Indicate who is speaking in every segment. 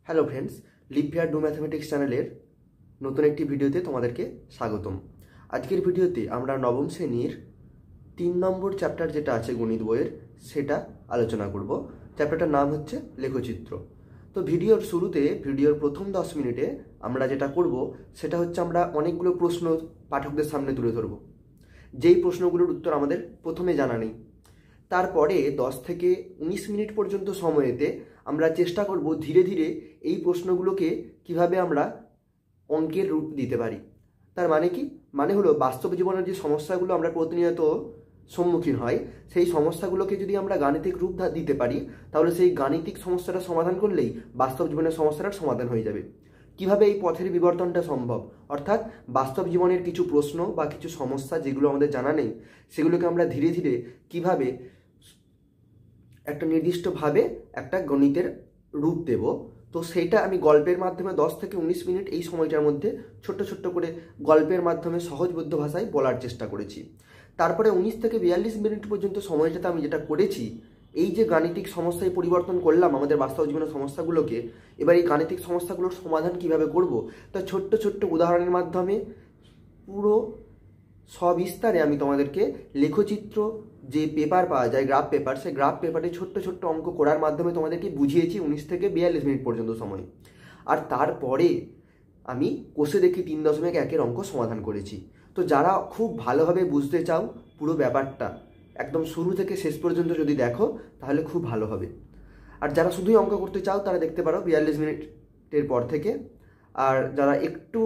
Speaker 1: Hello friends, live fair do mathematics চ্যানেলের নতুন একটি ভিডিওতে তোমাদেরকে স্বাগতম। আজকের ভিডিওতে আমরা নবম শ্রেণীর 3 নম্বর চ্যাপ্টার যেটা আছে গণিত বইয়ের সেটা আলোচনা করব। চ্যাপ্টারটার নাম হচ্ছে লেখচিত্র। তো ভিডিওর শুরুতে, ভিডিওর প্রথম 10 মিনিটে আমরা যেটা করব সেটা হচ্ছে আমরা অনেকগুলো প্রশ্ন পাঠকদের সামনে তুলে ধরব, যেই প্রশ্নগুলোর উত্তর আমাদের প্রথমে জানা নেই। তারপরে 10 থেকে 19 মিনিট পর্যন্ত সময়েতে আমরা চেষ্টা করব ধীরে ধীরে এই প্রশ্নগুলোকে কিভাবে আমরা অঙ্কের রূপ দিতে পারি। তার মানে কি? মানে হলো বাস্তব জীবনের যে সমস্যাগুলো আমরা প্রতিনিয়ত সম্মুখীন হয়, সেই সমস্যাগুলোকে যদি আমরা গাণিতিক রূপ দিতে পারি, তাহলে সেই গাণিতিক সমস্যাটা সমাধান করলেই বাস্তব জীবনের সমস্যাটার সমাধান হয়ে যাবে। কিভাবে এই পথের বিবর্তনটা সম্ভব, অর্থাৎ বাস্তব জীবনের কিছু প্রশ্ন বা কিছু সমস্যা যেগুলো আমাদের জানা নেই, সেগুলোকে আমরা ধীরে ধীরে কিভাবে একটা নির্দিষ্টভাবে একটা গণিতের রূপ দেব, তো সেইটা আমি গল্পের মাধ্যমে 10 থেকে 19 মিনিট এই সময়টার মধ্যে ছোট্ট ছোট্ট করে গল্পের মাধ্যমে সহজবোধ্য ভাষায় বলার চেষ্টা করেছি। তারপরে 19 থেকে 42 মিনিট পর্যন্ত সময়টাতে আমি যেটা করেছি, এই যে গাণিতিক সমস্যায় পরিবর্তন করলাম আমাদের বাস্তব জীবনের সমস্যাগুলোকে, এবার এই গাণিতিক সমস্যাগুলোর সমাধান কিভাবে করব, তা ছোট্ট ছোট্ট উদাহরণের মাধ্যমে পুরো সবিস্তারে আমি তোমাদেরকে লেখচিত্র যে পেপার পাওয়া যায়, গ্রাফ পেপার, সেই গ্রাফ পেপারে ছোট্ট ছোট্ট অঙ্ক করার মাধ্যমে তোমাদেরকে বুঝিয়েছি 19 থেকে 42 মিনিট পর্যন্ত সময়। আর তারপরে আমি কোষে দেখি 3.1 অঙ্ক সমাধান করেছি। তো যারা খুব ভালোভাবে বুঝতে চাও পুরো ব্যাপারটা একদম শুরু থেকে শেষ পর্যন্ত যদি দেখো, তাহলে খুব ভালো হবে। আর যারা শুধুই অঙ্ক করতে চাও তারা দেখতে পারো 42 মিনিটের পর থেকে। আর যারা একটু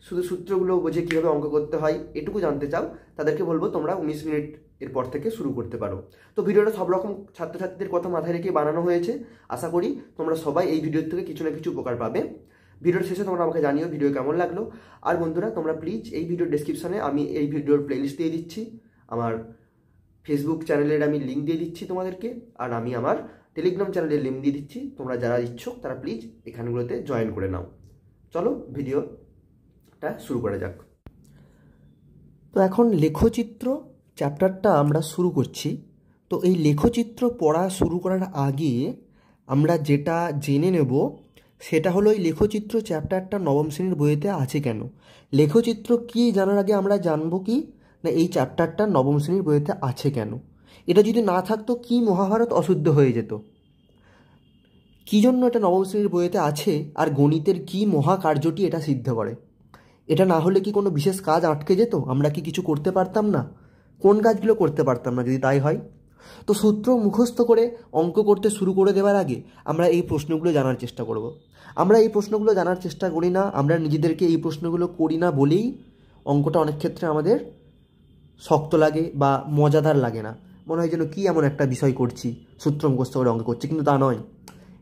Speaker 1: শুধু সূত্রগুলো বুঝে কীভাবে অঙ্ক করতে হয় এটুকু জানতে চাও, তাদেরকে বলবো তোমরা 19 মিনিট এর পর থেকে শুরু করতে পারো। তো ভিডিওটা সব রকম ছাত্রছাত্রীদের কথা মাথায় রেখে বানানো হয়েছে। আশা করি তোমরা সবাই এই ভিডিওর থেকে কিছু না কিছু উপকার পাবে। ভিডিওর শেষে তোমরা আমাকে জানিও ভিডিও কেমন লাগলো। আর বন্ধুরা, তোমরা প্লিজ এই ভিডিওর ডেসক্রিপশনে আমি এই ভিডিওর প্লেলিস্ট দিয়ে দিচ্ছি, আমার ফেসবুক চ্যানেলের আমি লিঙ্ক দিয়ে দিচ্ছি তোমাদেরকে, আর আমি আমার টেলিগ্রাম চ্যানেলের লিঙ্ক দিয়ে দিচ্ছি। তোমরা যারা ইচ্ছুক তারা প্লিজ এখানগুলোতে জয়েন করে নাও। চলো ভিডিওটা শুরু করা যাক। তো এখন লেখচিত্র চ্যাপ্টারটা আমরা শুরু করছি। তো এই লেখচিত্র পড়া শুরু করার আগে আমরা যেটা জেনে নেব সেটা হলো এই লেখচিত্র চ্যাপ্টারটা নবম শ্রেণীর বইতে আছে কেন। লেখচিত্র কি জানার আগে আমরা জানবো কি না এই চ্যাপ্টারটা নবম শ্রেণীর বইতে আছে কেন। এটা যদি না থাকতো কি মহাভারত অশুদ্ধ হয়ে যেত। কী জন্য এটা নবম শ্রেণীর বইতে আছে, আর গণিতের কি মহাকার্যটি এটা সিদ্ধ করে। এটা না হলে কি কোনো বিশেষ কাজ আটকে যেত? আমরা কি কিছু করতে পারতাম না? কোন কাজগুলো করতে পারতাম না যদি তাই হয়? তো সূত্র মুখস্থ করে অঙ্ক করতে শুরু করে দেওয়ার আগে আমরা এই প্রশ্নগুলো জানার চেষ্টা করব। আমরা এই প্রশ্নগুলো জানার চেষ্টা করি না, আমরা নিজেদেরকে এই প্রশ্নগুলো করি না বলেই অঙ্কটা অনেক ক্ষেত্রে আমাদের শক্ত লাগে বা মজাদার লাগে না। মনে হয় যেন কী এমন একটা বিষয় করছি, সূত্র মুখস্থ করে অঙ্ক করছি, কিন্তু তা নয়।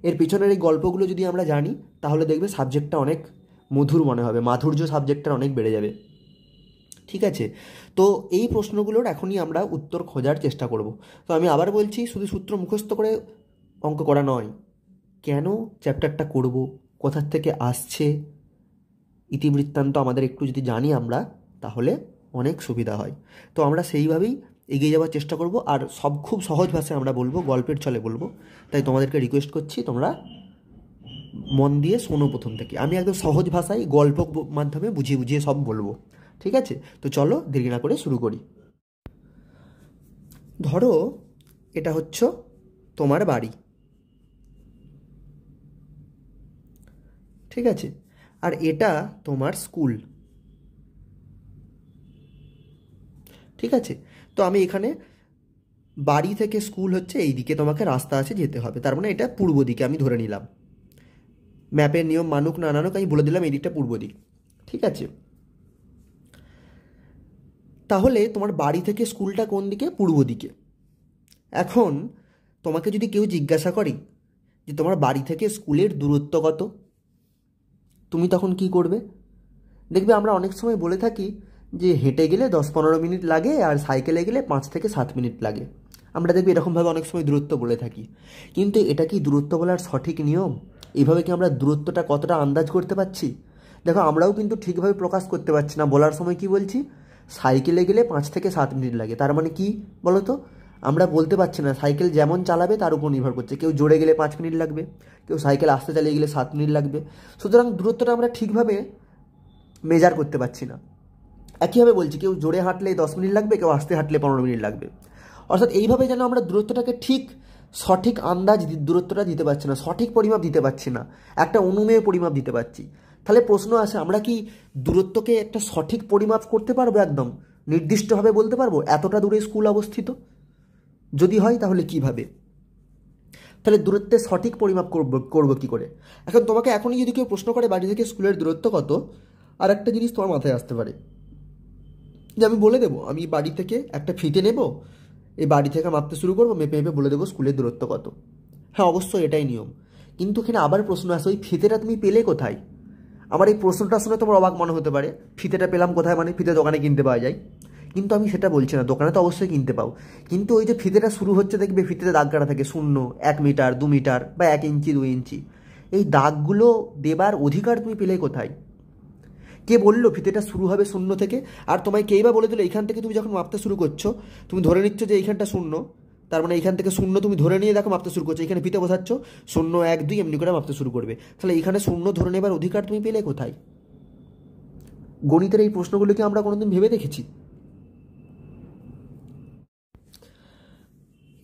Speaker 1: এর পিছনের এই গল্পগুলো যদি আমরা জানি, তাহলে দেখবে সাবজেক্টটা অনেক মধুর মনে হবে, মাধুর্য সাবজেক্টটার অনেক বেড়ে যাবে। ঠিক আছে? তো এই প্রশ্নগুলোর এখনই আমরা উত্তর খোঁজার চেষ্টা করব। তো আমি আবার বলছি, শুধু সূত্র মুখস্থ করে অঙ্ক করা নয়, কেন চ্যাপ্টারটা করব, কোথার থেকে আসছে, ইতিবৃত্তান্ত আমাদের একটু যদি জানি আমরা, তাহলে অনেক সুবিধা হয়। তো আমরা সেইভাবেই এগিয়ে যাওয়ার চেষ্টা করব। আর সব খুব সহজ ভাষায় আমরা বলবো, গল্পের ছলে বলবো। তাই তোমাদেরকে রিকোয়েস্ট করছি তোমরা মন দিয়ে শোনো প্রথম থেকে। আমি একদম সহজ ভাষায় গল্প মাধ্যমে বুঝিয়ে বুঝিয়ে সব বলবো। ঠিক আছে? তো চলো দেরি না করে শুরু করি। ধরো এটা হচ্ছে তোমার বাড়ি, ঠিক আছে? আর এটা তোমার স্কুল, ঠিক আছে? তো আমি এখানে বাড়ি থেকে স্কুল হচ্ছে এই দিকে, তোমাকে রাস্তা আছে যেতে হবে, তার মানে এটা পূর্ব দিকে আমি ধরে নিলাম। ম্যাপের নিয়ম মানুক না নানুক আমি বলে দিলাম এই দিকটা পূর্ব দিক, ঠিক আছে? তাহলে তোমার বাড়ি থেকে স্কুলটা কোন দিকে? পূর্ব দিকে। এখন তোমাকে যদি কেউ জিজ্ঞাসা করে যে তোমার বাড়ি থেকে স্কুলের দূরত্ব কত, তুমি তখন কি করবে? দেখবে আমরা অনেক সময় বলে থাকি যে হেঁটে গেলে 10-15 মিনিট লাগে, আর সাইকেলে গেলে 5 থেকে 7 মিনিট লাগে। আমরা দেখবে এরকমভাবে অনেক সময় দূরত্ব বলে থাকি, কিন্তু এটা কি দূরত্ব বলার সঠিক নিয়ম? এইভাবে কি আমরা দূরত্বটা কতটা আন্দাজ করতে পারছি? দেখো, আমরাও কিন্তু ঠিকভাবে প্রকাশ করতে পারছি না। বলার সময় কি বলছি? সাইকেলে গেলে 5 থেকে 7 মিনিট লাগে। তার মানে কি বলো তো? আমরা বলতে পারছি না, সাইকেল যেমন চালাবে তার উপর নির্ভর করছে। কেউ জোরে গেলে 5 মিনিট লাগবে, কেউ সাইকেল আস্তে চালিয়ে গেলে 7 মিনিট লাগবে। সুতরাং দূরত্বটা আমরা ঠিকভাবে মেজার করতে পারছি না। একইভাবে বলছি, কেউ জোরে হাঁটলে 10 মিনিট লাগবে, কেউ আস্তে হাঁটলে 15 মিনিট লাগবে। অর্থাৎ এইভাবে যেন আমরা দূরত্বটাকে ঠিক সঠিক আন্দাজ দূরত্বটা দিতে পারছি না, সঠিক পরিমাপ দিতে পারছি না, একটা অনুমেয় পরিমাপ দিতে পারছি। তাহলে প্রশ্ন আসে, আমরা কি দূরত্বকে একটা সঠিক পরিমাপ করতে পারবো, একদম নির্দিষ্টভাবে বলতে পারবো এতটা দূরে স্কুল অবস্থিত? যদি হয় তাহলে কিভাবে? তাহলে দূরত্বের সঠিক পরিমাপ করবো কী করে? এখন তোমাকে এখনই যদি কেউ প্রশ্ন করে বাড়ি থেকে স্কুলের দূরত্ব কত, আর একটা জিনিস তোমার মাথায় আসতে পারে যে আমি বলে দেবো, আমি বাড়ি থেকে একটা ফিতে নেব, এই বাড়ি থেকে মাপতে শুরু করবো, মেপে মেপে বলে দেবো স্কুলের দূরত্ব কত। হ্যাঁ, অবশ্যই এটাই নিয়ম। কিন্তু এখানে আবার প্রশ্ন আসে, ওই ফিতেটা তুমি পেলে কোথায়? আমার এই প্রশ্নটা শুনে তোমার অবাক মনে হতে পারে, ফিতেটা পেলাম কোথায়, মানে ফিতে দোকানে কিনতে পাওয়া যায়। কিন্তু আমি সেটা বলছি না, দোকানে তো অবশ্যই কিনতে পাও, কিন্তু ওই যে ফিতেটা শুরু হচ্ছে দেখবে ফিতেতে দাগ কাটা থাকে 0, 1 মিটার, 2 মিটার বা 1 ইঞ্চি, 2 ইঞ্চি। এই দাগগুলো দেবার অধিকার তুমি পেলে কোথায়? কে বললো ফিতেটা শুরু হবে 0 থেকে? আর তোমায় কেই বা বলে দিল এইখান থেকে তুমি যখন মাপতে শুরু করছো, তুমি ধরে নিচ্ছ যে এইখানটা 0, তার মানে এইখান থেকে 0 তুমি ধরে নিয়ে দেখো মাপতে শুরু করছো, এখানে ফিতে বোঝাচ্ছ 0, 1, 2 এমনি করে মাপতে শুরু করবে। তাহলে এখানে 0 ধরে নেবার অধিকার তুমি পেলে কোথায়? গণিতের এই প্রশ্নগুলোকে আমরা কোনোদিন ভেবে দেখেছি?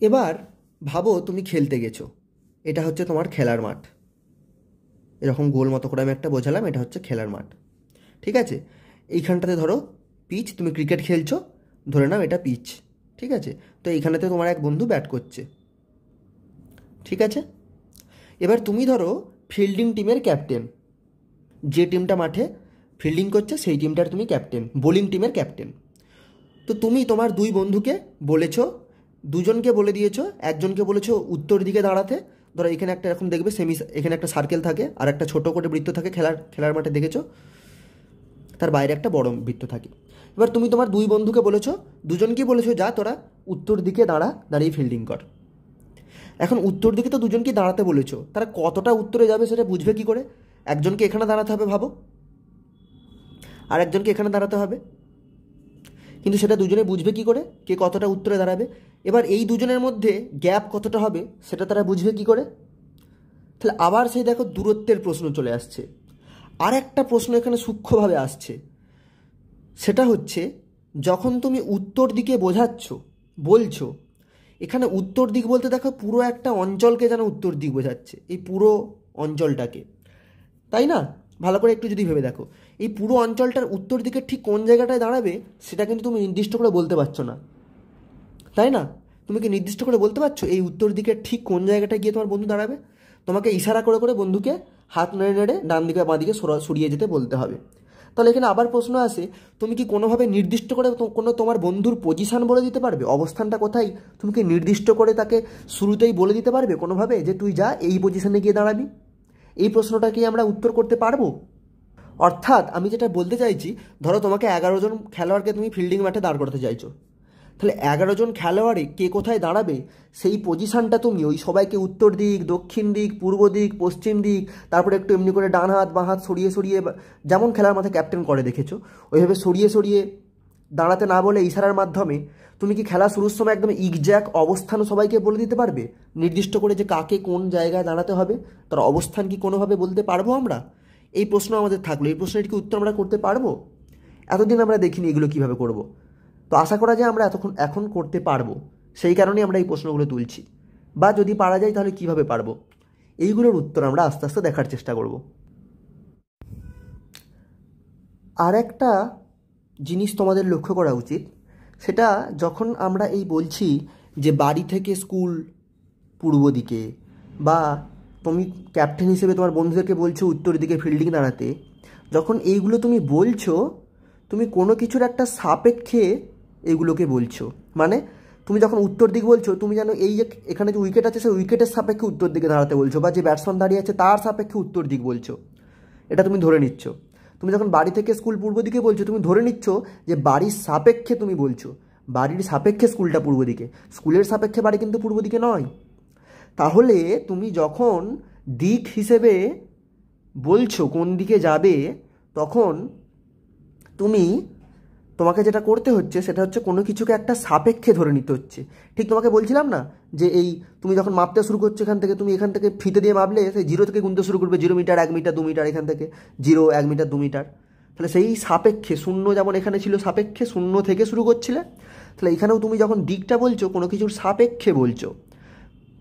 Speaker 1: এবার ভাবো তুমি খেলতে গেছো, এটা হচ্ছে তোমার খেলার মাঠ, এরকম গোল মতো করে আমি একটা বোঝালাম, এটা হচ্ছে খেলার মাঠ, ঠিক আছে? এইখানটাতে ধরো পিচ, তুমি ক্রিকেট খেলছো, ধরে নাও এটা পিচ, ঠিক আছে? তো এইখানেতে তোমার এক বন্ধু ব্যাট করছে, ঠিক আছে? এবার তুমি ধরো ফিল্ডিং টিমের ক্যাপ্টেন, যে টিমটা মাঠে ফিল্ডিং করছে সেই টিমটার তুমি ক্যাপ্টেন, বোলিং টিমের ক্যাপ্টেন। তো তুমি তোমার 2 বন্ধুকে বলেছো, দুজনকে বলে দিয়েছো, একজনকে বলেছো উত্তর দিকে দাঁড়াতে। ধরো এখানে একটা এরকম দেখবে এখানে একটা সার্কেল থাকে আর একটা ছোটো করে বৃত্ত থাকে, খেলার মাঠে দেখেছো, তার বাইরে একটা বড় বৃত্ত থাকে। এবার তুমি তোমার 2 বন্ধুকে বলেছো, দুজনকেই বলেছো যা তোরা উত্তর দিকে দাঁড়িয়ে ফিল্ডিং কর। এখন উত্তর দিকে তো দুজনকে দাঁড়াতে বলেছো, তারা কতটা উত্তরে যাবে সেটা বুঝবে কী করে? একজনকে এখানে দাঁড়াতে হবে ভাবো, আর একজনকে এখানে দাঁড়াতে হবে, কিন্তু সেটা দুজনে বুঝবে কী করে কে কতটা উত্তরে দাঁড়াবে? এবার এই দুজনের মধ্যে গ্যাপ কতটা হবে সেটা তারা বুঝবে কী করে? তাহলে আবার সেই দেখো দূরত্বের প্রশ্ন চলে আসছে। আর একটা প্রশ্ন এখানে সূক্ষ্মভাবে আসছে, সেটা হচ্ছে যখন তুমি উত্তর দিকে বলছো, এখানে উত্তর দিক বলতে দেখো পুরো একটা অঞ্চলকে যেন উত্তর দিক বোঝাচ্ছে, এই পুরো অঞ্চলটাকে, তাই না? ভালো করে একটু যদি ভেবে দেখো, এই পুরো অঞ্চলটার উত্তর দিকে ঠিক কোন জায়গাটায় দাঁড়াবে সেটা কিন্তু তুমি নির্দিষ্ট করে বলতে পারছো না, তাই না? তুমি কি নির্দিষ্ট করে বলতে পারছো এই উত্তর দিকে ঠিক কোন জায়গাটায় গিয়ে তোমার বন্ধু দাঁড়াবে? তোমাকে ইশারা করে করে বন্ধুকে হাত নেড়ে নেড়ে ডান দিকে বাঁ দিকে সরিয়ে যেতে বলতে হবে। তাহলে এখানে আবার প্রশ্ন আসে, তুমি কি কোনোভাবে নির্দিষ্ট করে কোনো তোমার বন্ধুর পজিশান বলে দিতে পারবে, অবস্থানটা কোথায়? তুমি কি নির্দিষ্ট করে তাকে শুরুতেই বলে দিতে পারবে কোনোভাবে যে তুই যা এই পজিশানে গিয়ে দাঁড়াবি? এই প্রশ্নটা কি আমরা উত্তর করতে পারবো? অর্থাৎ আমি যেটা বলতে চাইছি, ধরো তোমাকে 11 জন খেলোয়াড়কে তুমি ফিল্ডিং মাঠে দাঁড় করাতে চাইছো, তাহলে 11 জন খেলোয়াড়ে কে কোথায় দাঁড়াবে সেই পজিশানটা তুমি ওই সবাইকে উত্তর দিক, দক্ষিণ দিক, পূর্ব দিক, পশ্চিম দিক, তারপরে একটু এমনি করে ডান হাত বাঁ হাত সরিয়ে সরিয়ে, যেমন খেলার মাঠে ক্যাপ্টেন করে দেখেছো, ওইভাবে সরিয়ে সরিয়ে দাঁড়াতে না বলে ইশারার মাধ্যমে তুমি কি খেলা শুরুর সময় একদম এক্স্যাক্ট অবস্থান সবাইকে বলে দিতে পারবে নির্দিষ্ট করে যে কাকে কোন জায়গায় দাঁড়াতে হবে? তার অবস্থান কি কোনোভাবে বলতে পারবো আমরা? এই প্রশ্ন আমাদের থাকলো, এই প্রশ্নের কি উত্তর আমরা করতে পারবো? এতদিন আমরা দেখিনি এগুলো কীভাবে করব। তো আশা করা যায় আমরা এখন করতে পারবো, সেই কারণেই আমরা এই প্রশ্নগুলো তুলছি। বা যদি পারা যায় তাহলে কিভাবে পারবো, এইগুলোর উত্তর আমরা আস্তে আস্তে দেখার চেষ্টা করব। আর একটা জিনিস তোমাদের লক্ষ্য করা উচিত, সেটা যখন আমরা এই বলছি যে বাড়ি থেকে স্কুল পূর্ব দিকে, বা তুমি ক্যাপ্টেন হিসেবে তোমার বন্ধুদেরকে বলছো উত্তর দিকে ফিল্ডিং দাঁড়াতে, যখন এইগুলো তুমি বলছো, তুমি কোনো কিছুর একটা সাপেক্ষে এগুলোকে বলছো। মানে তুমি যখন উত্তর দিক বলছো, তুমি জানো এই যে এখানে যে উইকেট আছে সেই উইকেটের সাপেক্ষে উত্তর দিকে দাঁড়াতে বলছো, বা যে ব্যাটসম্যান দাঁড়িয়ে আছে তার সাপেক্ষে উত্তর দিক বলছো, এটা তুমি ধরে নিচ্ছ। তুমি যখন বাড়ি থেকে স্কুল পূর্ব দিকে বলছো, তুমি ধরে নিচ্ছ যে বাড়ির সাপেক্ষে তুমি বলছো, বাড়ির সাপেক্ষে স্কুলটা পূর্ব দিকে, স্কুলের সাপেক্ষে বাড়ি কিন্তু পূর্ব দিকে নয়। তাহলে তুমি যখন দিক হিসেবে বলছো কোন দিকে যাবে, তখন তুমি তোমাকে যেটা করতে হচ্ছে সেটা হচ্ছে কোনো কিছুকে একটা সাপেক্ষে ধরে নিতে হচ্ছে। ঠিক তোমাকে বলছিলাম না যে এই তুমি যখন মাপতে শুরু করছো এখান থেকে, তুমি এখান থেকে ফিতে দিয়ে মাপলে সেই 0 থেকে গুনতে শুরু করবে, 0 মিটার, 1 মিটার, 2 মিটার, এখান থেকে 0, 1 মিটার, 2 মিটার। তাহলে সেই সাপেক্ষে শূন্য যেমন এখানে ছিল সাপেক্ষে, শূন্য থেকে শুরু করছিলে, তাহলে এখানেও তুমি যখন দিকটা বলছো কোনো কিছুর সাপেক্ষে বলছো,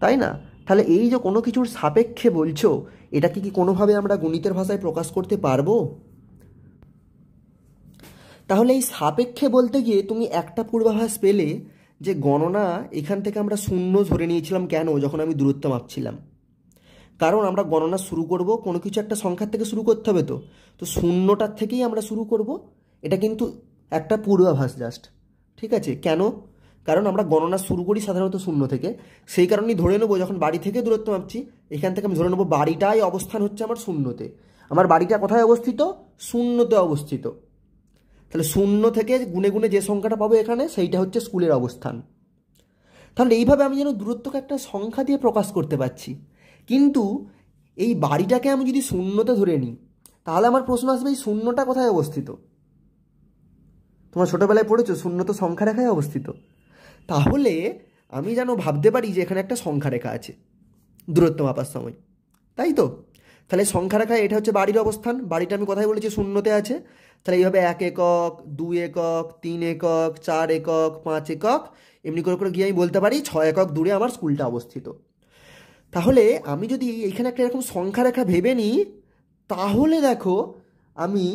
Speaker 1: তাই না? তাহলে এই যে কোনো কিছুর সাপেক্ষে বলছো, এটাকে কি কোনোভাবে আমরা গণিতের ভাষায় প্রকাশ করতে পারবো? তাহলে এই সাপেক্ষে বলতে গিয়ে তুমি একটা পূর্বাভাস পেলে যে গণনা এখান থেকে আমরা শূন্য ধরে নিয়েছিলাম কেন, যখন আমি দূরত্ব মাপছিলাম। কারণ আমরা গণনা শুরু করব কোনো কিছু একটা সংখ্যার থেকে শুরু করতে হবে, তো শূন্যটার থেকেই আমরা শুরু করব। এটা কিন্তু একটা পূর্বাভাস জাস্ট, ঠিক আছে? কেন? কারণ আমরা গণনা শুরু করি সাধারণত শূন্য থেকে, সেই কারণেই ধরে নেবো যখন বাড়ি থেকে দূরত্ব মাপছি এখান থেকে আমি ধরে নেবো বাড়িটাই অবস্থান হচ্ছে আমার শূন্যতে। আমার বাড়িটা কোথায় অবস্থিত? শূন্যতে অবস্থিত। তাহলে শূন্য থেকে গুনে গুনে যে সংখ্যাটা পাবো এখানে, সেইটা হচ্ছে স্কুলের অবস্থান। তাহলে এইভাবে আমি যেন দূরত্বকে একটা সংখ্যা দিয়ে প্রকাশ করতে পারছি। কিন্তু এই বাড়িটাকে আমি যদি শূন্যতে ধরে নিই, তাহলে আমার প্রশ্ন আসবে এই শূন্যটা কোথায় অবস্থিত? তোমার ছোটোবেলায় পড়েছো শূন্য তো সংখ্যা রেখায় অবস্থিত। তাহলে আমি যেন ভাবতে পারি যে এখানে একটা সংখ্যা রেখা আছে দূরত্ব মাপার সময়, তাই তো? তাহলে সংখ্যা রেখায় এটা হচ্ছে বাড়ির অবস্থান, বাড়িটা আমি কোথায় বলেছি? শূন্যতে আছে। তাহলে এইভাবে 1 একক, 2 একক, 3 একক, 4 একক, 5 একক, এমনি করে করে গিয়ে আমি বলতে পারি 6 একক দূরে আমার স্কুলটা অবস্থিত। তাহলে আমি যদি এইখানে একটা এরকম সংখ্যা রেখা ভেবে নিই, তাহলে দেখো আমি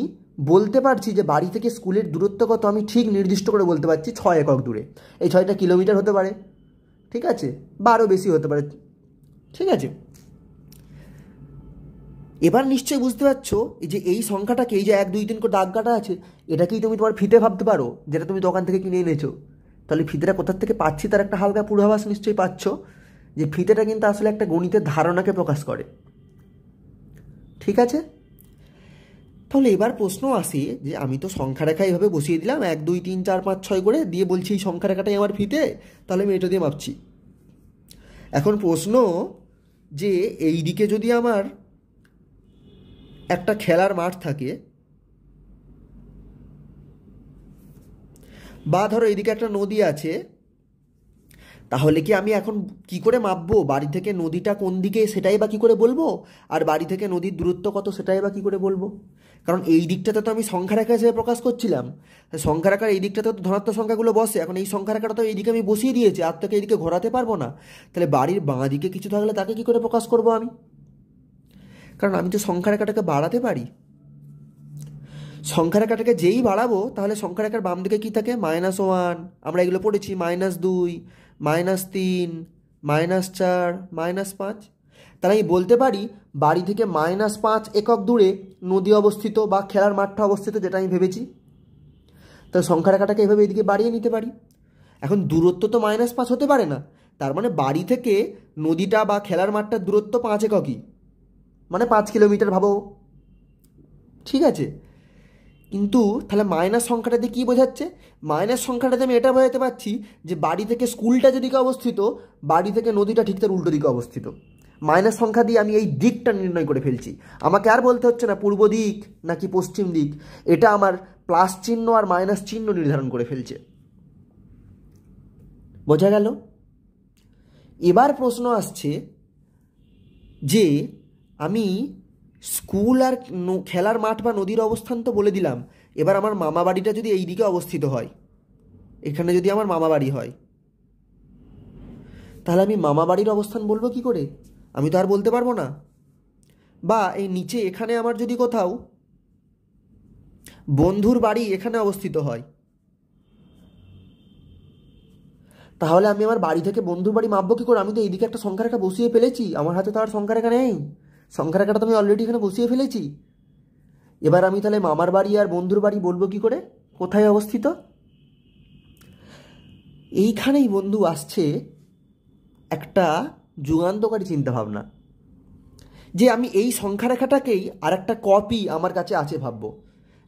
Speaker 1: বলতে পারছি যে বাড়ি থেকে স্কুলের দূরত্ব কত, আমি ঠিক নির্দিষ্ট করে বলতে পারছি 6 একক দূরে। এই 6টা কিলোমিটার হতে পারে, ঠিক আছে, বা আরও বেশি হতে পারে, ঠিক আছে? এবার নিশ্চয়ই বুঝতে পারছো যে এই সংখ্যাটাকে, এই যে 1, 2, 3 করে দাগ কাটা আছে, এটাকেই তুমি তোমার ফিতে ভাবতে পারো, যেটা তুমি দোকান থেকে কিনে এনেছো। তাহলে ফিতেটা কোথার থেকে পাচ্ছি তার একটা হালকা পূর্বাভাস নিশ্চয়ই পাচ্ছ, যে ফিতেটা কিন্তু আসলে একটা গণিতের ধারণাকে প্রকাশ করে, ঠিক আছে? তাহলে এবার প্রশ্ন আসে যে আমি তো সংখ্যা রেখা এইভাবে বসিয়ে দিলাম 1, 2, 3, 4, 5, 6 করে দিয়ে বলছি এই সংখ্যা রেখাটাই আমার ফিতে, তাহলে আমি এটা দিয়ে মাপছি। এখন প্রশ্ন যে এই দিকে যদি আমার একটা খেলার মাঠ থাকে, বা ধরো এইদিকে একটা নদী আছে, তাহলে কি আমি এখন কি করে মাপবো বাড়ি থেকে নদীটা কোন দিকে সেটাই বা কী করে বলবো, আর বাড়ি থেকে নদীর দূরত্ব কত সেটাই বা কী করে বলবো? কারণ এই দিকটাতে তো আমি সংখ্যা রেখা হিসেবে প্রকাশ করছিলাম, সংখ্যা রেখার এই দিকটাতে তো ধনাত্মক সংখ্যাগুলো বসে, এখন এই সংখ্যা রেখাটা তো এইদিকে আমি বসিয়ে দিয়েছি, আর তোকে এইদিকে ঘোরাতে পারবো না। তাহলে বাড়ির বাঁ দিকে কিছু থাকলে তাকে কী করে প্রকাশ করবো আমি? কারণ আমি তো সংখ্যা রেখাটাকে বাড়াতে পারি। সংখ্যা রেখাটাকে যেই বাড়াবো তাহলে সংখ্যা রেখার বাম দিকে কী থাকে? -1, আমরা এগুলো পড়েছি, -2, -3, -4, -5। তাহলে আমি বলতে পারি বাড়ি থেকে -5 একক দূরে নদী অবস্থিত বা খেলার মাঠটা অবস্থিত, যেটা আমি ভেবেছি। তাহলে সংখ্যা রেখাটাকে এভাবে এদিকে বাড়িয়ে নিতে পারি। এখন দূরত্ব তো -5 হতে পারে না, তার মানে বাড়ি থেকে নদীটা বা খেলার মাঠটার দূরত্ব 5 এককই, মানে 5 কিলোমিটার ভাবো, ঠিক আছে? কিন্তু তাহলে মাইনাস সংখ্যাটা দিয়ে কী বোঝাচ্ছে? মাইনাস সংখ্যাটাতে আমি এটা বোঝাতে পারছি যে বাড়ি থেকে স্কুলটা যেদিকে অবস্থিত, বাড়ি থেকে নদীটা ঠিক তার উল্টো দিকে অবস্থিত। মাইনাস সংখ্যা দিয়ে আমি এই দিকটা নির্ণয় করে ফেলছি। আমাকে আর বলতে হচ্ছে না পূর্ব দিক নাকি পশ্চিম দিক, এটা আমার প্লাস চিহ্ন আর মাইনাস চিহ্ন নির্ধারণ করে ফেলছে। বোঝা গেল? এবার প্রশ্ন আসছে যে আমি স্কুল আর খেলার মাঠ বা নদীর অবস্থান তো বলে দিলাম, এবার আমার মামা বাড়িটা যদি এই দিকে অবস্থিত হয়, এখানে যদি আমার মামা বাড়ি হয়, তাহলে আমি মামা বাড়ির অবস্থান বলবো কি করে? আমি তো আর বলতে পারবো না। বা এই নিচে এখানে আমার যদি কোথাও বন্ধুর বাড়ি এখানে অবস্থিত হয়, তাহলে আমি আমার বাড়ি থেকে বন্ধুর বাড়ি মাপবো কী করে? আমি তো এইদিকে একটা সংখ্যা রেখা বসিয়ে ফেলেছি, আমার হাতে তো আর সংখ্যা রেখা নেই, সংখ্যা রেখাটা তো আমি অলরেডি এখানে বসিয়ে ফেলেছি। এবার আমি তাহলে মামার বাড়ি আর বন্ধুর বাড়ি বলবো কি করে, কোথায় অবস্থিত? এইখানেই বন্ধু আসছে একটা যুগান্তকারী চিন্তাভাবনা, যে আমি এই সংখ্যা রেখাটাকেই আর একটা কপি আমার কাছে আছে ভাববো।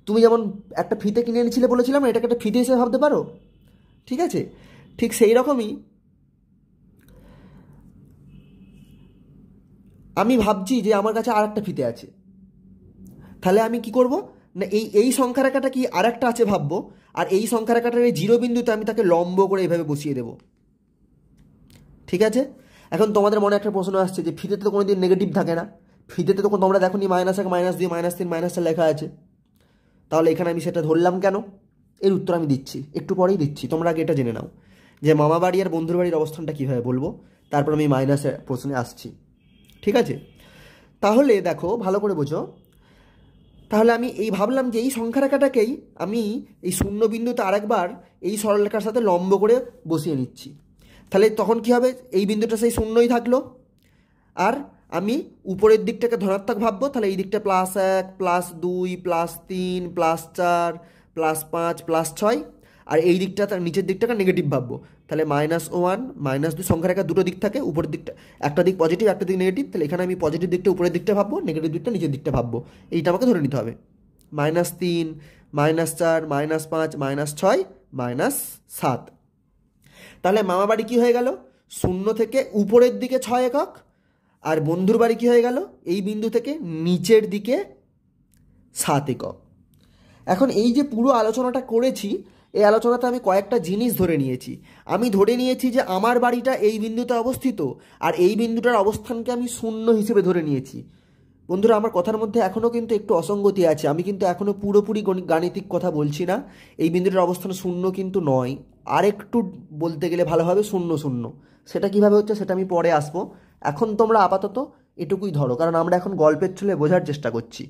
Speaker 1: তুমি যেমন একটা ফিতে কিনে এনেছিলে বলেছিলাম, এটাকে একটা ফিতে হিসেবে ভাবতে পারো, ঠিক আছে? ঠিক সেই রকমই আমি ভাবছি যে আমার কাছে আর একটা ফিতে আছে। তাহলে আমি কি করব না, এই সংখ্যা রেখাটা কি আর একটা আছে ভাববো, আর এই সংখ্যা রেখাটার এই জিরো বিন্দুতে আমি তাকে লম্ব করে এইভাবে বসিয়ে দেব। ঠিক আছে, এখন তোমাদের মনে একটা প্রশ্ন আসছে যে ফিতেতে তো কোনোদিন নেগেটিভ থাকে না, ফিতেতে তো তোমরা দেখো নি -1, -2, -3, -4 লেখা আছে, তাহলে এখানে আমি সেটা ধরলাম কেন? এর উত্তর আমি দিচ্ছি, একটু পরেই দিচ্ছি, তোমরা আগে এটা জেনে নাও যে মামা বাড়ি আর বন্ধুর বাড়ির অবস্থানটা কীভাবে বলবো, তারপর আমি মাইনাসের প্রশ্নে আসছি। ঠিক আছে, তাহলে দেখো ভালো করে বোঝো, তাহলে আমি এই ভাবলাম যে এই সংখ্যা রেখাটাকেই আমি এই শূন্য বিন্দুতে আরেকবার এই সরলরেখার সাথে লম্ব করে বসিয়ে নিচ্ছি। তাহলে তখন কী হবে, এই বিন্দুটা সেই শূন্যই থাকলো, আর আমি উপরের দিকটাকে ধনাত্মক ভাববো, তাহলে এই দিকটা +1, +2, +3, +4, +5, +6, আর এই দিকটা তার নিচের দিকটাকে নেগেটিভ ভাববো, তাহলে -1, -2 সংখ্যা রেখা দুটো দিক থাকে, উপরের দিকটা একটা দিক পজিটিভ একটা দিক নেগেটিভ, তাহলে এখানে আমি পজিটিভ দিকটা উপরের দিকটা ভাববো, নেগেটিভ দিকটা নিচের দিকটা ভাববো, এইটা আমাকে ধরে নিতে হবে। -3, -4, -5, -6, -7। তাহলে মামা বাড়ি কী হয়ে গেল, 0 থেকে উপরের দিকে 6 একক, আর বন্ধুর বাড়ি কী হয়ে গেল, এই বিন্দু থেকে নিচের দিকে 7 একক। এখন এই যে পুরো আলোচনাটা করেছি, এই আলোচনাতে আমি কয়েকটা জিনিস ধরে নিয়েছি। আমি ধরে নিয়েছি যে আমার বাড়িটা এই বিন্দুতে অবস্থিত, আর এই বিন্দুটার অবস্থানকে আমি 0 হিসেবে ধরে নিয়েছি। বন্ধুরা, আমার কথার মধ্যে এখনও কিন্তু একটু অসঙ্গতি আছে, আমি কিন্তু এখনও পুরোপুরি গাণিতিক কথা বলছি না। এই বিন্দুটার অবস্থান 0 কিন্তু নয়, আর একটু বলতে গেলে ভালোভাবে 0, 0। সেটা কীভাবে হচ্ছে সেটা আমি পরে আসবো, এখন তোমরা আপাতত এটুকুই ধরো, কারণ আমরা এখন গল্পের ছলে বোঝার চেষ্টা করছি।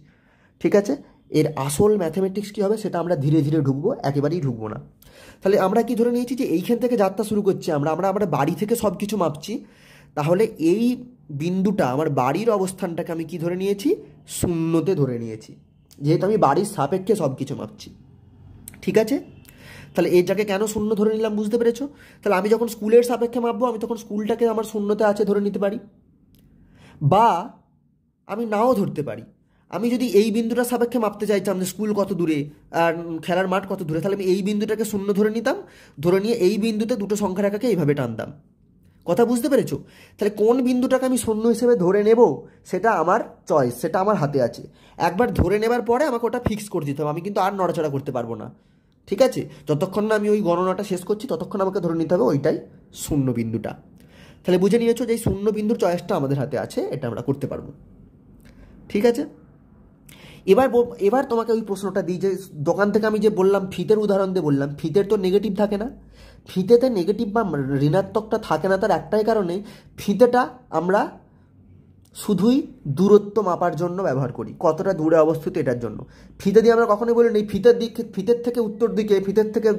Speaker 1: ঠিক আছে, এর আসল ম্যাথমেটিক্স কী হবে সেটা আমরা ধীরে ধীরে ঢুকবো, একেবারেই ঢুকবো না। তাহলে আমরা কি ধরে নিয়েছি যে এইখান থেকে যাত্রা শুরু করছি, আমরা বাড়ি থেকে সব কিছু মাপছি, তাহলে এই বিন্দুটা আমার বাড়ির অবস্থানটাকে আমি কি ধরে নিয়েছি, 0তে ধরে নিয়েছি, যেহেতু আমি বাড়ির সাপেক্ষে সব কিছু মাপছি। ঠিক আছে, তাহলে এই জায়গায় কেন 0 ধরে নিলাম বুঝতে পেরেছো? তাহলে আমি যখন স্কুলের সাপেক্ষে মাপবো, আমি তখন স্কুলটাকে আমার 0তে আছে ধরে নিতে পারি, বা আমি নাও ধরতে পারি। আমি যদি এই বিন্দুটার সাপেক্ষে মাপতে চাইতাম যে স্কুল কত দূরে আর খেলার মাঠ কত দূরে, তাহলে আমি এই বিন্দুটাকে 0 ধরে নিতাম, ধরে নিয়ে এই বিন্দুতে দুটো সংখ্যা রেখাকে এইভাবে টানতাম। কথা বুঝতে পেরেছো? তাহলে কোন বিন্দুটাকে আমি 0 হিসেবে ধরে নেব সেটা আমার চয়েস, সেটা আমার হাতে আছে। একবার ধরে নেবার পরে আমাকে ওটা ফিক্স করে দিতে হবে, আমি কিন্তু আর নড়াচড়া করতে পারবো না। ঠিক আছে, যতক্ষণ না আমি ওই গণনাটা শেষ করছি ততক্ষণ আমাকে ধরে নিতে হবে ওইটাই 0 বিন্দুটা। তাহলে বুঝে নিয়েছো যে এই 0 বিন্দুর চয়েসটা আমাদের হাতে আছে, এটা আমরা করতে পারবো। ঠিক আছে, এবার তোমাকে ওই প্রশ্নটা দিই যে দোকান থেকে আমি যে বললাম ফিতের উদাহরণ দিয়ে বললাম, ফিতের তো নেগেটিভ থাকে না, ফিতেতে নেগেটিভ বা ঋণাত্মকটা থাকে না, তার একটাই কারণে ফিতেটা আমরা শুধুই দূরত্ব মাপার জন্য ব্যবহার করি, কতটা দূরে অবস্থিত এটার জন্য। ফিতে দিয়ে আমরা কখনোই বলি না ফিতের থেকে উত্তর দিকে, ফিতের থেকে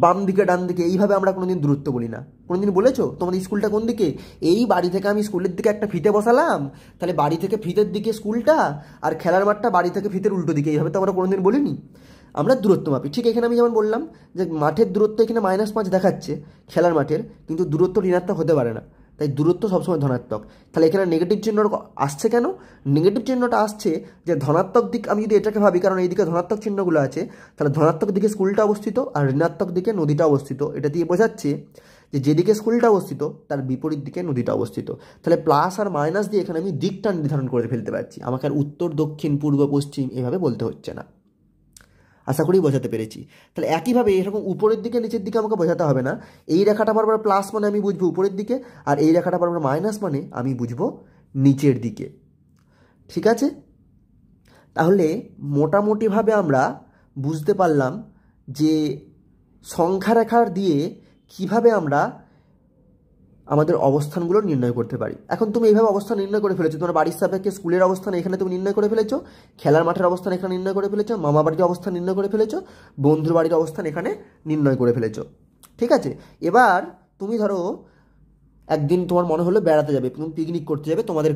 Speaker 1: বাম দিকে ডান দিকে, এইভাবে আমরা কোনোদিন দূরত্ব বলি না। কোনোদিন বলেছো তোমাদের স্কুলটা কোন দিকে? এই বাড়ি থেকে আমি স্কুলের দিকে একটা ফিতে বসালাম, তাহলে বাড়ি থেকে ফিতের দিকে স্কুলটা, আর খেলার মাঠটা বাড়ি থেকে ফিতের উল্টো দিকে, এইভাবে তো আমরা কোনোদিন বলিনি। আমরা দূরত্ব মাপি। ঠিক এখানে আমি যেমন বললাম যে মাঠের দূরত্ব এখানে -5 দেখাচ্ছে খেলার মাঠের, কিন্তু দূরত্ব ঋণাত্মক হতে পারে না, তাই দূরত্ব সবসময় ধনাত্মক। তাহলে এখানে নেগেটিভ চিহ্ন আসছে কেন? নেগেটিভ চিহ্নটা আসছে যে ধনাত্মক দিক আমি যদি এটাকে ভাবি, কারণ এইদিকে ধনাত্মক চিহ্নগুলো আছে, তাহলে ধনাত্মক দিকে স্কুলটা অবস্থিত আর ঋণাত্মক দিকে নদীটা অবস্থিত। এটা দিয়ে বোঝাচ্ছে যে যেদিকে স্কুলটা অবস্থিত তার বিপরীত দিকে নদীটা অবস্থিত। তাহলে প্লাস আর মাইনাস দিয়ে এখানে আমি দিকটা নির্ধারণ করে ফেলতে পারছি, আমাকে আর উত্তর দক্ষিণ পূর্ব পশ্চিম এভাবে বলতে হচ্ছে না। আশা করি বোঝাতে পেরেছি। তাহলে একইভাবে এরকম উপরের দিকে নিচের দিকে আমাকে বোঝাতে হবে না, এই রেখাটা বরাবর প্লাস মানে আমি বুঝবো উপরের দিকে, আর এই রেখাটা বরাবর মাইনাস মানে আমি বুঝবো নিচের দিকে। ঠিক আছে, তাহলে মোটামুটিভাবে আমরা বুঝতে পারলাম যে সংখ্যা রেখার দিয়ে কিভাবে আমরা আমাদের অবস্থানগুলো নির্ণয় করতে পারি। এখন তুমি এইভাবে অবস্থান নির্ণয় করে ফেলেছো, তোমার বাড়ির সাপেক্ষে স্কুলের অবস্থান এখানে তুমি নির্ণয় করে ফেলেছো, খেলার মাঠের অবস্থান এখানে নির্ণয় করে ফেলেছো, মামা বাড়ির অবস্থান নির্ণয় করে ফেলেছো, বন্ধুর বাড়ির অবস্থান এখানে নির্ণয় করে ফেলেছো। ঠিক আছে, এবার তুমি ধরো একদিন তোমার মনে হলো বেড়াতে যাবে, তুমি পিকনিক করতে যাবে, তোমাদের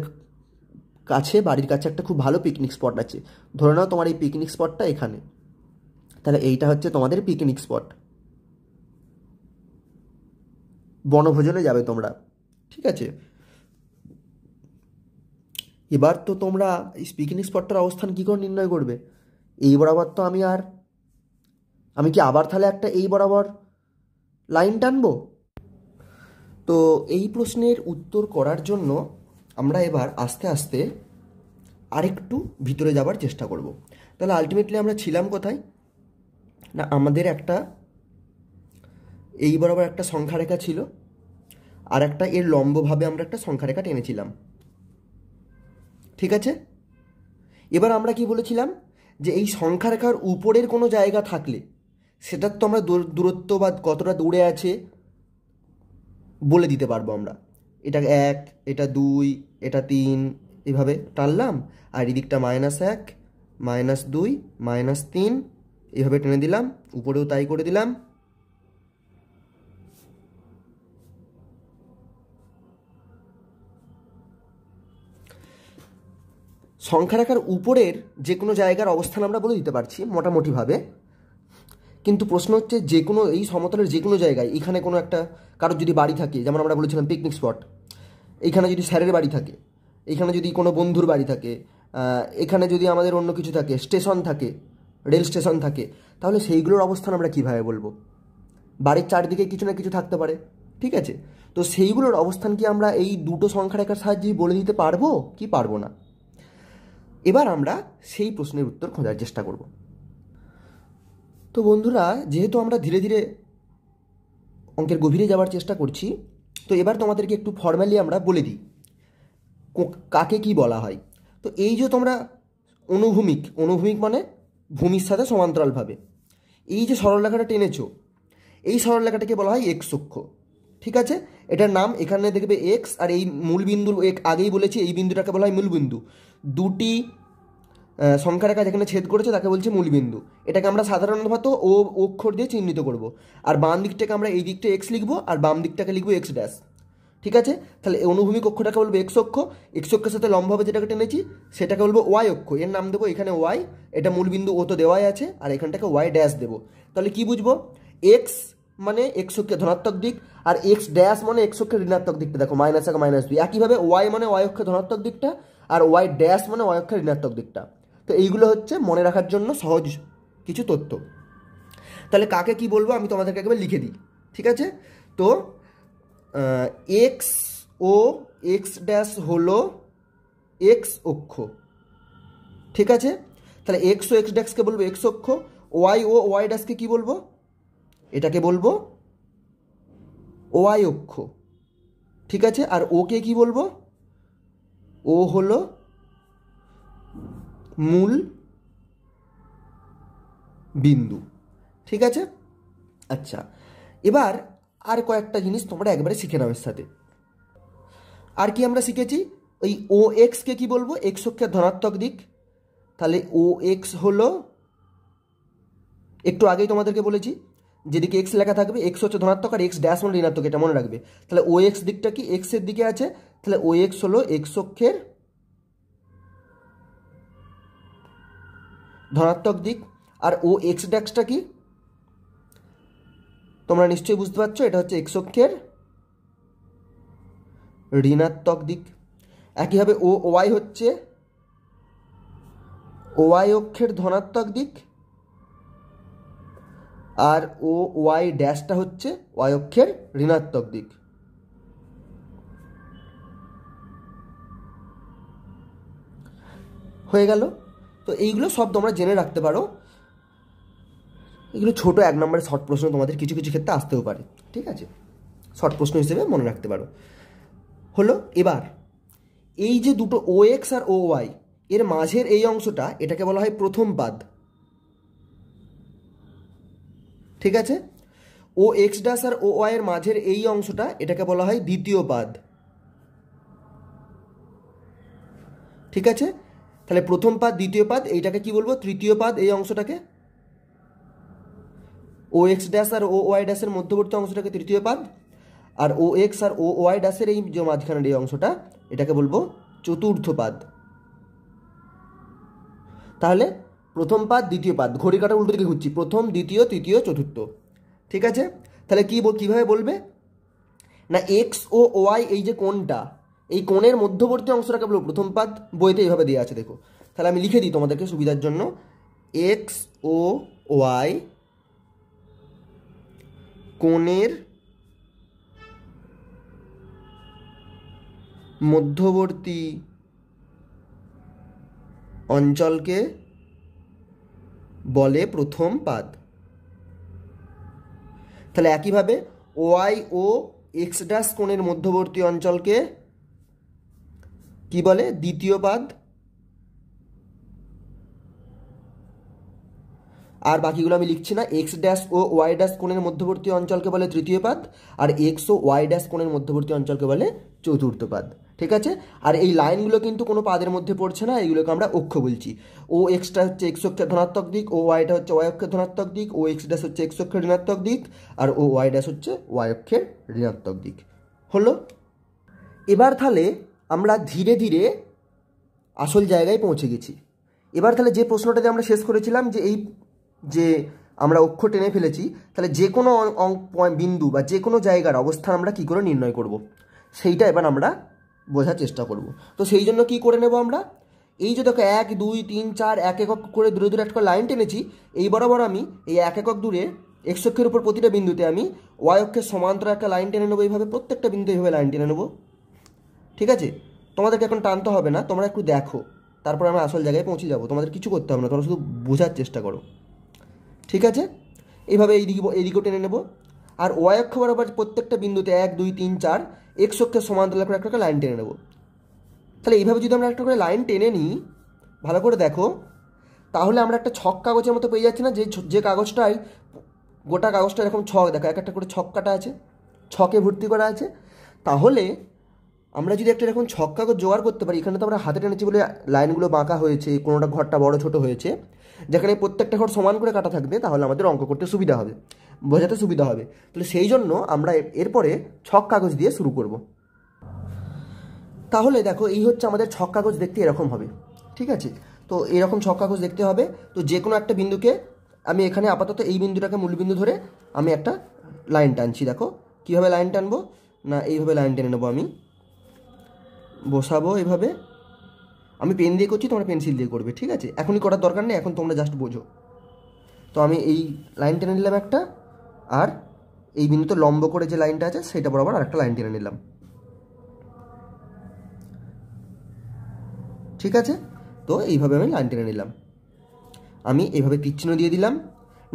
Speaker 1: কাছে বাড়ির কাছে একটা খুব ভালো পিকনিক স্পট আছে, ধরে নাও তোমার এই পিকনিক স্পটটা এখানে, তাহলে এইটা হচ্ছে তোমাদের পিকনিক স্পট, বনভোজনে যাবে তোমরা। ঠিক আছে, এবার তো তোমরা এই পিকনিক স্পটটার অবস্থান কী করে নির্ণয় করবে? এই বরাবর তো আমি কি আবার তাহলে একটা এই বরাবর লাইন টানবো? তো এই প্রশ্নের উত্তর করার জন্য আমরা এবার আস্তে আস্তে আরেকটু ভিতরে যাবার চেষ্টা করব। তাহলে আলটিমেটলি আমরা ছিলাম কোথায়? না আমাদের একটা এই বরাবর একটা সংখ্যা রেখা ছিল, আর একটা এর লম্বভাবে আমরা একটা সংখ্যা রেখা টেনেছিলাম। ঠিক আছে, এবার আমরা কি বলেছিলাম যে এই সংখ্যা রেখার উপরের কোনো জায়গা থাকলে সেটার তো আমরা দূরত্ব বা কতটা দূরে আছে বলে দিতে পারবো আমরা। এটা 1, এটা 2, এটা 3, এভাবে টানলাম, আর এদিকটা -1, -2, -3 এভাবে টেনে দিলাম, উপরেও তাই করে দিলাম। সংখ্যা রেখার উপরের যে কোনো জায়গার অবস্থান আমরা বলে দিতে পারছি মোটামুটিভাবে, কিন্তু প্রশ্ন হচ্ছে যে কোনো এই সমতলের যে কোনো জায়গায়, এখানে কোনো একটা কারোর যদি বাড়ি থাকে, যেমন আমরা বলেছিলাম পিকনিক স্পট, এইখানে যদি স্যারের বাড়ি থাকে, এইখানে যদি কোনো বন্ধুর বাড়ি থাকে, এখানে যদি আমাদের অন্য কিছু থাকে, স্টেশন থাকে, রেল স্টেশন থাকে, তাহলে সেইগুলোর অবস্থান আমরা কীভাবে বলবো? বাড়ির চারদিকে কিছু না কিছু থাকতে পারে। ঠিক আছে, তো সেইগুলোর অবস্থান কি আমরা এই দুটো সংখ্যা রেখার সাহায্যেই বলে দিতে পারবো কি পারবো না? এবার আমরা সেই প্রশ্নের উত্তর খোঁজার চেষ্টা করব। তো বন্ধুরা, যেহেতু আমরা ধীরে ধীরে অঙ্কের গভীরে যাওয়ার চেষ্টা করছি, তো এবার তোমাদেরকে একটু ফর্মালি আমরা বলে দিই কাকে কি বলা হয়। তো এই যে তোমরা অনুভূমিক মানে ভূমির সাথে সমান্তরালভাবে এই যে সরলরেখাটা টেনেছো, এই সরলরেখাটাকে বলা হয় এক্স অক্ষ। ঠিক আছে, এটার নাম এখানে দেখবে এক্স, আর এই মূলবিন্দু আগেই বলেছি এই বিন্দুটাকে বলা হয় মূলবিন্দু। দুটি সংখ্যা রেখা যেখানে ছেদ করেছে তাকে বলছে মূলবিন্দু। এটাকে আমরা সাধারণত ও অক্ষর দিয়ে চিহ্নিত করব। আর বাম দিকটাকে আমরা এই দিকটা এক্স লিখবো, আর বাম দিকটাকে লিখবো এক্স ড্যাশ। ঠিক আছে, তাহলে অনুভূমিক অক্ষটাকে বলবো এক্স অক্ষ, এক্স অক্ষের সাথে লম্বভাবে যেটাকে টেনেছি সেটাকে বলবো ওয়াই অক্ষ। এর নাম দেবো এখানে ওয়াই, এটা মূলবিন্দু ও তো দেওয়াই আছে, আর এখানটাকে ওয়াই ড্যাশ দেবো। তাহলে কি বুঝবো? এক্স মানে এক্স অক্ষের ধনাত্মক দিক, আর এক্স ড্যাশ মানে এক্স অক্ষের ঋণাত্মক দিকটা। দেখো -1 -2। একইভাবে ওয়াই মানে ওয়াই অক্ষের ধনাত্মক দিকটা, আর ওয়াই ড্যাশ মানে ওয়াই অক্ষের ঋণাত্মক দিকটা। তো এইগুলো হচ্ছে মনে রাখার জন্য সহজ কিছু তথ্য। তাহলে কাকে কি বলবো আমি তোমাদেরকে একবার লিখে দিই। ঠিক আছে, তো এক্স ও এক্স ড্যাশ হলো এক্স অক্ষ। ঠিক আছে, তাহলে এক্স ও এক্স ড্যাশকে বলবো এক্স অক্ষ। ওয়াই ও ওয়াই ড্যাশকে কি বলবো? এটাকে বলবো ওয়াই অক্ষ। ঠিক আছে, আর ওকে কি বলবো? ও হলো মূল বিন্দু। ঠিক আছে, আচ্ছা এবার আর কয়েকটা জিনিস তোমরা একবারে শিখে নাও এর সাথে। আর কি আমরা শিখেছি? ওই ও এক্সকে কি বলবো? এক্স অক্ষের ধনাত্মক দিক। তাহলে ও এক্স হলো, একটু আগেই তোমাদেরকে বলেছি যেদিকে এক্স লেখা থাকবে এক্স হচ্ছে ধনাত্মক, আর এক্স ড্যাশ মানে ঋণাত্মক, এটা মনে রাখবে। তাহলে ও এক্স দিকটা কি এক্সের দিকে আছে, তাহলে ও এক্স হলো এক্স অক্ষের ধনাত্মক দিক। আর ও এক্স ড্যাশটা কি তোমরা নিশ্চয়ই বুঝতে পারছো, এটা হচ্ছে এক্স অক্ষের ঋণাত্মক দিক। একইভাবে ও ওয়াই হচ্ছে ওয়াই অক্ষের ধনাত্মক দিক, আর ও ওয়াই ড্যাশটা হচ্ছে ওয়াই অক্ষের ঋণাত্মক দিক। হয়ে গেল। তো এইগুলো সব তোমরা জেনে রাখতে পারো। এগুলো ছোট 1 নম্বরের শর্ট প্রশ্ন তোমাদের কিছু কিছু ক্ষেত্রে আসতেও পারে। ঠিক আছে, শর্ট প্রশ্ন হিসেবে মনে রাখতে পারো। হলো, এবার এই যে দুটো ও এক্স আর ও ওয়াই এর মাঝের এই অংশটা, এটাকে বলা হয় প্রথম পাদ। ঠিক আছে, ও এক্স ড্যাশ আর ও ওয়াই এর মাঝের এই অংশটা, এটাকে বলা হয় দ্বিতীয় পাদ। ঠিক আছে, তাহলে প্রথম পাদ দ্বিতীয় পাদ, এইটাকে কি বলবো? তৃতীয় পাদ। এই অংশটাকে ও এক্স ড্যাশ আর ও ওয়াই ড্যাশের মধ্যবর্তী অংশটাকে তৃতীয় পাদ, আর ও এক্স আর ও ওয়াই ড্যাশের এই যে মাঝখানের এই অংশটা, এটাকে বলবো চতুর্থ পাদ। তাহলে প্রথম পাদ দ্বিতীয় পাদ, ঘড়ি কাটা উল্টো দিকে ঘুরছি, প্রথম দ্বিতীয় তৃতীয় চতুর্থ। ঠিক আছে, তাহলে কীভাবে বলবে না, এক্স ও ওয়াই এই যে কোণটা, এই কোণের মধ্যবর্তী অংশটাকে বলবো প্রথম পাদ। বইতে এইভাবে দেওয়া আছে, দেখো। তাহলে আমি লিখে দিই তোমাদেরকে সুবিধার জন্য, এক্স ও ওয়াই কোণের মধ্যবর্তী অঞ্চলকে বলে প্রথম পাদ। তাহলে একইভাবে ওয়াই ও এক্স ড্যাশ কোণের মধ্যবর্তী অঞ্চলকে কি বলে? দ্বিতীয় পাদ। আর বাকিগুলো আমি লিখছি না। X dash O Y dash কোণের মধ্যবর্তী অঞ্চলকে বলে তৃতীয় পাদ, আর এক্স ও ওয়াই ড্যাশ কোণের মধ্যবর্তী অঞ্চলকে বলে চতুর্থ পাদ। ঠিক আছে? আর এই লাইনগুলো কিন্তু কোনো পাদের মধ্যে পড়ছে না, এইগুলোকে আমরা অক্ষ বলছি। ও এক্সটা হচ্ছে এক্স অক্ষের ধনাত্মক দিক, ও ওয়াইটা হচ্ছে ওয়াই অক্ষের ধনাত্মক দিক, ও এক্স ড্যাশ হচ্ছে এক্স অক্ষের ঋণাত্মক দিক, আর ও ওয়াই ড্যাশ হচ্ছে ওয়াই অক্ষের ঋণাত্মক দিক। হলো? এবার তাহলে আমরা ধীরে ধীরে আসল জায়গায় পৌঁছে গেছি। এবার তাহলে যে প্রশ্নটাতে আমরা শেষ করেছিলাম যে এই যে আমরা অক্ষ টেনে ফেলেছি, তাহলে যে কোনো বিন্দু বা যে কোনো জায়গার অবস্থান আমরা কি করে নির্ণয় করব, সেইটা এবার আমরা বোঝার চেষ্টা করব। তো সেই জন্য কি করে নেব আমরা? এই যে দেখো 1 2 3 4 1 একক করে দূরে দূরে একটা লাইন টেনেছি, এই বরাবর আমি এই 1 একক দূরে এক্স অক্ষের উপর প্রতিটা বিন্দুতে আমি ওয়াই অক্ষের সমান্তরাল একটা লাইন টেনে নেবো। এইভাবে প্রত্যেকটা বিন্দু এইভাবে লাইন টেনে নেবো। ঠিক আছে? তোমাদেরকে এখন টানতে হবে না, তোমরা একটু দেখো, তারপর আমরা আসল জায়গায় পৌঁছে যাবো। তোমাদের কিছু করতে হবে না, তোমরা শুধু বোঝার চেষ্টা করো। ঠিক আছে? এইভাবে এইদিকেও টেনে নেব। আর ওয়াই অক্ষ বরাবর প্রত্যেকটা বিন্দুতে 1 2 3 4 এক্স অক্ষের সমান্তরাল করে একটা লাইন টেনে নেব। তাহলে এইভাবে যদি আমরা একটা করে লাইন টেনে নিই, ভালো করে দেখো, তাহলে আমরা একটা ছক কাগজের মতো পেয়ে যাচ্ছি না? যে কাগজটাই গোটা কাগজটা এরকম ছক, দেখো এক একটা করে ছক কাটা আছে, ছকে ভর্তি করা আছে। তাহলে আমরা যদি একটা এরকম ছক কাগজ জোগাড় করতে পারি, এখানে তো আমরা হাতে টেনেছি বলে লাইনগুলো বাঁকা হয়েছে, কোনোটা ঘরটা বড় ছোট হয়েছে, যেখানে প্রত্যেকটা ঘর সমান করে কাটা থাকবে, তাহলে আমাদের অঙ্ক করতে সুবিধা হবে, বোঝাতে সুবিধা হবে। তাহলে সেই জন্য আমরা এরপরে ছক কাগজ দিয়ে শুরু করব। তাহলে দেখো, এই হচ্ছে আমাদের ছক কাগজ, দেখতে এরকম হবে। ঠিক আছে? তো এরকম ছক কাগজ দেখতে হবে। তো যে কোনো একটা বিন্দুকে আমি এখানে আপাতত এই বিন্দুটাকে মূলবিন্দু ধরে আমি একটা লাইন টানছি। দেখো কীভাবে লাইন টানবো না, এইভাবে লাইন টেনে নেবো, আমি বসাবো এইভাবে। আমি পেন দিয়ে করছি, তোমরা পেন্সিল দিয়ে করবে। ঠিক আছে? এখনই করার দরকার নেই, এখন তোমরা জাস্ট বোঝো। তো আমি এই লাইন টেনে নিলাম একটা, আর এই বিন্দুতে লম্ব করে যে লাইনটা আছে সেটা বরাবর আর একটা লাইন টেনে নিলাম। ঠিক আছে? তো এইভাবে আমি লাইন টেনে নিলাম। আমি এইভাবে তীরচিহ্ন দিয়ে দিলাম,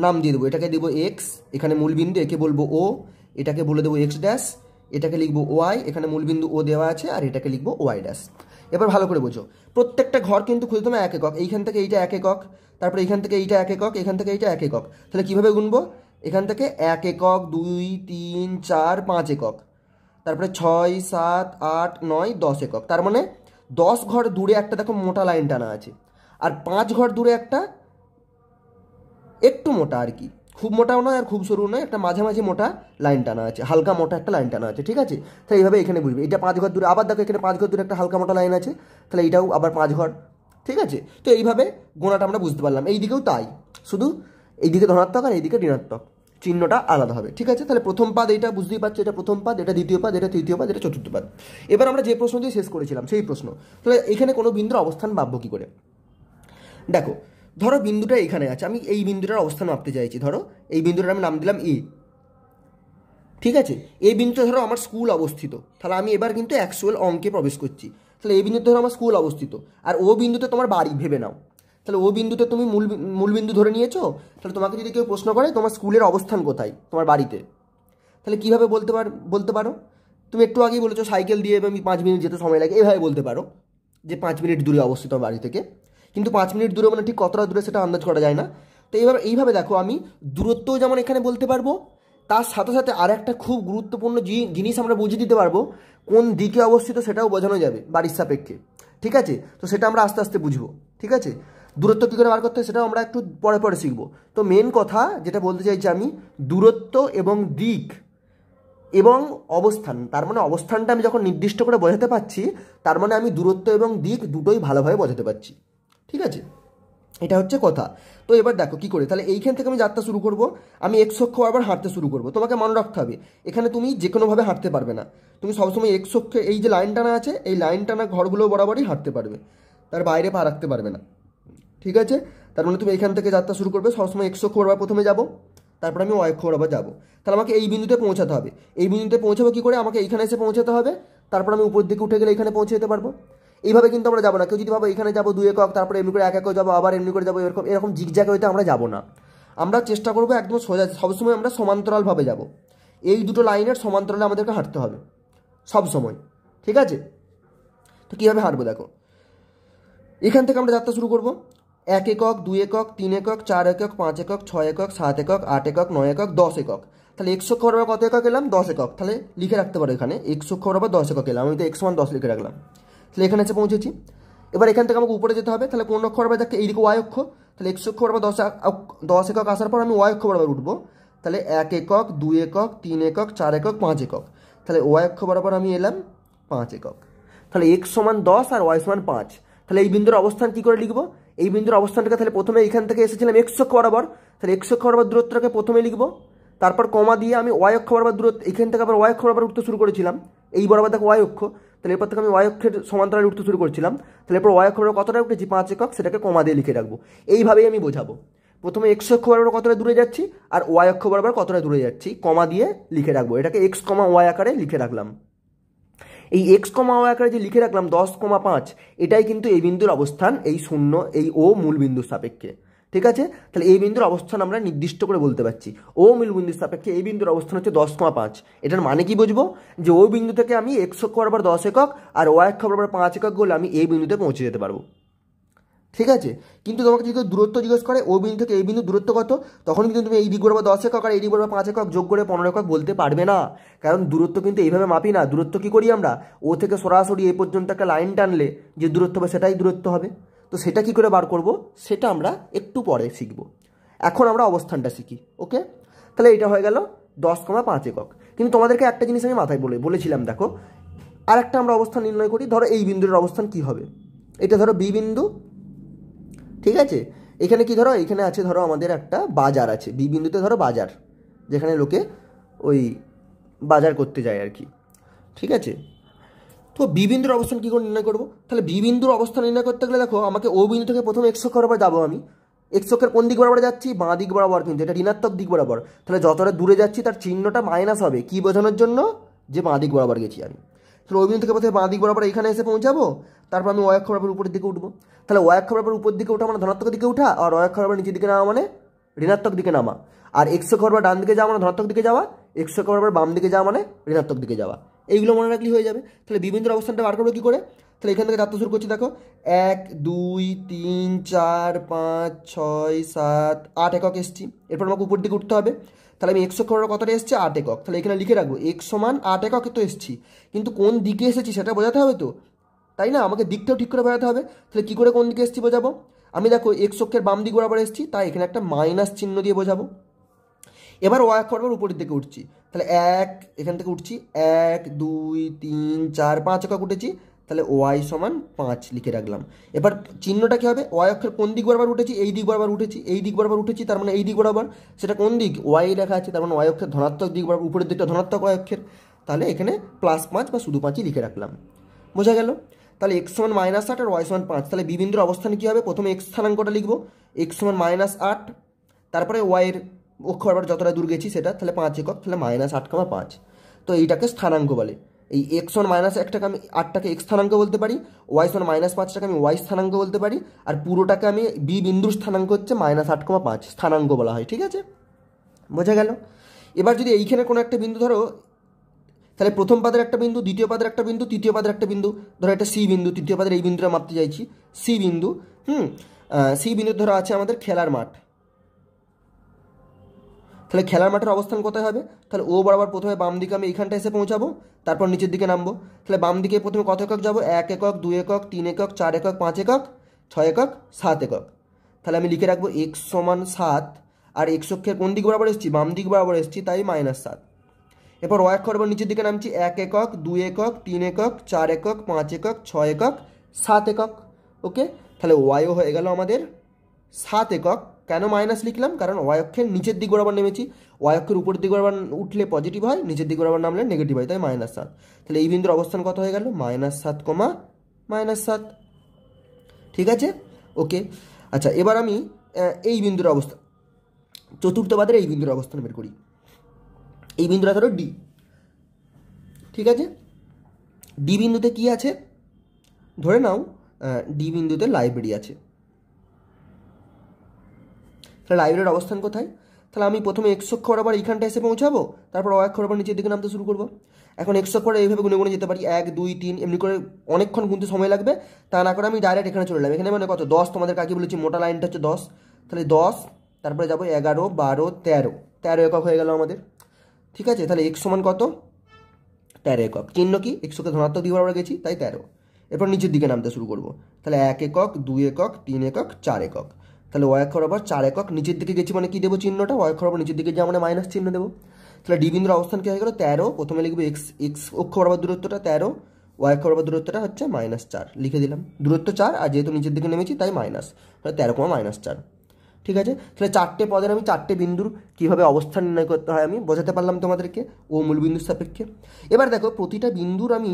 Speaker 1: নাম দিয়ে দেবো। এটাকে দেবো এক্স, এখানে মূলবিন্দু, একে বলবো ও, এটাকে বলে দেবো এক্স ড্যাশ, এটাকে লিখবো ওয়াই, এখানে মূলবিন্দু ও দেওয়া আছে, আর এটাকে লিখবো ওয়াই ড্যাশ। এবার ভালো করে বোঝো, প্রত্যেকটা ঘর কিন্তু খুঁজে তোমার 1 একক। এইখান থেকে এইটা 1 একক, তারপরে এইখান থেকে এইটা 1 একক, এখান থেকে এইটা 1 একক। তাহলে কীভাবে গুনবো? এখান থেকে 1 একক 2 3 4 5 একক, তারপরে 6 7 8 9 10 একক। তার মানে 10 ঘর দূরে একটা দেখো মোটা লাইন টানা আছে, আর 5 ঘর দূরে একটা একটু মোটা, আর কি খুব মোটাও নয় আর খুব সরু নয়, একটা মাঝামাঝি মোটা লাইন টানা আছে, হালকা মোটা একটা লাইন টানা আছে। ঠিক আছে? তাহলে এইভাবে এখানে বুঝবে এটা 5 ঘর দূরে। আবার দেখো এখানে 5 ঘর দূরে একটা হালকা মোটা লাইন আছে, তাহলে এইটাও আবার 5 ঘর। ঠিক আছে? তো এইভাবে গোনাটা আমরা বুঝতে পারলাম। এই দিকেও তাই, শুধু এইদিকে ধনাত্মক আর এইদিকে ঋণাত্মক, চিহ্নটা আলাদা হবে। ঠিক আছে? তাহলে প্রথম পাদ এইটা বুঝতেই পারছো, এটা প্রথম পাদ, এটা দ্বিতীয় পাদ, এটা তৃতীয় পাদ, এটা চতুর্থ পাদ। এবার আমরা যে প্রশ্ন দিয়ে শেষ করেছিলাম সেই প্রশ্ন, তাহলে এখানে কোনো বিন্দুর অবস্থান ভাববো কী করে? দেখো, ধরো বিন্দুটা এখানে আছে, আমি এই বিন্দুটার অবস্থান মাপতে চাইছি। ধরো এই বিন্দুটার আমি নাম দিলাম এ। ঠিক আছে? এই বিন্দুটা ধরো আমার স্কুল অবস্থিত, তাহলে আমি এবার কিন্তু অ্যাকচুয়াল অঙ্কে প্রবেশ করছি। তাহলে এই বিন্দুতে ধরো আমার স্কুল অবস্থিত, আর ও বিন্দুতে তোমার বাড়ি ভেবে নাও। তাহলে ও বিন্দুতে তুমি মূল বিন্দু ধরে নিয়েছো। তাহলে তোমাকে যদি কেউ প্রশ্ন করে তোমার স্কুলের অবস্থান কোথায় তোমার বাড়িতে, তাহলে কীভাবে বলতে পারো? তুমি একটু আগেই বলেছো সাইকেল দিয়ে আমি 5 মিনিট যেতে সময় লাগে, এভাবে বলতে পারো যে 5 মিনিট দূরে অবস্থিত বাড়ি থেকে। কিন্তু 5 মিনিট দূরে মানে ঠিক কতটা দূরে সেটা আন্দাজ করা যায় না। তো এইভাবে দেখো, আমি দূরত্বও যেমন এখানে বলতে পারবো, তার সাথে সাথে আর একটা খুব গুরুত্বপূর্ণ জিনিস আমরা বুঝিয়ে দিতে পারবো, কোন দিকে অবস্থিত সেটাও বোঝানো যাবে বাড়ির সাপেক্ষে। ঠিক আছে? তো সেটা আমরা আস্তে আস্তে বুঝবো। ঠিক আছে? দূরত্ব কী করে বার করতে হয় সেটাও আমরা একটু পরে পরে শিখবো। তো মেন কথা যেটা বলতে চাইছি আমি, দূরত্ব এবং দিক এবং অবস্থান, তার মানে অবস্থানটা আমি যখন নির্দিষ্ট করে বোঝাতে পারছি, তার মানে আমি দূরত্ব এবং দিক দুটোই ভালোভাবে বোঝাতে পারছি। ঠিক আছে? এটা হচ্ছে কথা। তো এবার দেখো কী করে, তাহলে এইখান থেকে আমি যাত্রা শুরু করব। আমি এক্স অক্ষ আবার হাঁটতে শুরু করব। তোমাকে মনে রাখতে হবে, এখানে তুমি যে কোনোভাবে হাঁটতে পারবে না, তুমি সবসময় এক্স অক্ষে এই যে লাইন টানা আছে, এই লাইন টানা ঘরগুলো বরাবরই হাঁটতে পারবে, তার বাইরে পা রাখতে পারবে না। ঠিক আছে? তার মানে তুমি এখান থেকে যাত্রা শুরু করবে, সবসময় এক্স অক্ষ বরাবর প্রথমে যাবো, তারপর আমি ওয়াই অক্ষ বরাবর যাবো। তাহলে আমাকে এই বিন্দুতে পৌঁছাতে হবে। এই বিন্দুতে পৌঁছাবো কী করে? আমাকে এইখানে এসে পৌঁছাতে হবে, তারপর আমি উপর দিকে উঠে গেলে এখানে পৌঁছে যেতে পারবো। এইভাবে কিন্তু আমরা যাবো না। কেউ যদি ভাবো এখানে যাবো 2 একক, তারপরে এমনি করে 1 একক যাবো, আবার এমনি করে যাবো, এরকম জিগজ্যাগ হইতে আমরা যাবো না। আমরা চেষ্টা করবো একদম সোজা, সবসময় আমরা সমান্তরালভাবে যাব, এই দুটো লাইনের সমান্তরালে আমাদেরকে হাঁটতে হবে সব সময়, ঠিক আছে? তো কীভাবে হাঁটবো দেখো, এখান থেকে আমরা যাত্রা শুরু করব। 1 একক, 2 একক, 3 একক, 4 একক, 5 একক, 6 একক, 7 একক, 8 একক, 9 একক, 10 একক। তাহলে x অক্ষ বরাবর কত একক এলাম? 10 একক। তাহলে লিখে রাখতে পারো এখানে x অক্ষ বরাবর 10 একক এলাম, আমি তো x = 10 লিখে রাখলাম। তাহলে এখানে এসে পৌঁছেছি। এবার এখান থেকে আমাকে উপরে যেতে হবে, তাহলে কোন অক্ষ বরাবর যাচ্ছে? এইদিকে y অক্ষ। তাহলে x অক্ষ বরাবর 10 একক আসার পর আমি y অক্ষ বরাবর উঠবো। তাহলে 1 একক, 2 একক, 3 একক, 4 একক, 5 একক। তাহলে y অক্ষ বরাবর আমি এলাম 5 একক। তাহলে x = 10 আর y = 5। তাহলে এই বিন্দুর অবস্থান কি করে লিখবো? এই বিন্দুর অবস্থানটাকে তাহলে প্রথমে এখান থেকে এসেছিলাম x অক্ষ বরাবর, তাহলে x অক্ষ বরাবর দূরত্বটাকে প্রথমে লিখবো, তারপর কমা দিয়ে আমি y অক্ষ বরাবর দূরত্ব, এখান থেকে আবার y অক্ষ বরাবর উঠতে শুরু করেছিলাম, এই বরাবর দেখো y অক্ষ, তাহলে এরপর থেকে আমি y অক্ষের সমান্তরালে উঠতে শুরু করছিলাম। তাহলে এরপর y অক্ষ বরাবর কতটা উঠেছি? 5 একক, সেটাকে কমা দিয়ে লিখে রাখবো। এইভাবেই আমি বোঝাবো, প্রথমে x অক্ষ বরাবর কতটা দূরে যাচ্ছি আর y অক্ষ বরাবর কতটা দূরে যাচ্ছি, কমা দিয়ে লিখে রাখবো। এটাকে x, y আকারে লিখে রাখলাম। এই x, y আকারে যে লিখে রাখলাম 10,5, এটাই কিন্তু এই বিন্দুর অবস্থান, এই 0, এই ও মূল বিন্দুর সাপেক্ষে, ঠিক আছে? তাহলে এই বিন্দুর অবস্থান আমরা নির্দিষ্ট করে বলতে পারছি, ও মূল বিন্দুর সাপেক্ষে এই বিন্দুর অবস্থান হচ্ছে 10,5। এটার মানে কি বুঝবো? যে ওই বিন্দু থেকে আমি x অক্ষ বরাবর 10 একক আর y অক্ষ বরাবর 5 একক করলে আমি এই বিন্দুতে পৌঁছে যেতে পারবো, ঠিক আছে? কিন্তু তোমাকে যদি দূরত্ব জিজ্ঞেস করে ও বিন্দু থেকে এই বিন্দু দূরত্ব কত, তখন কিন্তু তুমি এই দিক বরাবর 10 একক আর এই দিক বরাবর 5 একক যোগ করে 15 একক বলতে পারবে না, কারণ দূরত্ব কিন্তু এইভাবে মাপি না। দূরত্ব কি করি আমরা? ও থেকে সরাসরি এই পর্যন্ত একটা লাইন টানলে যে দূরত্ব হবে সেটাই দূরত্ব হবে। তো সেটা কি করে বার করব সেটা আমরা একটু পরে শিখব। এখন আমরা অবস্থানটা শিখি, ওকে? তাহলে এটা হয়ে গেল 10,5 একক। কিন্তু তোমাদেরকে একটা জিনিস আমি মাথায় বলেছিলাম, দেখো আর একটা আমরা অবস্থান নির্ণয় করি। ধরো এই বিন্দুর অবস্থান কি হবে? এটা ধরো বি বিন্দু, ঠিক আছে? এখানে কি ধরো, এখানে আছে ধরো আমাদের একটা বাজার আছে, বি বিন্দুতে ধরো বাজার, যেখানে লোকে ওই বাজার করতে যায় আর কি, ঠিক আছে? তো বি বিন্দুর অবস্থান কী করে নির্ণয় করবো? তাহলে বি বিন্দুর অবস্থান নির্ণয় করতে গেলে দেখো আমাকে ও বিন্দু থেকে প্রথমে x অক্ষ বরাবর যাবো। আমি x অক্ষের কোন দিক বরাবর যাচ্ছি? বাঁ দিক বরাবর, কিন্তু এটা ঋণাত্মক দিক বরাবর। তাহলে যতটা দূরে যাচ্ছি তার চিহ্নটা মাইনাস হবে, কি বোঝানোর জন্য? যে বাঁ দিক বরাবর গেছি আমি। তাহলে ওই বিন্দু থেকে প্রথমে বাঁ দিক বরাবর এখানে এসে পৌঁছাবো, তারপর আমি y অক্ষ বরাবর উপরের দিকে উঠবো। তাহলে y অক্ষ বরাবর উপর দিকে ওঠা মানে ধনাত্মক দিকে ওঠা, আর y অক্ষ বরাবর নিচের দিকে নামা মানে ঋণাত্মক দিকে নামা। আর x অক্ষ বরাবর ডান দিকে যাওয়া মানে ধনাত্মক দিকে যাওয়া, x অক্ষ বরাবর বাম দিকে যাওয়া মানে ঋণাত্মক দিকে যাওয়া। এইগুলো মনে রাখলেই হয়ে যাবে। তাহলে বি বিন্দুর অবস্থানটা বার করবো কী করে? তাহলে এখান থেকে যাত্রা শুরু করছি, দেখো 1, 2, 3, 4, 5, 6, 7, 8 একক এসছি। এরপর আমাকে উপর দিকে উঠতে হবে। তাহলে আমি x অক্ষ বরাবর কতটা এসছি? 8 একক। তাহলে এখানে লিখে রাখবো x = 8 এককে তো এসছি, কিন্তু কোন দিকে এসেছি সেটা বোঝাতে হবে তো, তাই না? আমাকে দিকটাও ঠিক করে বোঝাতে হবে। তাহলে কী করে কোন দিকে এসছি বোঝাবো? আমি দেখো x অক্ষের বাম দিক বরাবর এসছি, তাই এখানে একটা মাইনাস চিহ্ন দিয়ে বোঝাবো। এবার y অক্ষ বরাবর উপরের দিকে উঠছি, তাহলে 1 এখান থেকে উঠছি, 1, 2, 3, 4, 5 একক উঠেছি। তাহলে y = 5 লিখে রাখলাম। এবার চিহ্নটা কী হবে? y অক্ষের কোন দিক বরাবর উঠেছি? এই দিক বরাবর উঠেছি, এই দিক বরাবর উঠেছি, তার মানে এই দিক বরাবর। সেটা কোন দিক? y লেখা আছে, তার মানে y অক্ষের ধনাত্মক দিক বরাবর, উপরের দিকটা ধনাত্মক y অক্ষের। তাহলে এখানে +5 বা শুধু 5ই লিখে রাখলাম, বোঝা গেল? তাহলে x = -8 আর y = 5। তাহলে বি বিন্দুর অবস্থানে কী হবে? প্রথমে x স্থানাঙ্কটা লিখবো, x = -8, তারপরে y এর অক্ষ বরাবর যতটা দূর গেছি সেটা, তাহলে 5 একক, তাহলে -8,5। তো এইটাকে স্থানাঙ্ক বলে। এই x = -1টাকে আমি 8টাকে x স্থানাঙ্ক বলতে পারি, y = -5টাকে আমি y স্থানাঙ্ক বলতে পারি, আর পুরোটাকে আমি বি বিন্দুর স্থানাঙ্ক হচ্ছে -8,5 স্থানাঙ্ক বলা হয়, ঠিক আছে? বোঝা গেল? এবার যদি এইখানে কোনো একটা বিন্দু ধরো, তাহলে প্রথম পাদের একটা বিন্দু, দ্বিতীয় পাদের একটা বিন্দু, তৃতীয় পাদের একটা বিন্দু, ধরো এটা সি বিন্দু, তৃতীয় পাদের এই বিন্দুটা মাপতে চাইছি, সি বিন্দু। সি বিন্দু ধরো আছে আমাদের খেলার মাঠ। তাহলে খেলার মাঠের অবস্থান কোথায় হবে? তাহলে ও বরাবর প্রথমে বাম দিকে আমি এইখানটা এসে পৌঁছাবো, তারপর নিচের দিকে নামবো। তাহলে বাম দিকে প্রথমে কত একক যাবো? 1 একক, 2 একক, 3 একক, 4 একক, 5 একক, 6 একক, 7 একক। তাহলে আমি লিখে রাখবো x = 7, আর x অক্ষের কোন দিক বরাবর এসেছি? বাম দিক বরাবর এসেছি, তাই -7। এরপর y অক্ষ বরাবর নিচের দিকে নামছি, 1 একক, 2 একক, 3 একক, 4 একক, 5 একক, 6 একক, 7 একক, ওকে? তাহলে yও হয়ে গেল আমাদের 7 একক। কেন মাইনাস লিখলাম? কারণ y অক্ষের নিচের দিক বরাবর নেমেছি, y অক্ষের উপরের দিক বরাবর উঠলে পজিটিভ হয়, নিচের দিক বরাবর নামলে নেগেটিভ হয়, তাই -7। তাহলে এই বিন্দুর অবস্থান কত হয়ে গেল? -7, -7, ঠিক আছে? ওকে, আচ্ছা এবার আমি এই বিন্দুর অবস্থান, চতুর্থ পাদের এই বিন্দুর অবস্থান বের করি। এই বিন্দুটা ধরো ডি, ঠিক আছে? ডি বিন্দুতে কি আছে? ধরে নাও ডি বিন্দুতে লাইব্রেরি আছে, তাহলে লাইব্রেরির অবস্থান কোথায়? তাহলে আমি প্রথমে এক্স অক্ষ বরাবর এইখানটা এসে পৌঁছাবো, তারপর ওয়াই অক্ষ বরাবর নিচের দিকে নামতে শুরু করবো। এখন এক্স অক্ষ এইভাবে গুনে গুনে যেতে পারি, 1 2 3 এমনি করে অনেকক্ষণ গুনতে সময় লাগবে। তা না করে আমি ডাইরেক্ট এখানে চলে এলাম। এখানে মানে কত 10, তোমাদের কাকে বলেছি মোটা লাইনটা হচ্ছে 10। তাহলে 10, তারপরে যাবো 11 12 13 একক হয়ে গেল আমাদের। ঠিক আছে, তাহলে এক্স সমান কত? 13 একক। চিহ্ন কি? এক্সকে ধনাত্মক দিকে বরাবর গেছি তাই 13। এরপর নিচের দিকে নামতে শুরু করবো। তাহলে 1 একক 2 একক 3 একক 4 একক। তাহলে ওয়াই অক্ষ বরাবর 4 একক নিচের দিকে গেছি, মানে কি দেবো চিহ্নটা? ওয়াই অক্ষ বরাবর নিচের দিকে যা মানে মাইনাস চিহ্ন দেবো। তাহলে ডি বিন্দুর অবস্থান কি হয়ে গেল? 13। প্রথমে লিখবো এক্স অক্ষ বরাবর দূরত্বটা 13, ওয়াই অক্ষ বরাবর দূরত্বটা হচ্ছে -4 লিখে দিলাম। দূরত্ব 4 আর যেহেতু নিচের দিকে নেমেছি তাই মাইনাস, তাহলে 13,-4। ঠিক আছে, তাহলে 4টে পদের আমি 4টে বিন্দুর কীভাবে অবস্থান নির্ণয় করতে হয় আমি বোঝাতে পারলাম তোমাদেরকে ও মূলবিন্দুর সাপেক্ষে। এবার দেখো প্রতিটা বিন্দুর আমি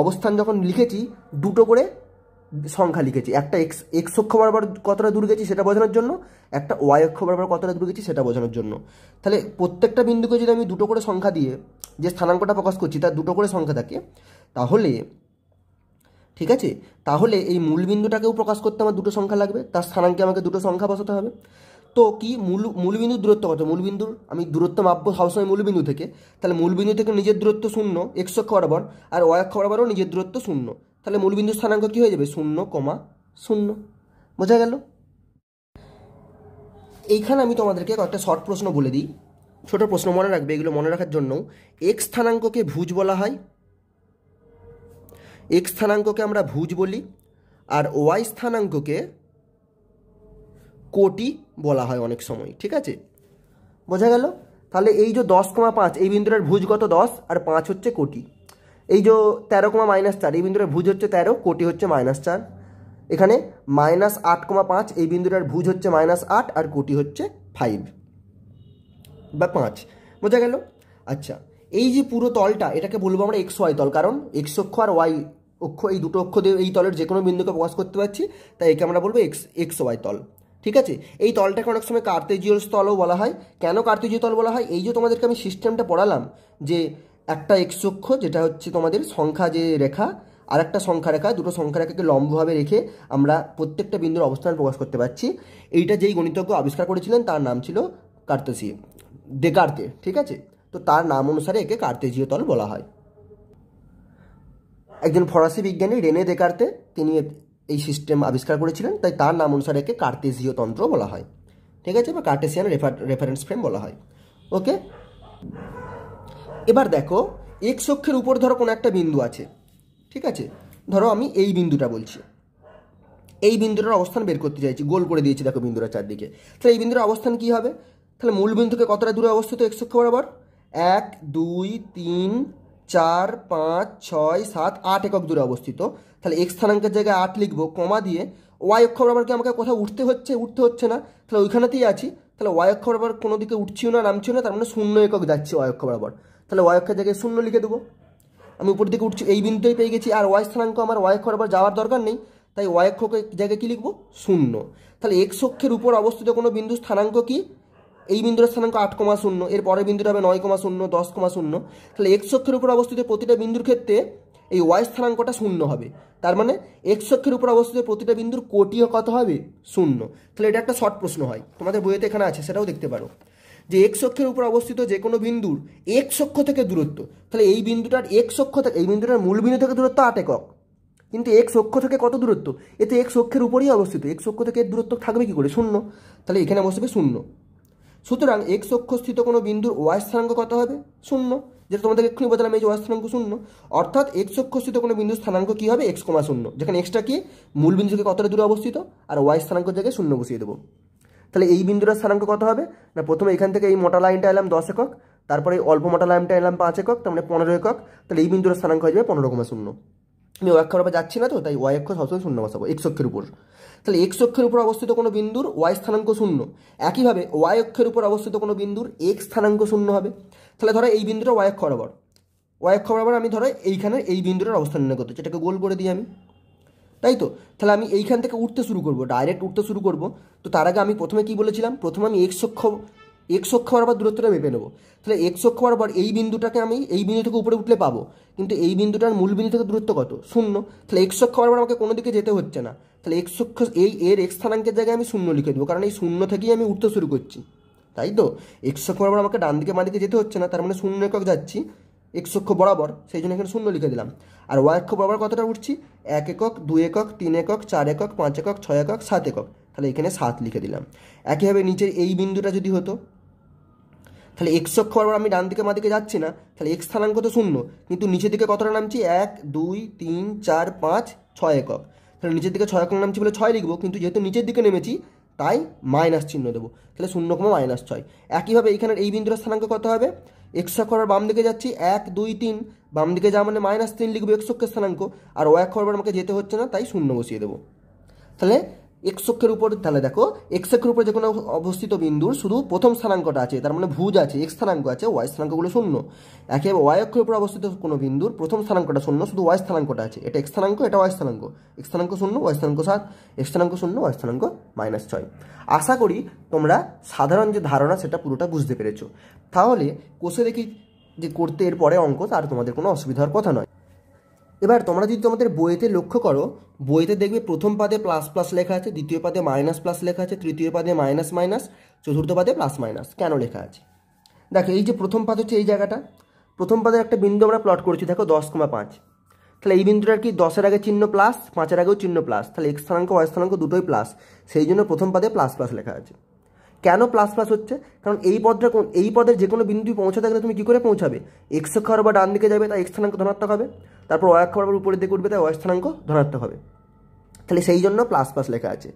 Speaker 1: অবস্থান যখন লিখেছি দুটো করে সংখ্যা লিখেছি, একটা এক্স অক্ষ বরাবর কতটা দূর গেছি সেটা বোঝানোর জন্য, একটা ওয়াই অক্ষ বরাবর কতটা দূর গেছি সেটা বোঝানোর জন্য। তাহলে প্রত্যেকটা বিন্দুকে যদি আমি দুটো করে সংখ্যা দিয়ে যে স্থানাঙ্কটা প্রকাশ করছি তার দুটো করে সংখ্যা থাকে, তাহলে ঠিক আছে, তাহলে এই মূলবিন্দুটাকেও প্রকাশ করতে আমার দুটো সংখ্যা লাগবে, তার স্থানাঙ্কে আমাকে দুটো সংখ্যা বসাতে হবে। তো কি মূলবিন্দুর দূরত্ব কত? মূলবিন্দুর আমি দূরত্ব মাপবো সবসময় মূলবিন্দু থেকে। তাহলে মূলবিন্দু থেকে নিজের দূরত্ব 0 এক্স অক্ষ বরাবর, আর ওয়াই অক্ষ বরাবরও নিজের দূরত্ব 0। তাহলে মূলবিন্দুর স্থানাঙ্ক কী হয়ে যাবে? 0,0। বোঝা গেল? এইখানে আমি তোমাদেরকে কয়েকটা শর্ট প্রশ্ন বলে দিই, ছোট প্রশ্ন মনে রাখবে। এগুলো মনে রাখার জন্য এক্স স্থানাঙ্ককে ভুজ বলা হয়, এক্স স্থানাঙ্ককে আমরা ভুজ বলি, আর ওয়াই স্থানাঙ্ককে কোটি বলা হয় অনেক সময়। ঠিক আছে, বোঝা গেল? তাহলে এই যে 10,5 এই বিন্দুটার ভুজ কত? 10 আর 5 হচ্ছে কোটি। এই যে 13,-4 এই বিন্দুটার ভুজ হচ্ছে 13, কোটি হচ্ছে -4। এখানে -8,5 এই বিন্দুটার ভুজ হচ্ছে -8 আর কোটি হচ্ছে 5 বা 5। বোঝা গেল? আচ্ছা, এই যে পুরো তলটা এটাকে বলবো আমরা এক্স ওয়াই তল, কারণ এক্স অক্ষ আর ওয়াই অক্ষ এই দুটো অক্ষ দিয়ে এই তলের যে কোনো বিন্দুকে প্রকাশ করতে পারছি, তাই একে আমরা বলবো এক্স ওয়াই তল। ঠিক আছে, এই তলটাকে অনেক সময় কার্তেজীয় তলও বলা হয়। কেন কার্তেজীয় তল বলা হয়? এই যে তোমাদেরকে আমি সিস্টেমটা পড়ালাম, যে একটা এক্স অক্ষ যেটা হচ্ছে তোমাদের সংখ্যা যে রেখা, আর একটা সংখ্যা রেখা, দুটো সংখ্যা রেখাকে লম্বভাবে রেখে আমরা প্রত্যেকটা বিন্দুর অবস্থান প্রকাশ করতে পারছি। এইটা যেই গণিতজ্ঞ আবিষ্কার করেছিলেন তার নাম ছিল কার্তেসিয়ে, দেকার্তে। ঠিক আছে, তো তার নাম অনুসারে একে কার্তেজীয় তল বলা হয়। একজন ফরাসি বিজ্ঞানী রেনে দেকার্তে তিনি এই সিস্টেম আবিষ্কার করেছিলেন, তাই তার নাম অনুসারে একে কার্তেজীয় তন্ত্র বলা হয়। ঠিক আছে, বা কার্টেসিয়ান রেফারেন্স ফ্রেম বলা হয়। ওকে, এবার দেখো এক্স অক্ষের উপর ধরো কোনো একটা বিন্দু আছে। ঠিক আছে, ধরো আমি এই বিন্দুটা বলছি, এই বিন্দুটার অবস্থান বের করতে চাইছি, গোল করে দিয়েছি দেখো বিন্দুটার চারদিকে। তাহলে এই বিন্দুর অবস্থান কি হবে? তাহলে মূল বিন্দু থেকে কতটা দূরে অবস্থিত এক্স অক্ষ বরাবর? 1 2 3 4 5 6 7 8 একক দূরে অবস্থিত। তাহলে এক্স স্থানাঙ্কের জায়গায় 8 লিখবো, কমা দিয়ে ওয়াই অক্ষ বরাবর কি আমাকে কোথাও উঠতে হচ্ছে না, তাহলে ওইখানেতেই আছি। তাহলে ওয়াই অক্ষ বরাবর কোনো দিকে উঠছিও না নামছিও না, তার মানে 0 একক যাচ্ছে ওয়াই অক্ষ বরাবর। তাহলে ওয়াই অক্ষের জায়গায় 0 লিখে দেবো। আমি উপর দিকে উঠছি, এই বিন্দুটাই পেয়ে গেছি, আর ওয়াই স্থানাঙ্ক আমার ওয়াই অক্ষ বরাবর যাওয়ার দরকার নেই, তাই ওয়াই অক্ষের জায়গায় কী লিখবো? 0। তাহলে এক্স অক্ষের উপর অবস্থিত কোনো বিন্দুর স্থানাঙ্ক কি? এই বিন্দুর স্থানাঙ্ক 8,0, এর পরের বিন্দুটা হবে 9,0 10,0। তাহলে এক্স অক্ষের উপর অবস্থিত প্রতিটা বিন্দুর ক্ষেত্রে এই ওয়াই স্থানাঙ্কটা 0 হবে। তার মানে এক্স অক্ষের উপর অবস্থিত প্রতিটা বিন্দুর কোটিও কত হবে? 0। তাহলে এটা একটা শর্ট প্রশ্ন হয়, তোমাদের বইতে এখানে আছে, সেটাও দেখতে পারো, যে এক্স অক্ষের উপর অবস্থিত যে কোনো বিন্দুর এক্স অক্ষ থেকে দূরত্ব। তাহলে এই বিন্দুটার এক্স অক্ষ থেকে, এই বিন্দুটার মূল বিন্দু থেকে দূরত্ব 8 একক, কিন্তু এক্স অক্ষ থেকে কত দূরত্ব? এতে এক্স অক্ষের উপরেই অবস্থিত, এক্স অক্ষ থেকে এর দূরত্ব থাকবে কি করে? 0। তাহলে এখানে বসবে 0। সুতরাং এক্স অক্ষস্থিত কোনো বিন্দুর ওয়াই স্থানাঙ্ক কত হবে? 0, যেটা তোমাদের এক্ষুনি বললাম, এই যে ওয়াই স্থানাঙ্ক 0। অর্থাৎ এক্স অক্ষস্থিত কোনো বিন্দুর স্থানাঙ্ক কি হবে? x,0, যেখানে এক্সটা কি মূল বিন্দু থেকে কতটা দূরে অবস্থিত, আর ওয়াই স্থানাঙ্কের জায়গায় 0 বসিয়ে দেবো। তাহলে এই বিন্দুটার স্থানাঙ্ক কত হবে? না প্রথমে এখান থেকে এই মোটা লাইনটা এলাম 10 একক, তারপরে এই অল্প মোটা লাইনটা এলাম 5 একক, তার মানে 15 একক। তাহলে এই বিন্দুটার স্থানাঙ্ক হয়ে যাবে 15,0। আমি ওয়াই অক্ষের উপর যাচ্ছি না তো, তাই ওয়াই অক্ষ সবসময় 0 বসাবো এক্স অক্ষের উপর। তাহলে এক্স অক্ষের উপর অবস্থিত কোনো বিন্দুর ওয়াই স্থানাঙ্ক 0। একইভাবে ওয়াই অক্ষের উপর অবস্থিত কোনো বিন্দুর এক্স স্থানাঙ্ক 0 হবে। তাহলে ধরো এই বিন্দুটা ওয়াই অক্ষ বরাবর, ওয়াই অক্ষ বরাবর আমি ধরো এইখানে এই বিন্দুটার অবস্থান নির্ণয় করতে, যেটাকে গোল করে দিই আমি, তাই তো। তাহলে আমি এইখান থেকে উঠতে শুরু করবো, ডাইরেক্ট উঠতে শুরু করবো। তো তার আগে আমি প্রথমে কি বলেছিলাম? প্রথমে আমি এক্স অক্ষ বরাবর দূরত্বটা মেপে নেবো। তাহলে এক্স অক্ষ বরাবর এই বিন্দুটাকে আমি এই বিন্দু থেকে উপরে উঠলে পাবো, কিন্তু এই বিন্দুটার মূল বিন্দু থেকে দূরত্ব কত? 0। তাহলে এক্স অক্ষ বরাবর আমাকে কোনো দিকে যেতে হচ্ছে না, তাহলে এক্স অক্ষ এর এক্স স্থানাঙ্কের জায়গায় আমি শূন্য লিখে দেবো, কারণ এই শূন্য থেকেই আমি উঠতে শুরু করছি, তাই তো। এক্স অক্ষ বরাবর আমাকে ডান দিকে বাঁ দিকে যেতে হচ্ছে না, তার মানে শূন্য একক যাচ্ছি এক্স অক্ষ বরাবর, সেই জন্য এখানে শূন্য লিখে দিলাম। আর ওয়াই অক্ষ বরাবর কতটা উঠছি, 1 একক 2 একক 3 একক 4 একক 5 একক 6 একক 7 একক, তাহলে এখানে 7 লিখে দিলাম। একইভাবে নিচের এই বিন্দুটা যদি হতো, তাহলে এক্স অক্ষ বরাবর আমি ডান দিকে বাঁ দিকে যাচ্ছি না, তাহলে এক্স স্থানাঙ্ক তো শূন্য, কিন্তু নিচের দিকে কতটা নামছি, 1 2 3 4 5 6 একক, তাহলে নিচের দিকে 6 একক নামছি বলে 6 লিখবো, কিন্তু যেহেতু নিচের দিকে নেমেছি তাই মাইনাস চিহ্ন দেবো, তাহলে 0,-6। একইভাবে এইখানের এই বিন্দুর স্থানাঙ্ক কত হবে, এক্স অক্ষ বরাবর বাম দিকে যাচ্ছি 1 2 3, বাম দিকে যাওয়া মানে -3 লিখবো এক্স অক্ষের স্থানাঙ্ক, আর ওয়াই অক্ষ বরাবর আমাকে যেতে হচ্ছে না তাই শূন্য বসিয়ে দেবো। তাহলে এক্স অক্ষের উপর, তাহলে দেখো এক্স অক্ষের উপর যে কোনো অবস্থিত বিন্দুর শুধু প্রথম স্থানাঙ্কটা আছে, তার মানে ভুজ আছে, এক্স স্থানাঙ্ক আছে, ওয়াই স্থানাঙ্কগুলো শূন্য। একেবারে ওয়াই অক্ষের উপর অবস্থিত কোনো বিন্দুর প্রথম স্থানাঙ্কটা শূন্য, শুধু ওয়াই স্থানাঙ্কটা আছে, এটা এক্স স্থানাঙ্ক এটা ওয়াই স্থানাঙ্ক, এক্স স্থানাঙ্ক শূন্য ওয়াই স্থানাঙ্ক 7, এক্স স্থানাঙ্ক শূন্য ওয়াই স্থানাঙ্ক -6। আশা করি তোমরা সাধারণ যে ধারণা সেটা পুরোটা বুঝতে পেরেছো। তাহলে কোষে দেখি যে করতে এর পরে অঙ্ক, আর তোমাদের কোনো অসুবিধার কথা নয়। এবার তোমরা যদি তোমাদের বইতে লক্ষ্য করো, বইতে দেখবে প্রথম পাদে প্লাস প্লাস লেখা আছে, দ্বিতীয় পাদে মাইনাস প্লাস লেখা আছে, তৃতীয় পাদে মাইনাস মাইনাস, চতুর্থ পাদে প্লাস মাইনাস কেন লেখা আছে। দেখো এই যে প্রথম পাদ হচ্ছে এই জায়গাটা, প্রথম পাদের একটা বিন্দু আমরা প্লট করছি, দেখো 10,5, তাহলে এই বিন্দুটার কি 10-এর আগে চিহ্ন প্লাস, 5-এর আগেও চিহ্ন প্লাস, তাহলে এক্স স্থানাঙ্ক ওয়াই স্থানাঙ্ক দুটোই প্লাস, সেই জন্য প্রথম পাদে প্লাস প্লাস লেখা আছে। কেন প্লাস প্লাস হচ্ছে, কারণ এই পদের যে কোনো বিন্দু পৌঁছাতে গেলে তুমি কী করে পৌঁছাবে, এক্স অক্ষ বরাবর ডান দিকে যাবে তাই এক্স স্থানাঙ্ক ধনাত্মক হবে, তারপর ওয়াই অক্ষ বরাবর উপরের দিকে উঠবে তাই ওয়াই স্থানাঙ্ক ধনাত্মক হবে, তাহলে সেই জন্য প্লাস প্লাস লেখা আছে।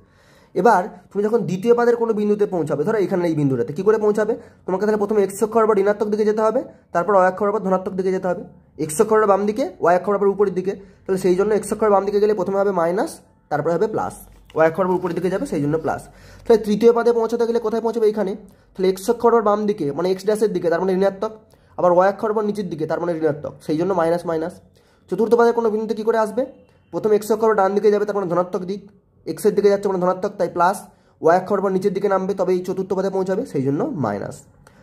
Speaker 1: এবার তুমি যখন দ্বিতীয় পাদের কোনো বিন্দুতে পৌঁছাবে, ধরো এখানে এই বিন্দুটাতে কী করে পৌঁছাবে, তোমাকে তাহলে প্রথমে এক্স অক্ষ বরাবর ঋণাত্মক দিকে যেতে হবে, তারপর ওয়াই অক্ষ বরাবর ধনাত্মক দিকে যেতে হবে, এক্স অক্ষ বরাবর বাম দিকে ওয়াই অক্ষ বরাবর উপরের দিকে, তাহলে সেই জন্য এক্স অক্ষ বরাবর বাম দিকে গেলে প্রথমে হবে মাইনাস, তারপরে হবে প্লাস, ওয়াই অক্ষ বরাবর উপরের দিকে যাবে সেই জন্য প্লাস। তাহলে তৃতীয় পাদে পৌঁছাতে গেলে কোথায় পৌঁছাবে, এখানে, তাহলে এক্স অক্ষ বরাবর বাম দিকে মানে এক্স ড্যাশের দিকে তার মানে ঋণাত্মক, আবার ওয়াই অক্ষ বরাবর নিচের দিকে তার মানে ঋণাত্মক, সেই জন্য মাইনাস মাইনাস। চতুর্থ পাদের কোনো বিন্দুতে কী করে আসবে, প্রথমে এক্স অক্ষ বরাবর ডান দিকে যাবে তার মানে ধনাত্মক দিক, এক্সের দিকে যাচ্ছে মানে ধনাত্মক তাই প্লাস, ওয়াই অক্ষ বরাবর নিচের দিকে নামবে তবে এই চতুর্থ পাদে পৌঁছাবে সেই জন্য মাইনাস।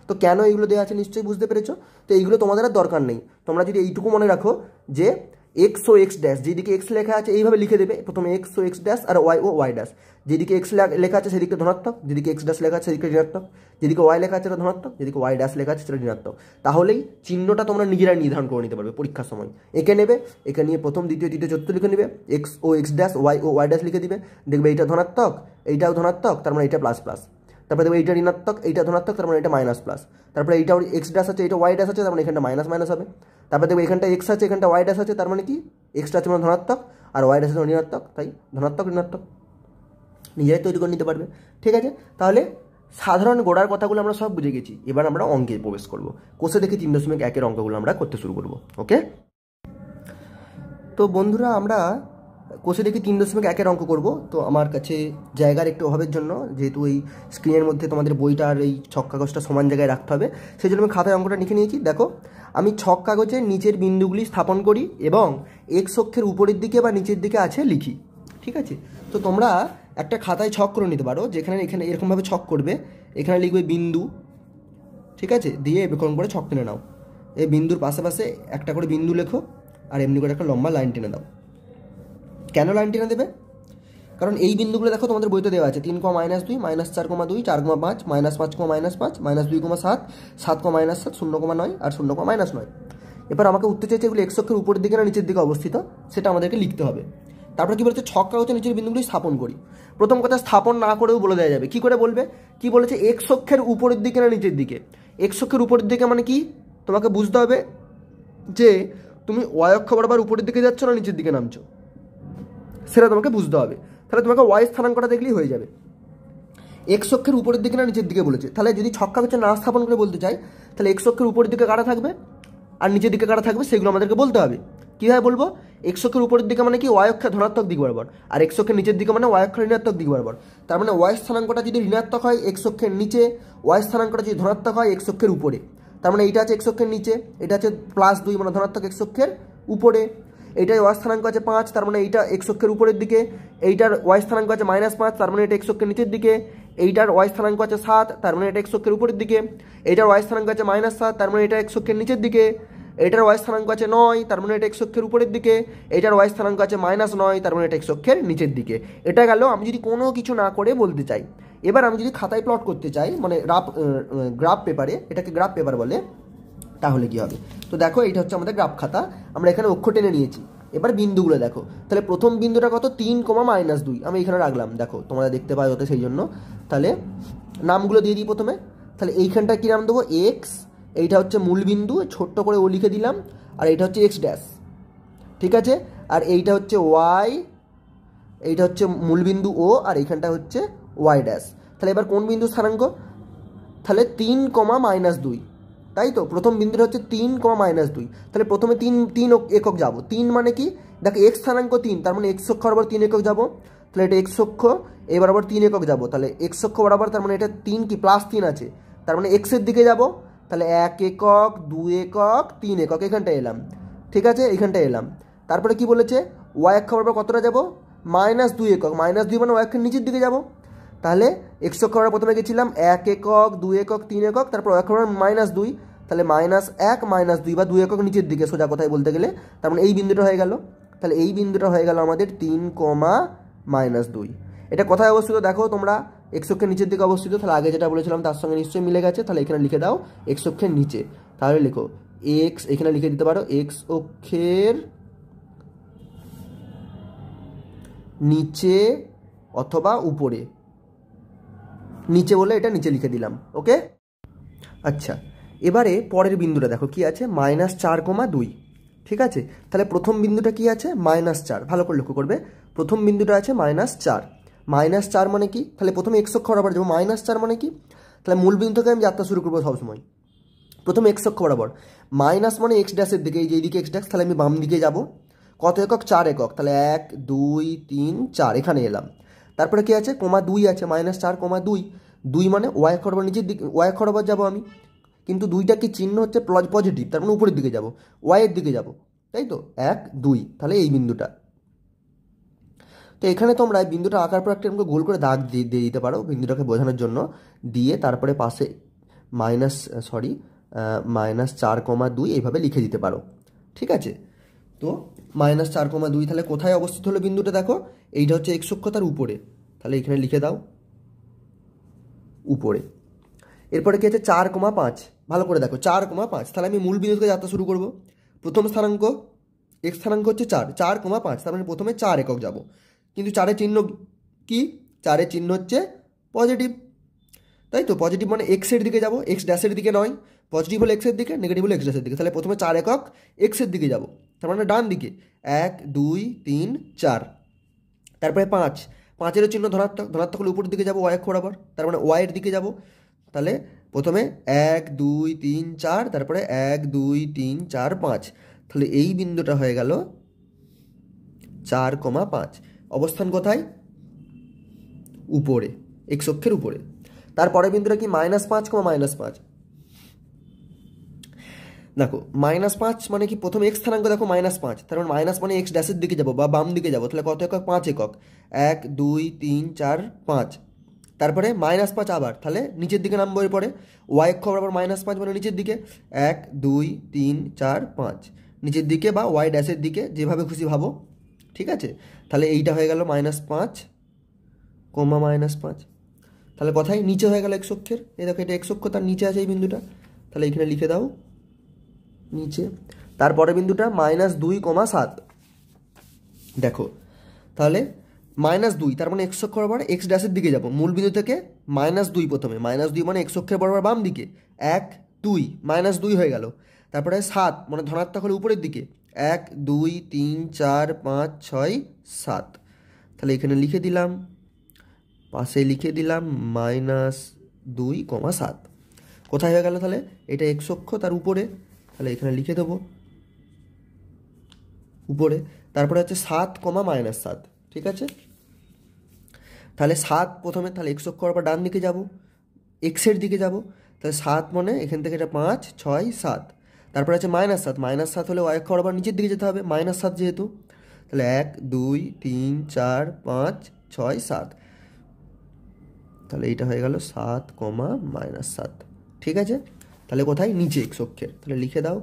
Speaker 1: তো কেন এইগুলো দেওয়া আছে নিশ্চয়ই বুঝতে পেরেছো। তো এইগুলো তোমাদের আর দরকার নেই, তোমরা যদি এইটুকু মনে রাখো যে এক্স ও এক্স ড্যাশ, যেদিকে এক্স লেখা আছে এইভাবে লিখে দেবে, প্রথমে এক্স ও এক্স ড্যাশ আর ওয়াই ও ওয়াই ড্যাশ, যেদিকে এক্স লেখা আছে সেদিকে ধনাত্মক, যেদিকে এক্স ড্যাশ লেখা আছে সেদিকে ঋণাত্মক, যেদিকে ওয়াই লেখা আছে সেটা ধনাত্মক, যেদিকে ওয়াই ড্যাশ লেখা আছে সেটা ঋণাত্মক। তাহলেই চিহ্নটা তোমরা নিজেরাই নির্ধারণ করে নিতে পারবে পরীক্ষার সময়। এঁকে নেবে, এঁকে নিয়ে প্রথম দ্বিতীয় তৃতীয় চতুর্থ লিখে নেবে, এক্স ও এক্স ড্যাশ ওয়াই ও ওয়াই ড্যাশ লিখে দিবে, দেখবে এইটা ধনাত্মক এইটাও ধনাত্মক তার মানে এটা প্লাস প্লাস, তারপরে দেখবে এইটা ঋণাত্মক এইটা ধনাত্মক তার মানে এটা মাইনাস প্লাস, তারপরে এইটাও এক্স ড্যাশ আছে এটা ওয়াই ড্যাশ আছে তার মানে এখানটা মাইনাস মাইনাস হবে, তারপরে দেখবে এখানটা এক্স আছে এখানটা ওয়াই ড্যাশ আছে তার মানে কি এক্সটা আছে মানে ধনাত্মক আর ওয়াই ড্যাশ আছে ঋণাত্মক, তাই ধনাত্মক ঋণাত্মক নিজেরাই তৈরি করে নিতে পারবে। ঠিক আছে, তাহলে সাধারণ গোড়ার কথাগুলো আমরা সব বুঝে গেছি, এবার আমরা অঙ্কে প্রবেশ করব। কোষে দেখি 3.1-এর অঙ্কগুলো আমরা করতে শুরু করব। ওকে, তো বন্ধুরা আমরা কোষে দেখি 3.1-এর অঙ্ক করব। তো আমার কাছে জায়গার একটু অভাবের জন্য, যেহেতু এই স্ক্রিনের মধ্যে তোমাদের বইটা আর এই ছক কাগজটা সমান জায়গায় রাখতে হবে, সেই জন্য আমি খাতায় অঙ্কটা লিখে নিয়েছি। দেখো আমি ছক কাগজে নিচের বিন্দুগুলি স্থাপন করি এবং এক্স অক্ষের উপরের দিকে বা নিচের দিকে আছে লিখি। ঠিক আছে, তো তোমরা একটা খাতায় ছক করে নিতে পারো, যেখানে এখানে এরকমভাবে ছক করবে, এখানে লিখবে বিন্দু, ঠিক আছে, দিয়ে এরকম করে ছক টেনে নাও, এই বিন্দুর পাশে পাশে একটা করে বিন্দু লেখো আর এমনি করে একটা লম্বা লাইন টেনে দাও। কেন লাইন টেনে দেবে, কারণ এই বিন্দুগুলো দেখো তোমাদের বইতে দেওয়া আছে 3, -2, -4,2, 4,5, -5, -5, -2,7, 7, -7, 0,9 আর 0,9। এবার আমাকে উত্তর চাইছে এগুলো এক্স অক্ষের উপরের দিকে না নিচের দিকে অবস্থিত, সেটা আমাদেরকে লিখতে হবে। তারপরে কী বলেছে, ছক কাগজে নিচের বিন্দুগুলি স্থাপন করি। প্রথম কথা স্থাপন না করেও বলে দেওয়া যাবে, কী করে বলবে, কি বলেছে এক্স অক্ষের উপরের দিকে না নিচের দিকে। এক্স অক্ষের উপরের দিকে মানে কি, তোমাকে বুঝতে হবে যে তুমি ওয়াই অক্ষ বরাবর উপরের দিকে যাচ্ছ না নিচের দিকে নামছো, সেটা তোমাকে বুঝতে হবে। তাহলে তোমাকে ওয়াই স্থানাঙ্কটা দেখলেই হয়ে যাবে। এক্স অক্ষের উপরের দিকে না নিচের দিকে বলেছে, তাহলে যদি ছক কাগজে না স্থাপন করে বলতে চাই, তাহলে এক্স অক্ষের উপরের দিকে কাটা থাকবে আর নিচের দিকে কাটা থাকবে, সেগুলো আমাদেরকে বলতে হবে। কীভাবে বলবো, এক্স অক্ষের উপরের দিকে মানে কি ওয়াই অক্ষের ধনাত্মক দিক বরাবর, আর এক্স অক্ষের নিচের দিকে মানে ওয়াই অক্ষের ঋণাত্মক দিক বরাবর। তার মানে ওয়াই স্থানাঙ্কটা যদি ঋণাত্মক হয় এক্স অক্ষের নিচে, ওয়াই স্থানাঙ্কটা যদি ধনাত্মক হয় এক্স অক্ষের উপরে। তার মানে এইটা আছে এক্স অক্ষের নিচে, এটা আছে +2 মানে ধনাত্মক এক্স অক্ষের উপরে, এইটার ওয়াই স্থানাঙ্ক আছে 5 তার মানে এইটা এক্স অক্ষের উপরের দিকে, এইটার ওয়াই স্থানাঙ্ক আছে -5 তার মানে এটা এক্স অক্ষের নিচের দিকে, এইটার ওয়াই স্থানাঙ্ক আছে 7 তার মানে এটা এক্স অক্ষের উপরের দিকে, এইটার ওয়াই স্থানাঙ্ক আছে -7 তার মানে এটা এক্স অক্ষের নিচের দিকে, এটার ওয়াই স্থানাঙ্ক আছে 9, তার মানে এটা এক্স অক্ষের উপরের দিকে। এটার ওয়াই স্থানাঙ্ক আছে -9, তার মানে এটা এক্স অক্ষের নিচের দিকে। এটা গেল আমি যদি কোনো কিছু না করে বলতে চাই। এবার আমি যদি খাতায় প্লট করতে চাই, মানে গ্রাফ পেপারে, এটাকে গ্রাফ পেপার বলে, তাহলে কি হবে? তো দেখো এইটা হচ্ছে আমাদের গ্রাফ খাতা, আমরা এখানে অক্ষর টেনে নিয়েছি। এবার বিন্দুগুলো দেখো, তাহলে প্রথম বিন্দুটা কত? 3,-2 আমি এখানে রাখলাম, দেখো তোমরা দেখতে পাই ওতে, সেই জন্য তাহলে নামগুলো দিয়ে দিই প্রথমে। তাহলে এইখানটা কী নাম দেবো? এক্স। এইটা হচ্ছে মূল বিন্দু, ছোট্ট করে ও লিখে দিলাম। আর এইটা হচ্ছে এক্স ড্যাশ, ঠিক আছে। আর এইটা হচ্ছে ওয়াই, এইটা হচ্ছে মূল বিন্দু ও, আর এইখানটা হচ্ছে ওয়াই ড্যাশ। তাহলে এবার কোন বিন্দু স্থানাঙ্ক? তাহলে 3,-2, তাই তো প্রথম বিন্দুটা হচ্ছে 3,-2। তাহলে প্রথমে তিন একক যাব। 3 মানে কি? দেখো এক্স স্থানাঙ্ক 3, তার মানে এক্স অক্ষ বরাবর 3 একক যাব। তাহলে এটা এক্স অক্ষ, এই বরাবর 3 একক যাব। তাহলে এক্স অক্ষ বরাবর, তার মানে এটা 3 কি +3 আছে, তার মানে এক্সের দিকে যাব। তাহলে 1 একক, 2 একক, 3 একক, এখানটায় এলাম, ঠিক আছে, এইখানটায় এলাম। তারপরে কি বলেছে? ওয়াই অক্ষ বরাবর কতটা যাব? -2 একক। -2 মানে ওয়াই অক্ষের নিচের দিকে যাব। তাহলে এক্স অক্ষ বরাবর প্রথমে গেছিলাম 1 একক, 2 একক, 3 একক, তারপর ওয়াই অক্ষ বরাবর -2, তাহলে -1, -2 বা 2 একক নিচের দিকে, সোজা কথায় বলতে গেলে। তার মানে এই বিন্দুটা হয়ে গেল। তাহলে এই বিন্দুটা হয়ে গেল আমাদের 3,-2। এটা কোথায় অবস্থিত দেখো তোমরা? এক্স অক্ষের নিচের দিকে অবস্থিত। তাহলে আগে যেটা বলেছিলাম তার সঙ্গে নিশ্চয়ই মিলে গেছে। তাহলে এখানে লিখে দাও এক্স অক্ষের নিচে। তাহলে লেখো এক্স, এখানে লিখে দিতে পারো এক্স অক্ষের নিচে অথবা উপরে। নিচে বলে এটা নিচে লিখে দিলাম, ওকে। আচ্ছা, এবারে পরের বিন্দুটা দেখো কি আছে? -4,2, ঠিক আছে। তাহলে প্রথম বিন্দুটা কি আছে? -4, ভালো করে লক্ষ্য করবে। প্রথম বিন্দুটা আছে -4। -4 মানে কি? তাহলে প্রথমে এক্স অক্ষ বরাবর যাবো। -4 মানে কি? তাহলে মূল বিন্দু থেকে আমি যাত্রা শুরু করবো সবসময়। প্রথমে এক্স অক্ষ বরাবর, মাইনাস মানে এক্স ড্যাশের দিকে, এই যে এইদিকে এক্স ড্যাশ, তাহলে আমি বাম দিকে যাব। কত একক? 4 একক। তাহলে 1, 2, 3, 4, এখানে এলাম। তারপরে কি আছে? -2 আছে, -4,2। 2 মানে ওয়াই অক্ষ বরাবর নিচের দিকে, ওয়াই অক্ষ বরাবর যাবো আমি। কিন্তু 2টা কি চিহ্ন হচ্ছে? পজিটিভ, তার মানে উপরের দিকে যাব, ওয়াইয়ের দিকে যাব, তাই তো। 1, 2, তাহলে এই বিন্দুটা। তো এখানে তোমরা এই বিন্দুটা আঁকার পর একটা গোল করে দাগ দিয়ে দিতে পারো বিন্দুটাকে বোঝানোর জন্য। দিয়ে তারপরে পাশে -4,2 এইভাবে লিখে দিতে পারো, ঠিক আছে। তো -4,2 তাহলে কোথায় অবস্থিত হলো বিন্দুটা? দেখো এইটা হচ্ছে এক্স অক্ষ, তার উপরে। তাহলে এখানে লিখে দাও উপরে। এরপরে কি আছে? 4,5, ভালো করে দেখো 4,5। তাহলে আমি মূল বিন্দু থেকে যাত্রা শুরু করব। প্রথম স্থানাঙ্ক এক্স স্থানাঙ্ক হচ্ছে 4, 4,5, তার মানে প্রথমে 4 একক যাব। কিন্তু 4-এর চিহ্ন কি? 4-এর চিহ্ন হচ্ছে পজিটিভ, তাই তো। পজিটিভ মানে এক্সের দিকে যাব, এক্স ড্যাশের দিকে নয়। পজিটিভ হলো এক্সের দিকে, নেগেটিভ হলো এক্স ড্যাশের দিকে। তাহলে প্রথমে 4 একক এক্সের দিকে যাব, তার মানে ডান দিকে। 1, 2, 3, 4। তারপরে 5, 5-এরও চিহ্ন ধনাত্মক, ধনাত্মক হলে উপরের দিকে যাবো ওয়াই অক্ষ বরাবর, তার মানে ওয়াইয়ের দিকে যাব। তাহলে প্রথমে 1, 2, 3, 4, তারপরে 1, 2, 3, 4, 5। তাহলে এই বিন্দুটা হয়ে গেল 4,5। অবস্থান কোথায়? উপরে, এক্স অক্ষের উপরে। তারপরে বিন্দুটা কি? -5,-5। দেখো -5 মানে কি? প্রথমে এক্স স্থানাঙ্ক দেখো -5, তার মানে মাইনাস মানে এক্স ড্যাশের দিকে যাবো বা বাম দিকে যাবো। তাহলে কত একক? 5 একক। 1, 2, 3, 4, 5। তারপরে -5 আবার, তাহলে নিচের দিকে নামবো। এরপরে ওয়াই অক্ষ বরাবর -5 মানে নিচের দিকে। 1, 2, 3, 4, 5, নিচের দিকে বা ওয়াই ড্যাশের দিকে, যেভাবে খুশি ভাবো, ঠিক আছে। তাহলে এইটা হয়ে গেল -5, -5। তাহলে কথাই নিচে হয়ে গেল এক্স অক্ষের। এই দেখো এটা এক্স অক্ষ, তার নিচে আছে এই বিন্দুটা। তাহলে এখানে লিখে দাও নিচে। তারপরে বিন্দুটা -2,7। দেখো তাহলে -2, তার মানে এক্স অক্ষ বরাবর এক্স ড্যাশের দিকে যাব। মূল বিন্দু থেকে -2 প্রথমে, -2 মানে এক্স অক্ষের বরাবর বাম দিকে। 1, 2, -2 হয়ে গেল। তারপরে 7 মানে ধনাত্মক হলে উপরের দিকে। 1, 2, 3, 4, 5, 6, 7। তাহলে এখানে লিখে দিলাম, পাশে লিখে দিলাম -2,7। কোথায় হয়ে গেল? তাহলে এটা এক্স অক্ষ, তার উপরে। তাহলে এখানে লিখে দেবো উপরে। তারপরে হচ্ছে 7,-7, ঠিক আছে। তাহলে 7 প্রথমে, তাহলে এক্স অক্ষ বরাবর ডান দিকে যাব, এক্সের দিকে যাব। তাহলে 7 মানে এখান থেকে এটা 5, 6, 7। তারপরে আছে -7, -7 হলে ওয়াই অক্ষ বরাবর নিচের দিকে যেতে হবে, -7 যেহেতু। তাহলে 1, 2, 3, 4, 5, 6, 7। তাহলে এইটা হয়ে গেল 7,-7, ঠিক আছে। তাহলে কোথায়? নিচে এক্স অক্ষের। তাহলে লিখে দাও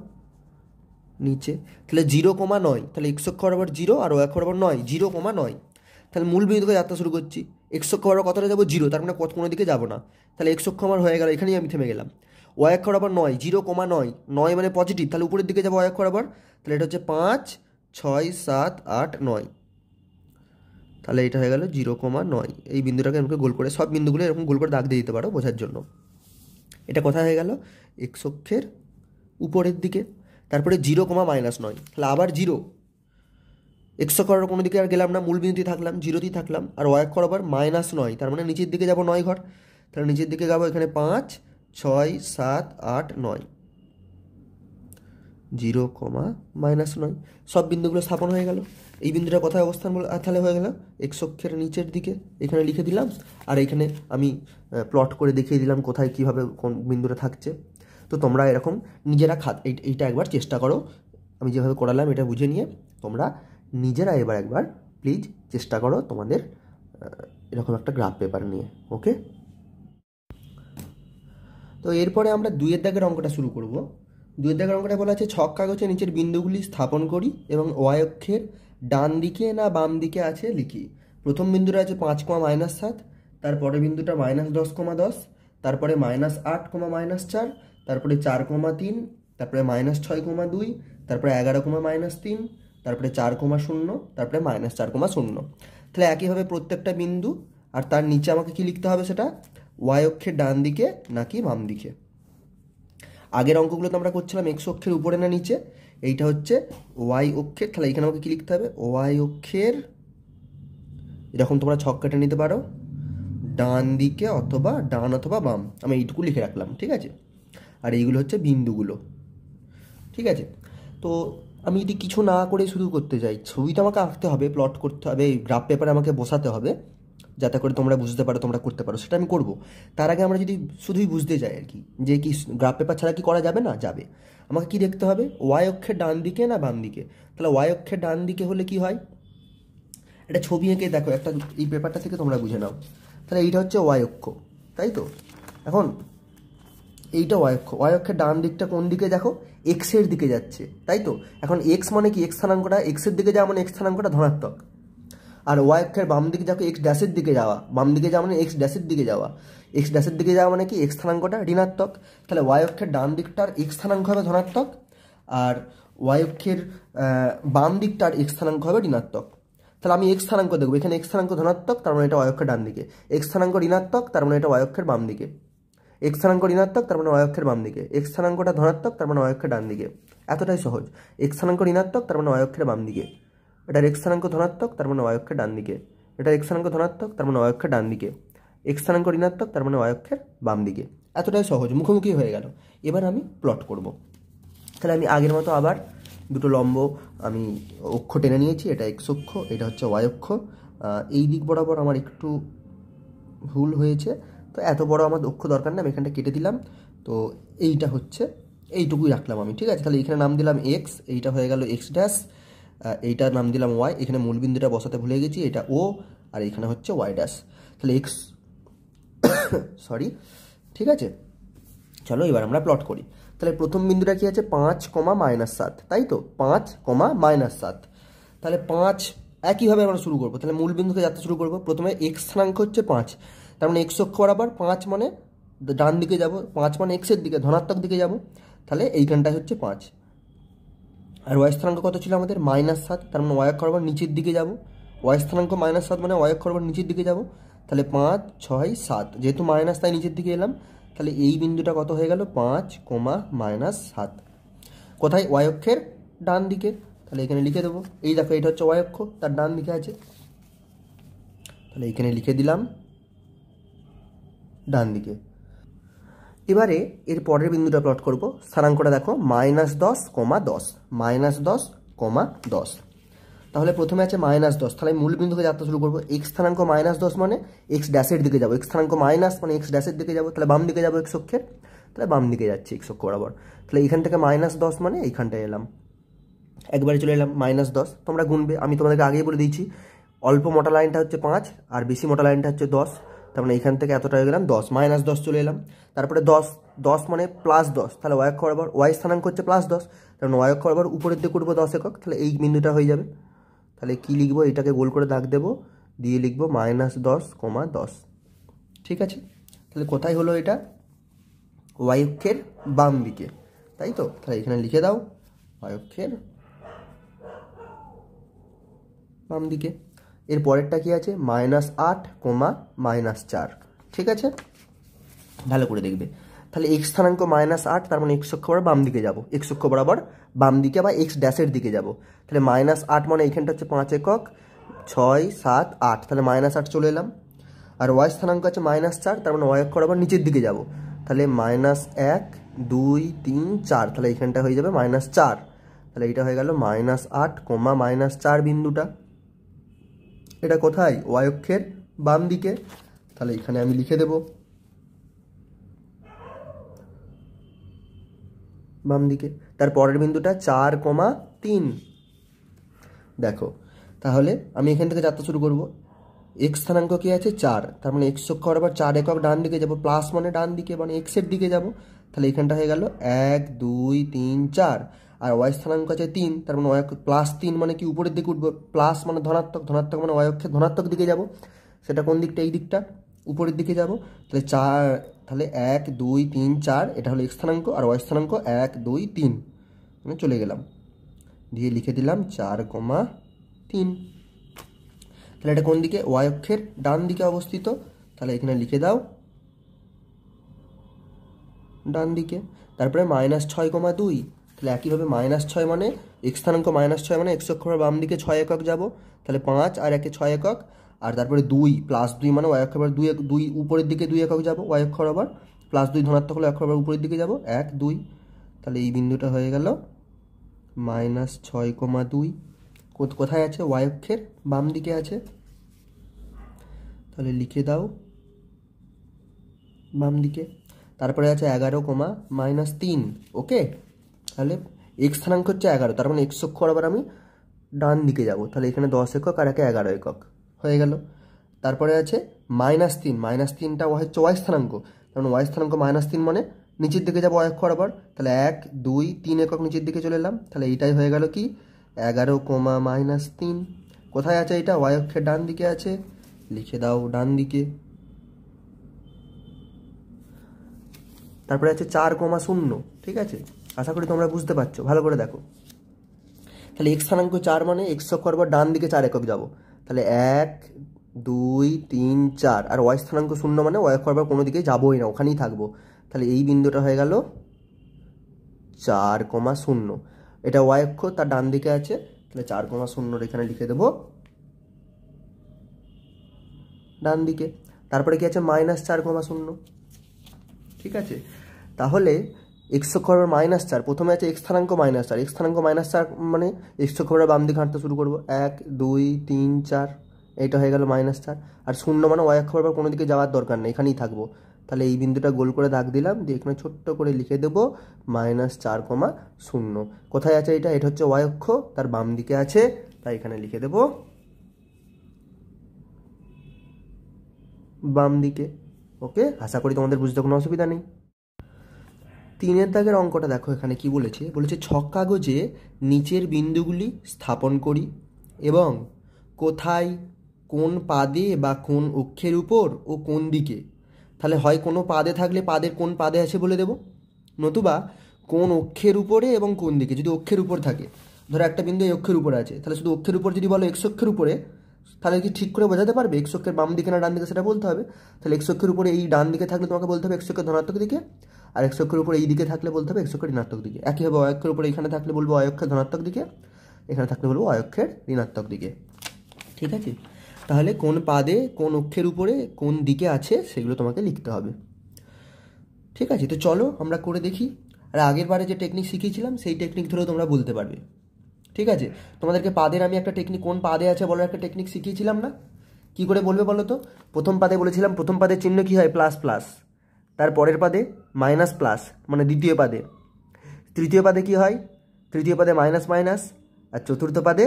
Speaker 1: নিচে, তাহলে 0,9, তাহলে এক্স অক্ষ বরাবর 0 আর ওয়াই অক্ষ বরাবর 9, 0,9। তাহলে মূল বিন্দু থেকে যাত্রা শুরু করছি, এক্স অক্ষ বরাবর কতটা যাবো 0, তার মানে কোনো দিকে যাবো না, তাহলে এক্স অক্ষ আমার হয়ে গেল, এখানেই আমি থেমে গেলাম। ওয়াই অক্ষ বরাবর 9, 0,9, 9 মানে পজিটিভ, তাহলে উপরের দিকে যাবো ওয়াই অক্ষ বরাবর, তাহলে এটা হচ্ছে 5, 6, 7, 8, 9, তাহলে এটা হয়ে গেল 0,9। এই বিন্দুটাকে আমাকে গোল করে, সব বিন্দুগুলো এরকম গোল করে দাগ দিয়ে দিতে পারো বোঝার জন্য। এটা কোথায় হয়ে গেল, এক্স অক্ষের উপরের দিকে। তারপরে 0,-9, তাহলে আবার 0, এক্স অক্ষ বরাবর কোনো দিকে আর গেলাম না, মূল বিন্দুতেই থাকলাম, 0তেই থাকলাম, আর ওয়াই অক্ষ বরাবর -9, তার মানে নিচের দিকে যাবো 9 ঘর, তাহলে নিচের দিকে যাবো এখানে 5, 6, 7, 8, 9, 0,-9, সব বিন্দুগুলো স্থাপন হয়ে গেল। এই বিন্দুটা কোথায় অবস্থান বলে তাহলে হয়ে গেল এক্স অক্ষের নিচের দিকে, এখানে লিখে দিলাম, আর এখানে আমি প্লট করে দেখিয়ে দিলাম কোথায় কীভাবে কোন বিন্দুটা থাকছে। তো তোমরা এরকম নিজেরা এইটা একবার চেষ্টা করো, আমি যেভাবে করালাম এটা বুঝে নিয়ে তোমরা নিজেরা একবার প্লিজ চেষ্টা করো তোমাদের এরকম একটা গ্রাফ পেপার নিয়ে। ওকে, তো এরপরে আমরা 2-এর দাগের অঙ্কটা শুরু করব। 2-এর দাগের অঙ্কটা বলা আছে, ছক কাগজে নিচের বিন্দুগুলি স্থাপন করি এবং ওয়াই অক্ষের ডান দিকে না বাম দিকে আছে লিখি। প্রথম বিন্দুটা আছে 5,-7, তারপরে বিন্দুটা -10,10, তারপরে -8, তারপরে 4,3, তারপরে -6,2, তারপরে 11,-3, তারপরে 4,0, তারপরে -4,0। তাহলে একইভাবে প্রত্যেকটা বিন্দু, আর তার নিচে আমাকে কি লিখতে হবে সেটা, ওয়াই অক্ষের ডান দিকে নাকি বাম দিকে। আগের অঙ্কগুলো তো আমরা করছিলাম এক্স অক্ষের উপরে না নিচে, এইটা হচ্ছে ওয়াই অক্ষের, তাহলে এখানে আমাকে কি লিখতে হবে, ওয়াই অক্ষের, এরকম তোমরা ছক কেটে নিতে পারো, ডান দিকে অথবা ডান অথবা বাম, আমি এইটুকু লিখে রাখলাম, ঠিক আছে। আর এইগুলো হচ্ছে বিন্দুগুলো, ঠিক আছে। তো আমি যদি কিছু না করে শুরু করতে যাই, ছবিটা আমাকে আঁকতে হবে, প্লট করতে হবে, গ্রাফ পেপারে আমাকে বসাতে হবে, যাতে করে তোমরা বুঝতে পারো, তোমরা করতে পারো, সেটা আমি করব। তার আগে আমরা যদি শুধুই বুঝতে যাই আর কি, যে কি গ্রাফ পেপার ছাড়া কি করা যাবে না, যাবে। আমাকে কি দেখতে হবে, ওয়াই অক্ষের ডান দিকে না বাম দিকে। তাহলে ওয়াই অক্ষের ডান দিকে হলে কি হয়, একটা ছবি এঁকে দেখো, একটা এই পেপারটা থেকে তোমরা বুঝে নাও। তাহলে এইটা হচ্ছে ওয়াই অক্ষ, তাই তো। এখন এইটা ওয়াই অক্ষ, ওয়াই অক্ষের ডান দিকটা কোন দিকে দেখো, এক্সের দিকে যাচ্ছে, তাই তো। এখন এক্স মানে কি, এক্স স্থানাঙ্কটা এক্সের দিকে যাওয়া মানে এক্স স্থানাঙ্কটা ধনাত্মক, আর ওয়াই অক্ষের বাম দিকে দেখো এক্স ড্যাশের দিকে যাওয়া, বাম দিকে যাওয়া মানে এক্স ড্যাশের দিকে যাওয়া, এক্স ড্যাশের দিকে যাওয়া মানে কি এক্স স্থানাঙ্কটা ঋণাত্মক। তাহলে ওয়াই অক্ষের ডান দিকটার এক্স স্থানাঙ্ক হবে ধনাত্মক, আর ওয়াই অক্ষের বাম দিকটার এক্স স্থানাঙ্ক হবে ঋণাত্মক। তাহলে আমি এক্স স্থানাঙ্ক দেখবো, এখানে এক্স স্থানাঙ্ক ধনাত্মক, তার মানে এটা ওয়াই অক্ষের ডান দিকে, এক্স স্থানাঙ্ক ঋণাত্মক, তার মানে এটা ওয়াই অক্ষের বাম দিকে, এক্স স্থানাঙ্ক ঋণাত্মক, তার মানে ওয়াই অক্ষের বাম দিকে, এক্স স্থানাঙ্কটা ধনাত্মক, তার মানে ওয়াই অক্ষের ডান দিকে। এতটাই সহজ। এক্স স্থানাঙ্ক ঋণাত্মক, তার মানে ওয়াই অক্ষের বাম দিকে, এটার এক্স স্থানাঙ্ক ধনাত্মক, তার মানে ওয়াই অক্ষের ডান দিকে, এটার এক্স স্থানাঙ্ক ধনাত্মক, তার মানে ওয়াই অক্ষের ডান দিকে, এক্স স্থানাঙ্ক ঋণাত্মক, তার মানে ওয়াই অক্ষের বাম দিকে। এতটাই সহজ, মুখোমুখি হয়ে গেল। এবার আমি প্লট করব। তাহলে আমি আগের মতো আবার দুটো লম্ব আমি অক্ষ টেনে নিয়েছি, এটা এক্স অক্ষ, এটা হচ্ছে ওয়াই অক্ষ। এই দিক বরাবর আমার একটু ভুল হয়েছে, তো এত বড় আমার অক্ষ দরকার না, আমি এখানটা কেটে দিলাম। তো এইটা হচ্ছে, এইটুকুই রাখলাম আমি, ঠিক আছে। তাহলে এখানে নাম দিলাম এক্স, এইটা হয়ে গেল এক্স ড্যাশ, এইটার নাম দিলাম ওয়াই, এখানে মূলবিন্দুটা বসাতে ভুলে গেছি, এটা ও, আর এখানে হচ্ছে ওয়াই ড্যাশ। তাহলে এক্স সরি, ঠিক আছে। চলো এবার আমরা প্লট করি। তাহলে প্রথম বিন্দুটা কি আছে, 5,-7, তাই তো, 5,-7। তাহলে 5 একইভাবে আমরা শুরু করবো, তাহলে মূল বিন্দুকে যাত্রা শুরু করবো। প্রথমে এক্স স্থানাঙ্ক হচ্ছে 5, তার মানে এক্স অক্ষ বরাবর 5 মানে ডান দিকে যাব, 5 মানে এক্সের দিকে ধনাত্মক দিকে যাব, তাহলে এইখানটায় হচ্ছে 5। আর ওয়াই স্থানাঙ্ক কত ছিল আমাদের, -7, তার মানে ওয়াই অক্ষ বরাবর নিচের দিকে যাব, ওয়াই স্থানাঙ্ক -7 মানে ওয়াই অক্ষ বরাবর নিচের দিকে যাব। তাহলে 5, 6, 7, যেহেতু মাইনাস তাই নিচের দিকে এলাম। তাহলে এই বিন্দুটা কত হয়ে গেল, 5,-7, কোথায়, ওয়াই অক্ষের ডান দিকে। তাহলে এখানে লিখে দেবো, এই দেখো এটা হচ্ছে ওয়াই অক্ষ, তার ডান দিকে আছে, তাহলে এখানে লিখে দিলাম ডান দিকে। এবারে এর পরের বিন্দুটা প্লট করব। স্থানাঙ্কটা দেখো, -10,10, -10,10। তাহলে প্রথমে আছে -10, তাহলে মূল বিন্দুকে যাত্রা শুরু করবো। এক্স স্থানাঙ্ক -10 মানে এক্স ড্যাশের দিকে যাবো, এক্স স্থানাঙ্ক মাইনাস মানে এক্স ড্যাশের দিকে যাবো, তাহলে বাম দিকে যাবো এক্স অক্ষের, তাহলে বাম দিকে যাচ্ছে এক্স অক্ষ বরাবর। তাহলে এখান থেকে -10 মানে এইখানটায় এলাম, একবারে চলে এলাম -10। তোমরা গুনবে, আমি তোমাদেরকে আগেই বলে দিয়েছি, অল্প মোটা লাইনটা হচ্ছে 5 আর বেশি মোটা লাইনটা হচ্ছে 10, তার মানে এখান থেকে এতটা হয়ে গেলাম 10, -10 চলে এলাম। তারপরে 10 মানে +10, তাহলে ওয়াই অক্ষ বরাবর ওয়াই স্থানাঙ্ক হচ্ছে +10, কারণ y অক্ষ বরাবর উপরের দিকে উঠবো 10 একক, তাহলে এই বিন্দুটা হয়ে যাবে। তাহলে কি লিখবো, এটাকে গোল করে দাগ দেবো, দিয়ে লিখবো -10,10। ঠিক আছে, তাহলে কোথায় হলো এটা, y অক্ষের বাম দিকে, তাই তো। তাহলে এখানে লিখে দাও y অক্ষের বাম দিকে। এর পরেরটা কি আছে, -8, -4। ঠিক আছে, ভালো করে দেখবে। তাহলে x স্থানাঙ্ক -8, তার মানে x অক্ষ বরাবর বাম দিকে যাব, x অক্ষ বরাবর বাম দিকে বা x ড্যাশের দিকে যাব। তাহলে -8 মানে এইখানটা হচ্ছে 5 একক, 6, 7, 8, তাহলে -8 চলে এলাম। আর y স্থানাঙ্ক আছে -4, তার মানে y অক্ষ বরাবর নিচের দিকে যাব। তাহলে -1, 2, 3, 4, তাহলে এইখানটা হয়ে যাবে -4। তাহলে এইটা হয়ে গেল -8, -4 বিন্দুটা। এটা কোথায়, y অক্ষের বাম দিকে। তাহলে এখানে আমি লিখে দেব বাম দিকে। তার পরের বিন্দুটা 4, 3। দেখো, তাহলে আমি এখান থেকে যাত্রা শুরু করব। x স্থানাঙ্ক কি আছে 4, তার মানে x অক্ষ বরাবর 4 একক ডান দিকে যাব, প্লাস মানে ডান দিকে, মানে x এর দিকে যাব। তাহলে এখানটা হয়ে গেল 1, 2, 3, 4। আর y স্থানাঙ্ক আছে 3, তার মানে y +3 মানে কি উপরের দিকে উঠবো, প্লাস মানে ধনাত্মক, ধনাত্মক মানে y অক্ষের ধনাত্মক দিকে যাব। সেটা কোন দিকটা, এই দিকটা, উপরের দিকে যাব। তাহলে 4, তাহলে 1, 2, 3, 4, এটা হলো x স্থানাঙ্ক, আর y স্থানাঙ্ক 1, 2, 3, মানে চলে গেলাম, দিয়ে লিখে দিলাম 4, 3। তাহলে এটা কোন দিকে, y অক্ষের ডান দিকে অবস্থিত। তাহলে এখানে লিখে দাও ডান দিকে। তারপরে -6, 2। তাহলে একইভাবে -6 মানে x স্থানাঙ্ক -6 মানে x অক্ষ বাম দিকে 6 একক যাব। তাহলে 5 আর 1 6 একক, আর তারপরে 2 +2 মানে y অক্ষ বরাবর 2 উপরের দিকে 2 একক যাব, y অক্ষ বরাবর +2 ধনাত্মক হলে অক্ষ বরাবর উপরের দিকে যাব, 1, 2। তাহলে এই বিন্দুটা হয়ে গেল -6, 2। কোথায় আছে, y অক্ষের বাম দিকে আছে। তাহলে লিখে দাও বাম দিকে। তারপরে আছে 11, -3। ওকে, তাহলে x স্থানাঙ্ক হচ্ছে 11, তার মানে x অক্ষ বরাবর আমি ডান দিকে যাব। তাহলে এখানে 10 একক আর একে 11 একক হয়ে গেল। তারপরে আছে -3, -3টা হচ্ছে y স্থানাঙ্ক, তার মানে y স্থানাঙ্ক -3 মানে নিচের দিকে যাবো y অক্ষ বরাবর। তাহলে 1, 2, 3 একক নিচের দিকে চলে এলাম। তাহলে এইটাই হয়ে গেল কি 11, -3। কোথায় আছে এটা, y অক্ষের ডান দিকে আছে, লিখে দাও ডান দিকে। তারপরে আছে 4, 0। ঠিক আছে, আশা করি তোমরা বুঝতে পারছো, ভালো করে দেখো। তাহলে x স্থানাঙ্ক 4 মানে x অক্ষ বরাবর ডান দিকে 4 একক যাব। তাহলে 1, 2, 3, 4। আর y স্থানাঙ্ক 0 মানে y অক্ষ বরাবর কোনো দিকে যাবোই না, ওখানেই থাকবো। তাহলে এই বিন্দুটা হয়ে গেল 4, 0। এটা y অক্ষ, তার ডান দিকে আছে। তাহলে 4, 0 এখানে লিখে দেবো ডান দিকে। তারপরে কি আছে, -4, 0। ঠিক আছে, তাহলে x অক্ষ বরাবর -4, প্রথমে আছে x স্থানাঙ্ক -4, x স্থানাঙ্ক -4 মানে x অক্ষ বরাবর বাম দিকে হাঁটতে শুরু করবো, 1, 2, 3, 4। এইটা হয়ে গেল -4। আর 0 মানে y অক্ষ বরাবর কোনো দিকে যাওয়ার দরকার নেই, এখানেই থাকবো। তাহলে এই বিন্দুটা গোল করে দাগ দিলাম, দিয়ে এখানে ছোট্ট করে লিখে দেবো -4, 0। কোথায় আছে এটা, এটা হচ্ছে y অক্ষ, তার বাম দিকে আছে, তাই এখানে লিখে দেবো বাম দিকে। ওকে, আশা করি তোমাদের বুঝতে কোনো অসুবিধা নেই। 3 দাগের অঙ্কটা দেখো, এখানে কি বলেছে, ছক কাগজে নিচের বিন্দুগুলি স্থাপন করি এবং কোথায়, কোন পাদে বা কোন অক্ষের উপর ও কোন দিকে। তাহলে হয় কোনো পাদে থাকলে পাদের কোন পাদে আছে বলে দেব, নতুবা কোন অক্ষের উপরে এবং কোন দিকে। যদি অক্ষের উপর থাকে, ধরো একটা বিন্দু এই অক্ষের উপরে আছে, তাহলে শুধু অক্ষের উপর যদি বলো x অক্ষের উপরে, তাহলে কি ঠিক করে বোঝাতে পারবে x অক্ষের বাম দিকে না ডান দিকে, সেটা বলতে হবে। তাহলে x অক্ষের উপরে এই ডান দিকে থাকলে তোমাকে বলতে হবে x অক্ষের ধনাত্মক দিকে, আর x অক্ষের উপরে এই দিকে থাকলে বলতে হবে x অক্ষের ঋণাত্মক দিকে। একইভাবে y অক্ষের উপরে এখানে থাকলে বলবো y অক্ষের ধনাত্মক দিকে, এখানে থাকলে বলবো y অক্ষের ঋণাত্মক দিকে। ঠিক আছে, তাহলে কোন পাদে কোন অক্ষের উপরে কোন দিকে আছে সেগুলো তোমাকে লিখতে হবে। ঠিক আছে, তো চলো আমরা করে দেখি। আর আগের বারে যে টেকনিক শিখিয়েছিলাম সেই টেকনিক ধরেও তোমরা বলতে পারবে। ঠিক আছে, তোমাদেরকে পাদের আমি একটা টেকনিক, কোন পাদে আছে বলার একটা টেকনিক শিখিয়েছিলাম না, কি করে বলবে বলো তো। প্রথম পাদে বলেছিলাম প্রথম পাদের চিহ্ন কি হয়, প্লাস প্লাস। তার পরের পাদে মাইনাস প্লাস, মানে দ্বিতীয় পাদে। তৃতীয় পাদে কি হয়, তৃতীয় পাদে মাইনাস মাইনাস, আর চতুর্থ পাদে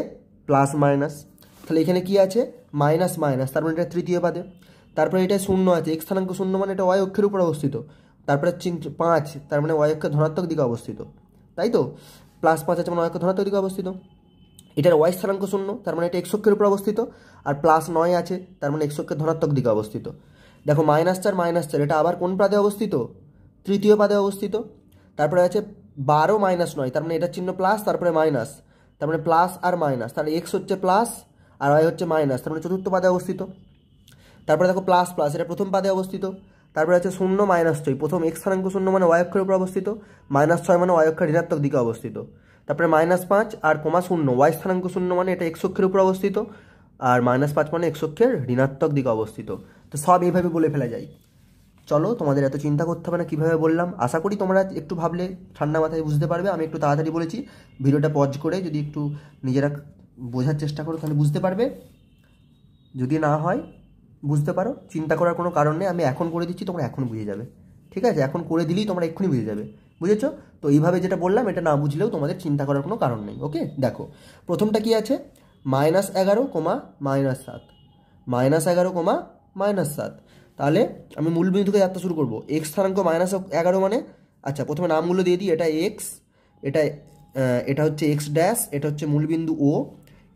Speaker 1: প্লাস মাইনাস। তাহলে এখানে কি আছে, মাইনাস মাইনাস, তার মানে এটা তৃতীয় পাদে। তারপরে এটা 0 আছে, x স্থানাঙ্ক 0 মানে এটা y অক্ষের উপর অবস্থিত। তারপরে 5, তার মানে y অক্ষের ধনাত্মক দিকে অবস্থিত, তাই তো। +5 আছে মানে y অক্ষ ধনাত্মক দিকে অবস্থিত। এটার y স্থানাঙ্ক 0, তার মানে এটা x অক্ষের উপর অবস্থিত। আর +9 আছে, তার মানে x অক্ষের ধনাত্মক দিকে অবস্থিত। দেখো -4 -4 এটা আবার কোন পাদে অবস্থিত? তৃতীয় পাদে অবস্থিত। তারপরে আছে 12 -9, তার মানে এটার চিহ্ন প্লাস, তারপরে মাইনাস, তার মানে প্লাস আর মাইনাস, তাহলে x হচ্ছে প্লাস আর y হচ্ছে মাইনাস, তার মানে চতুর্থ পাদে অবস্থিত। তারপরে দেখো প্লাস প্লাস, এটা প্রথম পাদে অবস্থিত। তারপরে আছে 0 -6, প্রথম x স্থানাঙ্ক 0 মানে y অক্ষের উপর অবস্থিত, -6 মানে y অক্ষের ঋণাত্মক দিকে অবস্থিত। তারপরে -5 আর -0, y স্থানাঙ্ক 0 মানে এটা x অক্ষের উপর অবস্থিত, আর -5 মানে x অক্ষের ঋণাত্মক দিকে অবস্থিত। তো সব এইভাবে বলে ফেলা যায়। চলো, তোমাদের এত চিন্তা করতে হবে না কীভাবে বললাম। আশা করি তোমরা একটু ভাবলে ঠান্ডা মাথায় বুঝতে পারবে। আমি একটু তাড়াতাড়ি বলেছি, ভিডিওটা পজ করে যদি একটু নিজেরা বোঝার চেষ্টা করো তাহলে বুঝতে পারবে। যদি না হয় বুঝতে পারো, চিন্তা করার কোনো কারণ নেই, আমি এখন করে দিচ্ছি, তোমরা এখন বুঝে যাবে। ঠিক আছে, এখন করে দিলেই তোমরা এক্ষুনি বুঝে যাবে। বুঝেছো? তো এইভাবে যেটা বললাম এটা না বুঝলেও তোমাদের চিন্তা করার কোনো কারণ নেই। ওকে, দেখো প্রথমটা কি আছে, -11, -7, -11, তাহলে আমি মূল বিন্দু থেকে যাত্রা শুরু করবো। x স্থানাঙ্ক -11 মানে, আচ্ছা প্রথমে নামগুলো দিয়ে দিই। এটা x, এটা হচ্ছে x ড্যাশ, এটা হচ্ছে মূলবিন্দু O,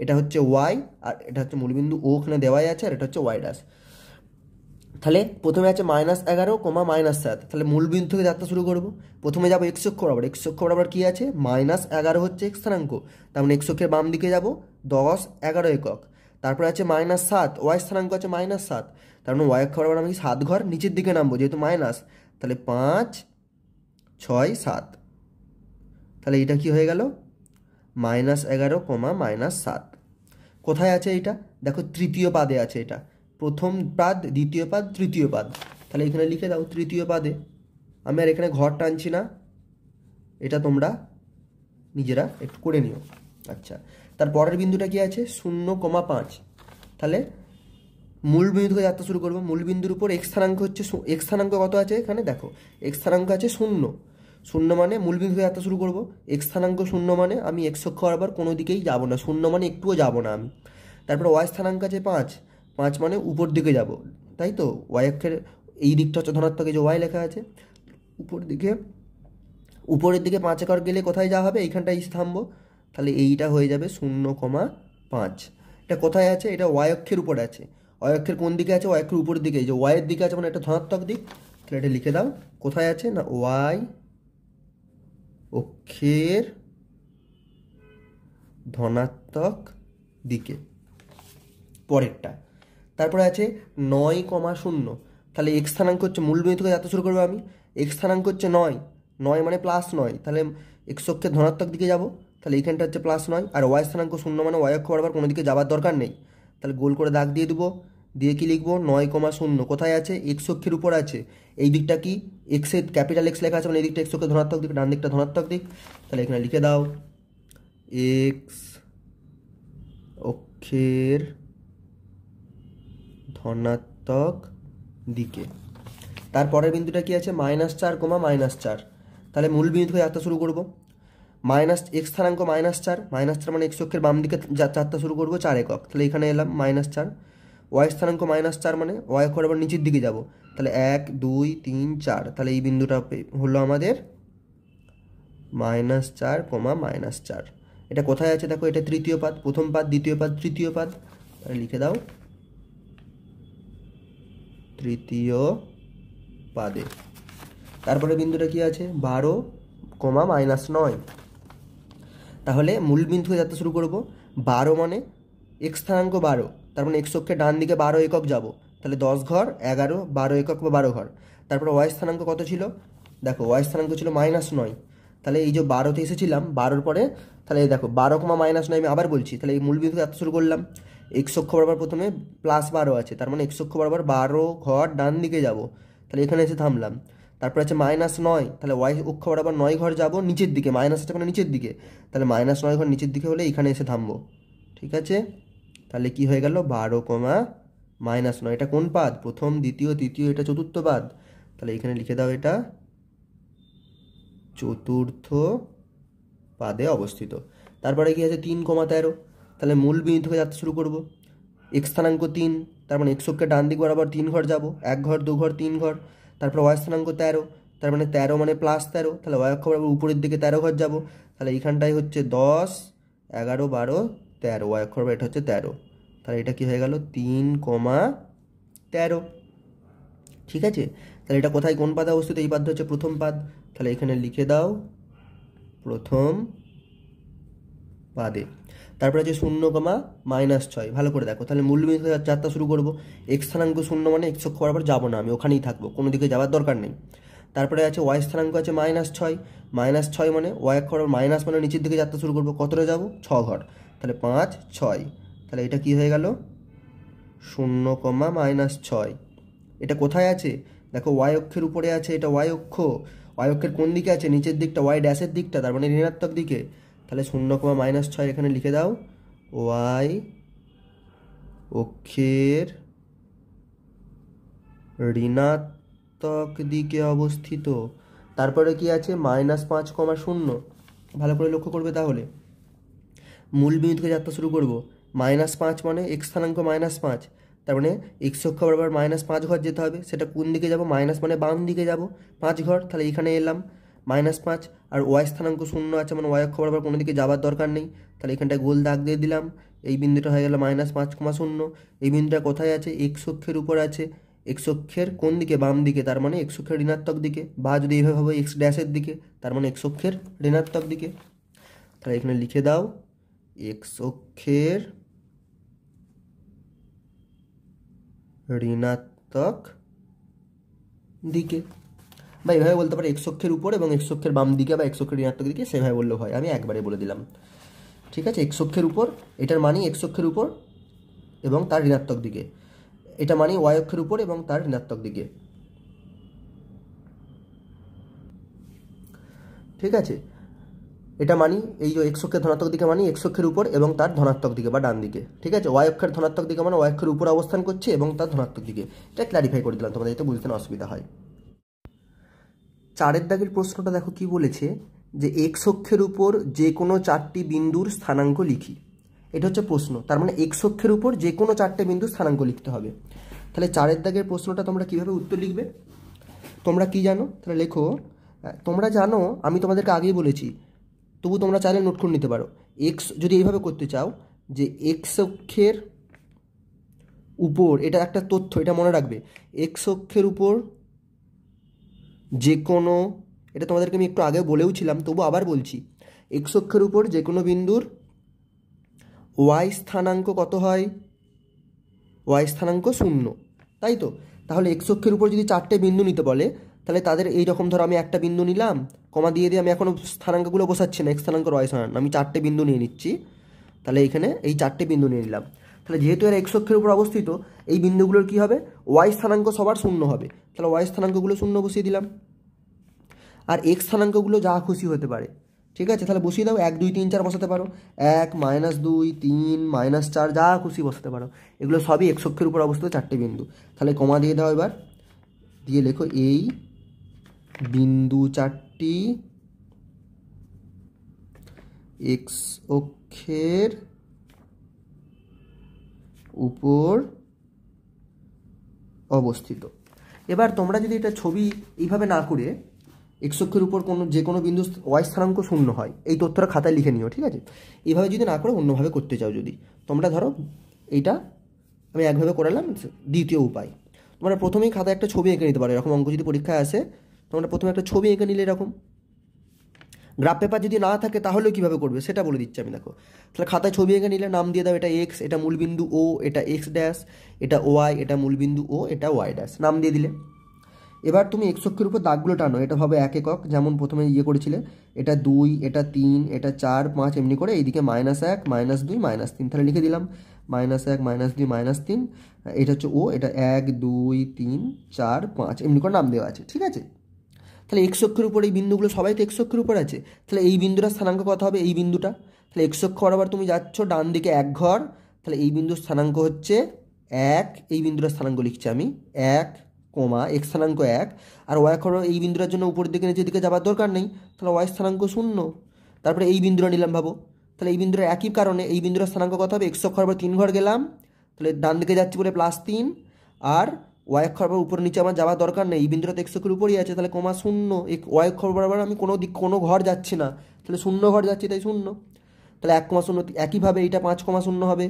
Speaker 1: এটা হচ্ছে y, আর এটা হচ্ছে মূলবিন্দু O ওখানে দেওয়াই আছে, আর এটা হচ্ছে y ড্যাশ। তাহলে প্রথমে আছে -11, -7, তাহলে মূলবিন্দু থেকে যাত্রা শুরু করব। প্রথমে যাবো x অক্ষ বরাবর। x অক্ষ বরাবর কী আছে, -11 হচ্ছে x স্থানাঙ্ক, তার মানে x অক্ষের বাম দিকে যাব 10, 11 একক। তারপরে আছে -7, y স্থানাঙ্ক আছে -7, তার মানে y অক্ষ বরাবর আমি 7 ঘর নিচের দিকে নামবো, যেহেতু মাইনাস, তাহলে 5, 6, 7। তাহলে এটা কি হয়ে গেল, -11, -7। কোথায় আছে এইটা? দেখো তৃতীয় পাদে আছে এটা। প্রথম পাদ, দ্বিতীয় পাদ, তৃতীয় পাদ। তাহলে এখানে লিখে দাও তৃতীয় পাদে। আমি আর এখানে ঘর টানছি না, এটা তোমরা নিজেরা একটু করে নিও। আচ্ছা, তার পরের বিন্দুটা কি আছে, 0,5। তাহলে মূল বিন্দু থেকে যাত্রা শুরু করবো। মূল বিন্দুর উপর x স্থানাঙ্ক হচ্ছে, x স্থানাঙ্ক কত আছে এখানে দেখো, x স্থানাঙ্ক আছে 0। 0 মানে মূল বিন্দু থেকে যাত্রা শুরু করবো। x স্থানাঙ্ক 0 মানে আমি x অক্ষ বরাবর কোনো দিকেই যাবো না, 0 মানে একটুও যাবো না আমি। তারপরে y স্থানাঙ্ক আছে 5, 5 মানে উপর দিকে যাব, তাই তো। y অক্ষের এই দিকটা হচ্ছে ধনাত্মক, এই যে y লেখা আছে, উপরের দিকে 5 একর গেলে কোথায় যাওয়া হবে, এইখানটায় এসে থামবো। তাহলে এইটা হয়ে যাবে 0,5। এটা কোথায় আছে, এটা y অক্ষের উপরে আছে। y অক্ষের কোন দিকে আছে, y অক্ষের উপরের দিকে, এই যে y এর দিকে আছে মানে এটা ধনাত্মক দিক। তাহলে এটা লিখে দাও, কোথায় আছে না y অক্ষের ধনাত্মক দিকে। পরেরটা, তারপরে আছে 9,0। তাহলে x স্থানাঙ্ক হচ্ছে, মূল বিন্দু থেকে যাত্রা শুরু করবো আমি, x স্থানাঙ্ক হচ্ছে 9, 9 মানে +9, তাহলে x অক্ষের ধনাত্মক দিকে যাব। তাহলে এইখানটা হচ্ছে +9, আর y স্থানাঙ্ক 0 মানে y অক্ষ বরাবর কোনো দিকে যাওয়ার দরকার নেই। তাহলে গোল করে দাগ দিয়ে দেবো, দিয়ে কি লিখবো, 9,0 কোথায় আছে, x অক্ষের উপর আছে। এই দিকটা কি, x এর ক্যাপিটাল X লেখা আছে মানে এই দিকটা x অক্ষের ধনাত্মক দিক, ডান দিকটা ধনাত্মক দিক। তাহলে এখানে লিখে দাও x অক্ষের ধনাত্মক দিকে। তারপরের বিন্দুটা কি আছে, -4, -4। তাহলে মূল বিন্দু থেকে যাত্রা শুরু করবো। x স্থানাঙ্ক -4, -4 মানে x অক্ষের বাম দিকে যাত্রা শুরু করবো 4 একক। তাহলে এখানে এলাম -4। y স্থানাঙ্ক -4 মানে y অক্ষ বরাবর নিচের দিকে যাব। তাহলে 1, 2, 3, 4। তাহলে এই বিন্দুটা হলো আমাদের -4, -4। এটা কোথায় আছে দেখো, এটা তৃতীয় পাদ, প্রথম পাদ, দ্বিতীয় পাদ, তৃতীয় পাদ। তাহলে লিখে দাও তৃতীয় পাদে। তারপরে বিন্দুটা কি আছে, 12, -9। তাহলে মূল বিন্দু থেকে যাত্রা শুরু করব। 12 মানে x স্থানাঙ্ক 12, তার মানে x অক্ষের ডান দিকে 12 একক যাব। তাহলে 10 ঘর, 11, 12 একক বা 12 ঘর। তারপরে y স্থানাঙ্ক কত ছিল, দেখো y স্থানাঙ্ক ছিল -9। তাহলে এই যে 12তে এসেছিলাম, 12-র পরে তাহলে দেখো 12, -9 আমি আবার বলছি। তাহলে এই মূল বিন্দু থেকে যাত্রা শুরু করলাম। x অক্ষ বরাবর প্রথমে +12 আছে, তার মানে x অক্ষ বরাবর 12 ঘর ডান দিকে যাব। তাহলে এখানে এসে থামলাম। তারপরে আছে -9, তাহলে y অক্ষ বরাবর 9 ঘর যাব নিচের দিকে, মাইনাস আছে মানে নিচের দিকে। তাহলে -9 ঘর নিচের দিকে হলে এখানে এসে থামবো। ঠিক আছে, তাহলে কি হয়ে গেল, 12, -9। এটা কোন পাদ, প্রথম, দ্বিতীয়, তৃতীয়, এটা চতুর্থ পাদ। তাহলে এখানে লিখে দাও এটা চতুর্থ পাদে অবস্থিত। তারপরে কি আছে, 3,13। তাহলে মূল বিন্দু থেকে যাত্রা শুরু করব। x স্থানাঙ্ক 3, তার মানে x অক্ষের ডান দিক বরাবর 3 ঘর যাব, 1 ঘর, 2 ঘর, 3 ঘর। তারপর y স্থানাঙ্ক 13, তার মানে 13 মানে +13, তাহলে y অক্ষ বরাবর উপরের দিকে 13 ঘর যাব। তাহলে এইখানটায় হচ্ছে 10, 11, 12, 13, ওয়াই অক্ষ বরাবর এটা হচ্ছে 13। তাহলে এটা কি হয়ে গেল 3,13। ঠিক আছে, তাহলে এটা কোথায় কোন পাদে অবস্থিত? এই পাদটা হচ্ছে প্রথম পাদ। তাহলে এখানে লিখে দাও প্রথম পাদে। তারপরে আছে 0,-6। ভালো করে দেখো, তাহলে মূলবিন্দু থেকে যাত্রা শুরু করবো। এক্স স্থানাঙ্ক 0 মানে এক্স অক্ষ বরাবর যাবো না, আমি ওখানেই থাকবো, কোনো দিকে যাওয়ার দরকার নেই। তারপরে আছে ওয়াই স্থানাঙ্ক আছে -6। -6 মানে ওয়াই অক্ষ বরাবর মাইনাস মানে নিচের দিকে যাত্রা শুরু করবো। কতটা যাবো? 6 ঘর। তাহলে 5, 6। তাহলে এটা কি হয়ে গেল 0,-6। এটা কোথায় আছে? দেখো ওয়াই অক্ষের উপরে আছে, এটা ওয়াই অক্ষ। ওয়াই অক্ষের কোন দিকে আছে? নিচের দিকটা, ওয়াই ড্যাশের দিকটা, তার মানে ঋণাত্মক দিকে। তাহলে 0,-6 এখানে লিখে দাও, ওয়াই অক্ষের ঋণাত্মক দিকে অবস্থিত। তারপরে কি আছে? -5,0। ভালো করে লক্ষ্য করবে, তাহলে মূল বিন্দু থেকে যাত্রা শুরু করব। -5 মানে এক্স স্থানাঙ্ক -5, তার মানে এক্স অক্ষ বরাবর -5 ঘর যেতে হবে। সেটা কোন দিকে যাব? মাইনাস মানে বাম দিকে যাব 5 ঘর। তাহলে এখানে এলাম -5, আর ওয়াই স্থানাঙ্ক 0 আছে মানে ওয়াই অক্ষ বরাবর কোনো দিকে যাওয়ার দরকার নেই। তাহলে এখানটায় গোল দাগ দিয়ে দিলাম, এই বিন্দুটা হয়ে গেল -5,0। এই বিন্দুটা কোথায় আছে? এক্স অক্ষের উপর আছে। এক্স অক্ষের কোন দিকে? বাম দিকে, তার মানে এক্স অক্ষের ঋণাত্মক দিকে, বা যদি এইভাবে হবে এক্স ড্যাশের দিকে, তার মানে এক্স অক্ষের ঋণাত্মক দিকে। তাহলে এখানে লিখে দাও এক্স অক্ষের ঋণাত্মক দিকে, বা এভাবে বলতে পারে এক্স অক্ষের উপর এবং এক্স অক্ষের বাম দিকে, বা এক্স অক্ষের ঋণাত্মক দিকে, সেভাবে বললেও হয়। আমি একবারে বলে দিলাম। ঠিক আছে, এক্স অক্ষের উপর, এটার মানে এক্স অক্ষের উপর এবং তার ঋণাত্মক দিকে। এটা মানে ওয়াই অক্ষের উপর এবং তার ঋণাত্মক দিকে। ঠিক আছে, এটা মানি এই যে এক্স অক্ষের ধনাত্মক দিকে মানে এক্স অক্ষের উপর এবং তার ধনাত্মক দিকে বা ডান দিকে। ঠিক আছে, ওয়াই অক্ষের ধনাত্মক দিকে মানে ওয়াই অক্ষের উপর অবস্থান করছে এবং তার ধনাত্মক দিকে। এটা ক্ল্যারিফাই করে দিলাম, তোমাদের যাতে বুঝতে না অসুবিধা হয়। 4 দাগের প্রশ্নটা দেখো কি বলেছে, যে এক্স অক্ষের উপর যে কোনো 4টি বিন্দুর স্থানাঙ্ক লিখি। এটা হচ্ছে প্রশ্ন, তার মানে এক্স অক্ষের উপর যে কোনো 4টে বিন্দুর স্থানাঙ্ক লিখতে হবে। তাহলে 4 দাগের প্রশ্নটা তোমরা কিভাবে উত্তর লিখবে? তোমরা কি জানো? তাহলে লেখো, তোমরা জানো, আমি তোমাদেরকে আগেই বলেছি, তবু তোমরা চাইলে নোট করে নিতে পারো। এক্স যদি এইভাবে করতে চাও, যে এক্স অক্ষের উপর, এটা একটা তথ্য, এটা মনে রাখবে, এক্স অক্ষের উপর যে কোনো, এটা তোমাদেরকে আমি একটু আগে বলেও ছিলাম, তবু আবার বলছি, এক্স অক্ষের উপর যে কোনো বিন্দুর ওয়াই স্থানাঙ্ক কত হয়? ওয়াই স্থানাঙ্ক 0, তাই তো? তাহলে এক্স অক্ষের উপর যদি 4টে বিন্দু নিতে বলে, তাহলে তাদের এইরকম, ধরো আমি একটা বিন্দু নিলাম, কমা দিয়ে আমি এখনও স্থানাঙ্কগুলো বসাচ্ছি না, এক্স স্থানাঙ্ক ওয়াই স্থানাঙ্ক, আমি 4টে বিন্দু নিয়ে নিচ্ছি। তাহলে এখানে এই 4টে বিন্দু নিয়ে নিলাম। তাহলে যেহেতু এরা এক্স অক্ষের উপর অবস্থিত, এই বিন্দুগুলোর কি হবে? ওয়াই স্থানাঙ্ক সবার 0 হবে। তাহলে ওয়াই স্থানাঙ্কগুলো 0 বসিয়ে দিলাম, আর এক্স স্থানাঙ্কগুলো যা খুশি হতে পারে। ঠিক আছে, তাহলে বসিয়ে দাও, 1, 2, 3, 4 বসাতে পারো, 1, -2, 3, -4, যা খুশি বসাতে পারো। এগুলো সবই এক্স অক্ষের উপর অবস্থিত 4টে বিন্দু। তাহলে কমা দিয়ে দাও এবার, দিয়ে লেখো এই বিন্দু 4টি এক্স অক্ষের উপর অবস্থিত। এবার তোমরা যদি এটা ছবি এইভাবে না করে, এক্স অক্ষের উপর যে কোনো বিন্দু ওয়াই স্থানাঙ্ক 0 হয়, এই তথ্যটা খাতায় লিখে নিও। ঠিক আছে, এইভাবে যদি না করে অন্যভাবে করতে চাও, যদি তোমরা ধরো এইটা আমি একভাবে করালাম, দ্বিতীয় উপায়, তোমরা প্রথমেই খাতায় একটা ছবি এঁকে নিতে পারো। এরকম অঙ্ক যদি পরীক্ষায় আসে, তোমরা প্রথমে একটা ছবি এঁকে নিলে, এরকম গ্রাফ পেপার যদি না থাকে তাহলেও কীভাবে করবে সেটা বলে দিচ্ছি আমি। দেখো, তাহলে খাতায় ছবি এঁকে নিলে, নাম দিয়ে দাও, এটা এক্স, এটা মূলবিন্দু ও, এটা এক্স ড্যাশ, এটা ওয়াই, এটা মূলবিন্দু ও, এটা ওয়াই ড্যাশ, নাম দিয়ে দিলে। এবার তুমি এক্স অক্ষের উপর দাগগুলো টানো, এটা ভাবে এক একক, যেমন প্রথমে করেছিলে, এটা 2, এটা 3, এটা 4, 5, এমনি করে এইদিকে -1, -2, -3, তাহলে লিখে দিলাম -1, -2, -3, এটা হচ্ছে ও, এটা 1, 2, 3, 4, 5, এমনি করে নাম দেওয়া আছে। ঠিক আছে, তাহলে এক্স অক্ষের উপর এই বিন্দুগুলো সবাই তো এক্স অক্ষের উপর আছে। তাহলে এই বিন্দুটার স্থানাঙ্ক কত হবে? এই বিন্দুটা, তাহলে এক্স অক্ষ বরাবর তুমি যাচ্ছ ডান দিকে 1 ঘর, তাহলে এই বিন্দুর স্থানাঙ্ক হচ্ছে 1, এই বিন্দুটার স্থানাঙ্ক লিখছি আমি 1, এক্স স্থানাঙ্ক 1, আর ওয়াই অক্ষ এই বিন্দুটার জন্য উপরের দিকে নিচের দিকে যাবার দরকার নেই, তাহলে ওয়াই স্থানাঙ্ক 0। তারপরে এই বিন্দুটা নিলাম, ভাবো, তাহলে এই বিন্দুটার একই কারণে এই বিন্দুটার স্থানাঙ্ক কত হবে? এক্স অক্ষ বরাবর 3 ঘর গেলাম, তাহলে ডান দিকে যাচ্ছি বলে +3, আর ওয়াই অক্ষ বরাবর উপর নিচে আমার যাওয়ার দরকার নেই, এই বিন্দুটা তো এক্স অক্ষের উপরই আছে, তাহলে -0, ওয়াই অক্ষ বরাবর আমি কোনো ঘর যাচ্ছি না, তাহলে 0 ঘর যাচ্ছে, তাই 0, তাহলে 1,0 একইভাবে এইটা 5,0 হবে,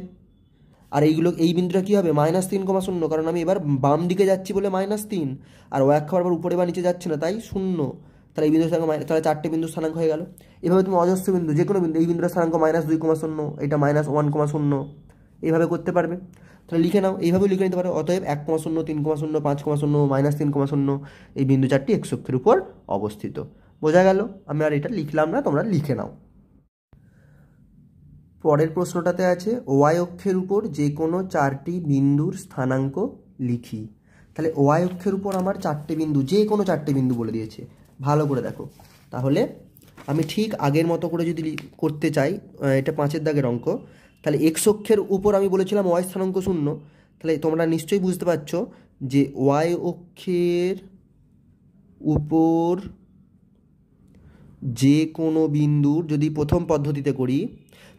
Speaker 1: আর এই বিন্দুটা কী হবে -3,0, কারণ আমি এবার বাম দিকে যাচ্ছি বলে -3, আর ও এক আবার উপরে বা নিচে যাচ্ছে না তাই 0, তাহলে এই বিন্দুর স্থানাঙ্ক তাহলে 4টে বিন্দুর স্থানাঙ্ক হয়ে গেল। এভাবে তুমি অজস্র বিন্দু যে কোনো বিন্দু, এই বিন্দুর স্থানাঙ্ক -2,0, এটা -1,0, এইভাবে করতে পারবে। তাহলে লিখে নাও, এইভাবেও লিখে নিতে পারো। অতএব 1,0, 3,0, 5,0, -3,0 এই বিন্দু চারটি এক্স অক্ষের উপর অবস্থিত। বোঝা গেল? আমি আর এটা লিখলাম না, তোমরা লিখে নাও। পরের প্রশ্নটাতে আছে ওয়াই অক্ষের উপর যে কোনো 4টি বিন্দুর স্থানাঙ্ক লিখি। তাহলে ওয়াই অক্ষের উপর আমার 4টে বিন্দু, যে কোনো 4টে বিন্দু বলে দিয়েছে, ভালো করে দেখো। তাহলে আমি ঠিক আগের মতো করে যদি করতে চাই, এটা 5-এর দাগের অঙ্ক, তাহলে এক্স অক্ষের উপর আমি বলেছিলাম ওয়াই স্থানাঙ্ক 0, তাহলে তোমরা নিশ্চয়ই বুঝতে পারছো যে ওয়াই অক্ষের উপর যে কোনো বিন্দুর, যদি প্রথম পদ্ধতিতে করি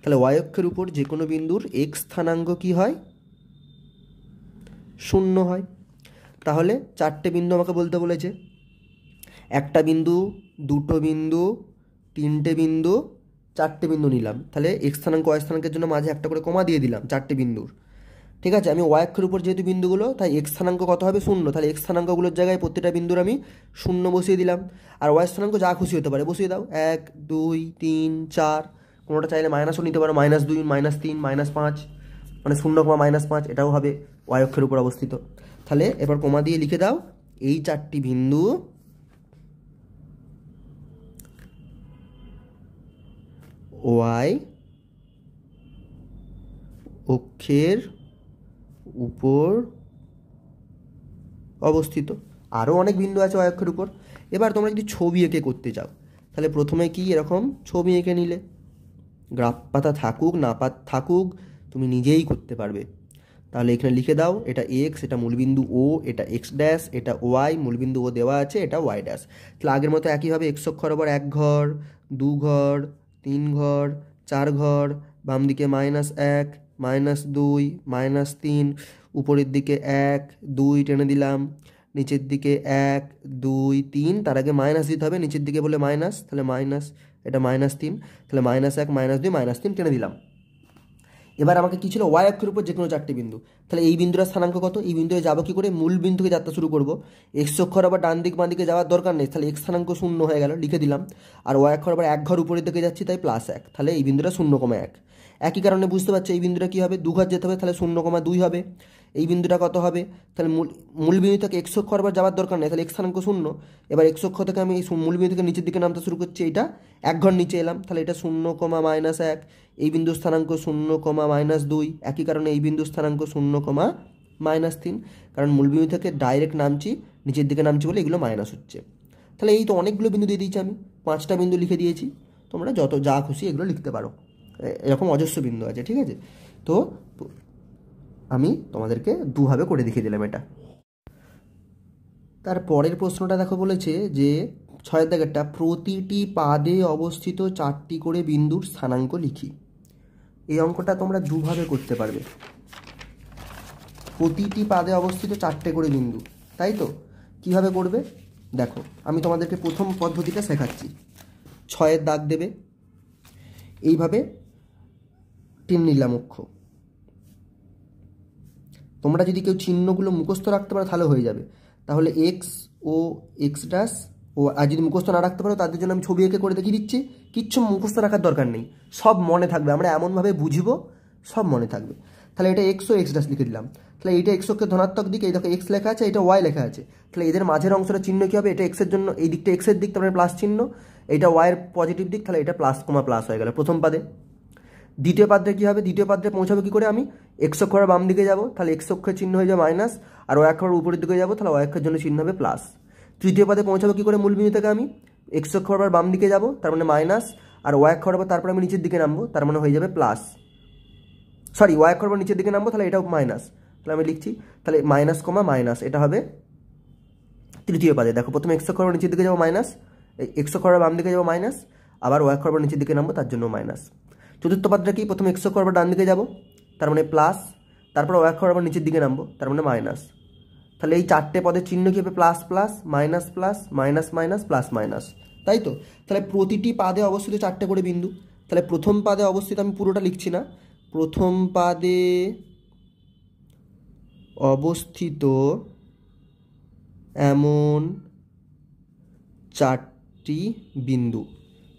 Speaker 1: তাহলে ওয়াই অক্ষের উপর যে কোনো বিন্দুর এক্স স্থানাঙ্ক কী হয়? 0 হয়। তাহলে 4টে বিন্দু আমাকে বলতে বলেছে, একটা বিন্দু, দুটো বিন্দু, 3টে বিন্দু, 4টে বিন্দু নিলাম। তাহলে এক্স স্থানাঙ্ক ওয়াই স্থানাঙ্কের জন্য মাঝে একটা করে কমা দিয়ে দিলাম 4টে বিন্দুর। ঠিক আছে, আমি ওয়াই অক্ষের উপর যেহেতু বিন্দুগুলো, তাই এক্স স্থানাঙ্ক কত হবে? 0, তাহলে এক্স স্থানাঙ্কগুলোর জায়গায় প্রত্যেকটা বিন্দুর আমি 0 বসিয়ে দিলাম। আর ওয়াই স্থানাঙ্ক যা খুশি হতে পারে বসিয়ে দাও, 1, 2, 3, 4, কোনোটা চাইলে মাইনাসও নিতে পারো, -2, -3, -5, মানে 0,-5, এটাও হবে ওয়াই অক্ষের উপর অবস্থিত। তাহলে এবার কমা দিয়ে লিখে দাও এই 4টি বিন্দু ওয়াই অক্ষের উপর অবস্থিত। আরও অনেক বিন্দু আছে ওয়াই অক্ষের উপর। এবার তোমরা যদি ছবি এঁকে করতে চাও, তাহলে প্রথমে কি এরকম ছবি এঁকে নিলে, গ্রাফ পাতা থাকুক না থাকুক তুমি নিজেই করতে পারবে। তাহলে এখানে লিখে দাও, এটা এক্স, এটা মূলবিন্দু ও, এটা এক্স ড্যাশ, এটা ওয়াই, মূলবিন্দু ও দেওয়া আছে, এটা ওয়াই ড্যাশ। তাহলে আগের মতো একইভাবে এক্স অক্ষর ওপর 1 ঘর, 2 ঘর, 3 ঘর, 4 ঘর, বাম দিকে -1, -2, -3, উপরের দিকে 1, 2 টেনে দিলাম, নিচের দিকে 1, 2, 3, তার আগে মাইনাস দিতে হবে, নিচের দিকে বলে মাইনাস, তাহলে মাইনাস, এটা -3, তাহলে -1, -2, -3 টেনে দিলাম। এবার আমাকে কী ছিল? ওয়াই অক্ষের উপর যে কোনো 4টে বিন্দু। তাহলে এই বিন্দুটার স্থানাঙ্ক কত? এই বিন্দুতে যাবো কী করে? মূল বিন্দু থেকে যাত্রা শুরু করবো। এক্স অক্ষর আবার ডান দিক বাঁ দিকে যাওয়ার দরকার নেই, তাহলে এক্স স্থানাঙ্ক 0 হয়ে গেল, লিখে দিলাম। আর ওয়াই অক্ষর আবার 1 ঘর উপরের দিকে যাচ্ছি, তাই +1, তাহলে এই বিন্দুটা 0,1। একই কারণে বুঝতে পারছো এই বিন্দুটা কী হবে? 2 ঘর যেতে হবে, তাহলে 0,2 হবে। এই বিন্দুটা কত হবে? তাহলে মূল বিন্দু থেকে এক্স অক্ষর আবার যাওয়ার দরকার নেই, তাহলে এক্স স্থানাঙ্ক 0। এবার এক্স অক্ষ থেকে আমি মূল বিন্দু থেকে নিচের দিকে নামতে শুরু করছি, এইটা 1 ঘর নিচে এলাম, তাহলে এটা 0,-1। এই বিন্দুর স্থানাঙ্ক 0,-2। একই কারণে এই বিন্দুর স্থানাঙ্ক 0,-3, কারণ মূল বিন্দু থেকে ডাইরেক্ট নামছি, নিচের দিকে নামছি বলে এগুলো মাইনাস হচ্ছে। তাহলে এই তো অনেকগুলো বিন্দু দিয়ে দিয়েছি, আমি 5টা বিন্দু লিখে দিয়েছি। তোমরা যত যা খুশি এগুলো লিখতে পারো, এরকম অজস্র বিন্দু আছে। ঠিক আছে, তো আমি তোমাদেরকে দুভাবে করে দেখিয়ে দিলাম এটা। তার পরের প্রশ্নটা দেখো, বলেছে যে 6-এর দাগেরটা, প্রতিটি পাদে অবস্থিত 4টি করে বিন্দুর স্থানাঙ্ক লিখি। এই অঙ্কটা তোমরা দুভাবে করতে পারবে। প্রতিটি পাদে অবস্থিত 4টে করে বিন্দু, তাই তো? কিভাবে করবে দেখো, আমি তোমাদেরকে প্রথম পদ্ধতিটা শেখাচ্ছি। 6-এর দাগ দেবে, এইভাবে টেনে নিলাম অক্ষ। তোমরা যদি কেউ চিহ্নগুলো মুখস্থ রাখতে পারো তাহলে হয়ে যাবে। তাহলে এক্স ও এক্স ড্যাশ ও, আর যদি মুখস্থ না রাখতে পারো তাদের জন্য আমি ছবি এঁকে করে দেখিয়ে দিচ্ছি। কিচ্ছু মুখস্থ রাখার দরকার নেই, সব মনে থাকবে, আমরা এমনভাবে বুঝবো সব মনে থাকবে। তাহলে এটা এক্স ও এক্স ড্যাশ লিখে দিলাম। তাহলে এইটা এক্স অক্ষের ধনাত্মক দিকে, এই দেখো এক্স লেখা আছে, এটা ওয়াই লেখা আছে। তাহলে এদের মাঝের অংশটা চিহ্ন কী হবে? এটা এক্সের জন্য এই দিকটা এক্সের দিক, তারপরে প্লাস চিহ্ন, এটা ওয়াইয়ের পজিটিভ দিক, তাহলে এটা +, হয়ে গেল প্রথম পাদে। দ্বিতীয় পাদ্রে কী হবে? দ্বিতীয় পাদ্রে পৌঁছাবো কী করে? আমি এক্স অক্ষর বাম দিকে যাব, তাহলে এক্স অক্ষের চিহ্ন হয়ে যাবে মাইনাস, আর ওয়াই অক্ষর উপরের দিকে যাব, তাহলে ওয়াই অক্ষের জন্য চিহ্ন হবে প্লাস। তৃতীয় পাদে পৌঁছাবো কী করে? মূল বিন্দু থেকে আমি এক্স অক্ষর আবার বাম দিকে যাব, তার মানে মাইনাস, আর ওয়াই অক্ষর আবার তারপরে আমি নিচের দিকে নামবো, তার মানে হয়ে যাবে প্লাস। সরি, ওয়াই অক্ষর আবার নিচের দিকে নামবো, তাহলে এটাও মাইনাস। তাহলে আমি লিখছি, তাহলে মাইনাস, এটা হবে তৃতীয় পাদে। দেখো প্রথমে এক্স অক্ষর নিচের দিকে যাবো মাইনাস, এক্স অক্ষর বাম দিকে যাবো মাইনাস, আবার ওয়াই অক্ষর নিচের দিকে নামবো, তার জন্য মাইনাস। চতুর্থ পাদটা কি? প্রথমে এক্স অক্ষর ডান দিকে যাব, তার মানে প্লাস, তারপর ওয়াই অক্ষর আবার নিচের দিকে নামবো, তার মানে মাইনাস। তাহলে এই 4টে পদের চিহ্ন কী হবে? Plus plus, minus plus, minus minus, plus minus, তাই তো? তাহলে প্রতিটি পাদে অবস্থিত 4টে করে বিন্দু। তাহলে প্রথম পাদে অবস্থিত, আমি পুরোটা লিখছি না, প্রথম পাদে অবস্থিত এমন 4টি বিন্দু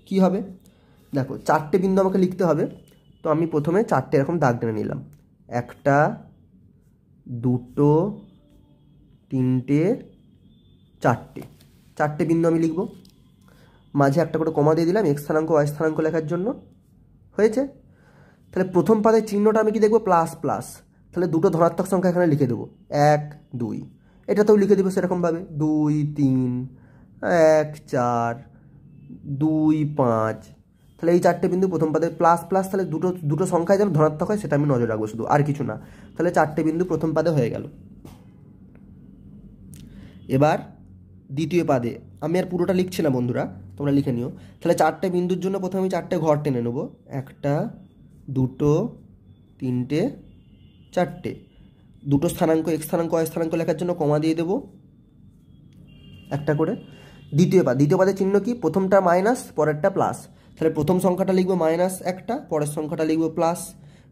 Speaker 1: কি হবে? দেখো 4টে বিন্দু আমাকে লিখতে হবে, তো আমি প্রথমে 4টে এরকম দাগ টেনে নিলাম, 1 2 3 4টে বিন্দু আমি লিখব। মাঝে একটা করে কমা দিয়ে দিলাম এক্স স্থানাঙ্ক ওয়াই স্থানাঙ্ক লেখার জন্য। হয়েছে? তাহলে প্রথম পাদের চিহ্নটা আমি কি দেখবো? Plus plus. তাহলে দুটো ধনাত্মক সংখ্যা এখানে লিখে দেবো, 1 2। এটাতেও লিখে দেবো সেরকমভাবে, 2 3 1 4 2 5। তাহলে এই 4টে বিন্দু প্রথম পাদে প্লাস প্লাস, তাহলে দুটো সংখ্যায় যেন ধনাত্মক হয় সেটা আমি নজর রাখবো শুধু, আর কিছু না। তাহলে 4টে বিন্দু প্রথম পাদে হয়ে গেল। এবার দ্বিতীয় পাদে আমি আর পুরোটা লিখছি না বন্ধুরা, তোমরা লিখে নিও। তাহলে 4টে বিন্দুর জন্য প্রথমে আমি 4টে ঘর টেনে নেবো, 1 2 3 4টে। দুটো স্থানাঙ্ক এক্স স্থানাঙ্ক ওয়াই স্থানাঙ্ক লেখার জন্য কমা দিয়ে দেবো একটা করে। দ্বিতীয় পাদের চিহ্ন কি? প্রথমটা মাইনাস, পরেরটা প্লাস। তাহলে প্রথম সংখ্যাটা লিখবো -1, পরের সংখ্যাটা লিখবো প্লাস।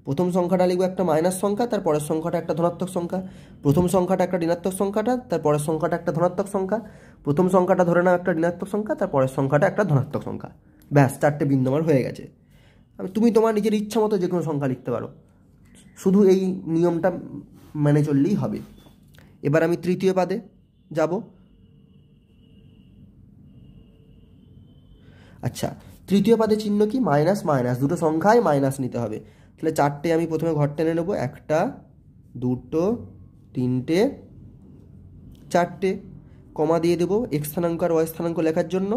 Speaker 1: প্রথম সংখ্যাটা লিখবো একটা মাইনাস সংখ্যা, তার পরের সংখ্যাটা একটা ধনাত্মক সংখ্যা। প্রথম সংখ্যাটা একটা ঋণাত্মক সংখ্যাটা, তার পরের সংখ্যাটা একটা ধনাত্মক সংখ্যা। প্রথম সংখ্যাটা ধরে নাও একটা ঋণাত্মক সংখ্যা, তার পরের সংখ্যাটা একটা ধনাত্মক সংখ্যা। ব্যাস, 4টে বিন্দু আমার হয়ে গেছে। তুমি তোমার নিজের ইচ্ছা মতো যে কোনো সংখ্যা লিখতে পারো, শুধু এই নিয়মটা মেনে চললেই হবে। এবার আমি তৃতীয় পাদে যাব। আচ্ছা, তৃতীয় পাদে চিহ্ন কি? মাইনাস মাইনাস, দুটো সংখ্যায় মাইনাস নিতে হবে। তাহলে 4টে আমি প্রথমে ঘর টেনে নেবো, 1 2 3 4টে। কমা দিয়ে দেবো এক্স স্থানাঙ্ক আর ওয়াই স্থানাঙ্ক লেখার জন্য।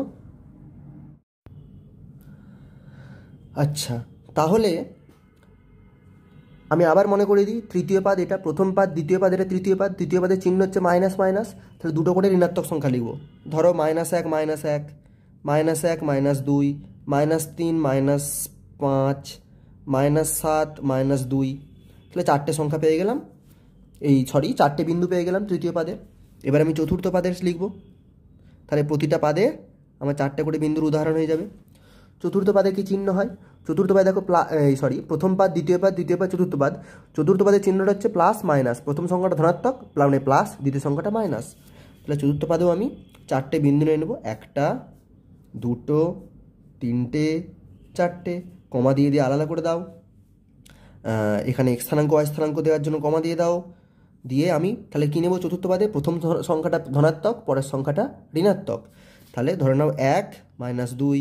Speaker 1: আচ্ছা, তাহলে আমি আবার মনে করে দিই, তৃতীয় পাদ এটা, প্রথম পাদ, দ্বিতীয় পাদ এটা তৃতীয় পাদ। তৃতীয় পাদের চিহ্ন হচ্ছে মাইনাস মাইনাস, তাহলে দুটো করে ঋণাত্মক সংখ্যা লিখবো। ধরো -1 -1 -1 -2 -3 -5 -7 -2। তাহলে 4টে সংখ্যা পেয়ে গেলাম, 4টে বিন্দু পেয়ে গেলাম তৃতীয় পাদে। এবার আমি চতুর্থ পাদে লিখবো। তাহলে প্রতিটা পাদে আমার 4টে করে বিন্দুর উদাহরণ হয়ে যাবে। চতুর্থ পাদে কি চিহ্ন হয়? চতুর্থ পাদে দেখো প্রথম পাদ, দ্বিতীয় পাদ, চতুর্থ পাদ। চতুর্থ পাদের চিহ্নটা হচ্ছে প্লাস মাইনাস, প্রথম সংখ্যাটা ধনাত্মক মানে প্লাস, দ্বিতীয় সংখ্যাটা মাইনাস। তাহলে চতুর্থ পাদেও আমি 4টে বিন্দু নিয়ে নেবো, 1 2 3 4টে। কমা দিয়ে আলাদা করে দাও। এখানে এক্স স্থানাঙ্ক ওয়াই স্থানাঙ্ক দেওয়ার জন্য কমা দিয়ে দাও। দিয়ে আমি তাহলে কী নেবো? চতুর্থ পাদে প্রথম সংখ্যাটা ধনাত্মক, পরের সংখ্যাটা ঋণাত্মক। তাহলে ধরে নাও 1 -2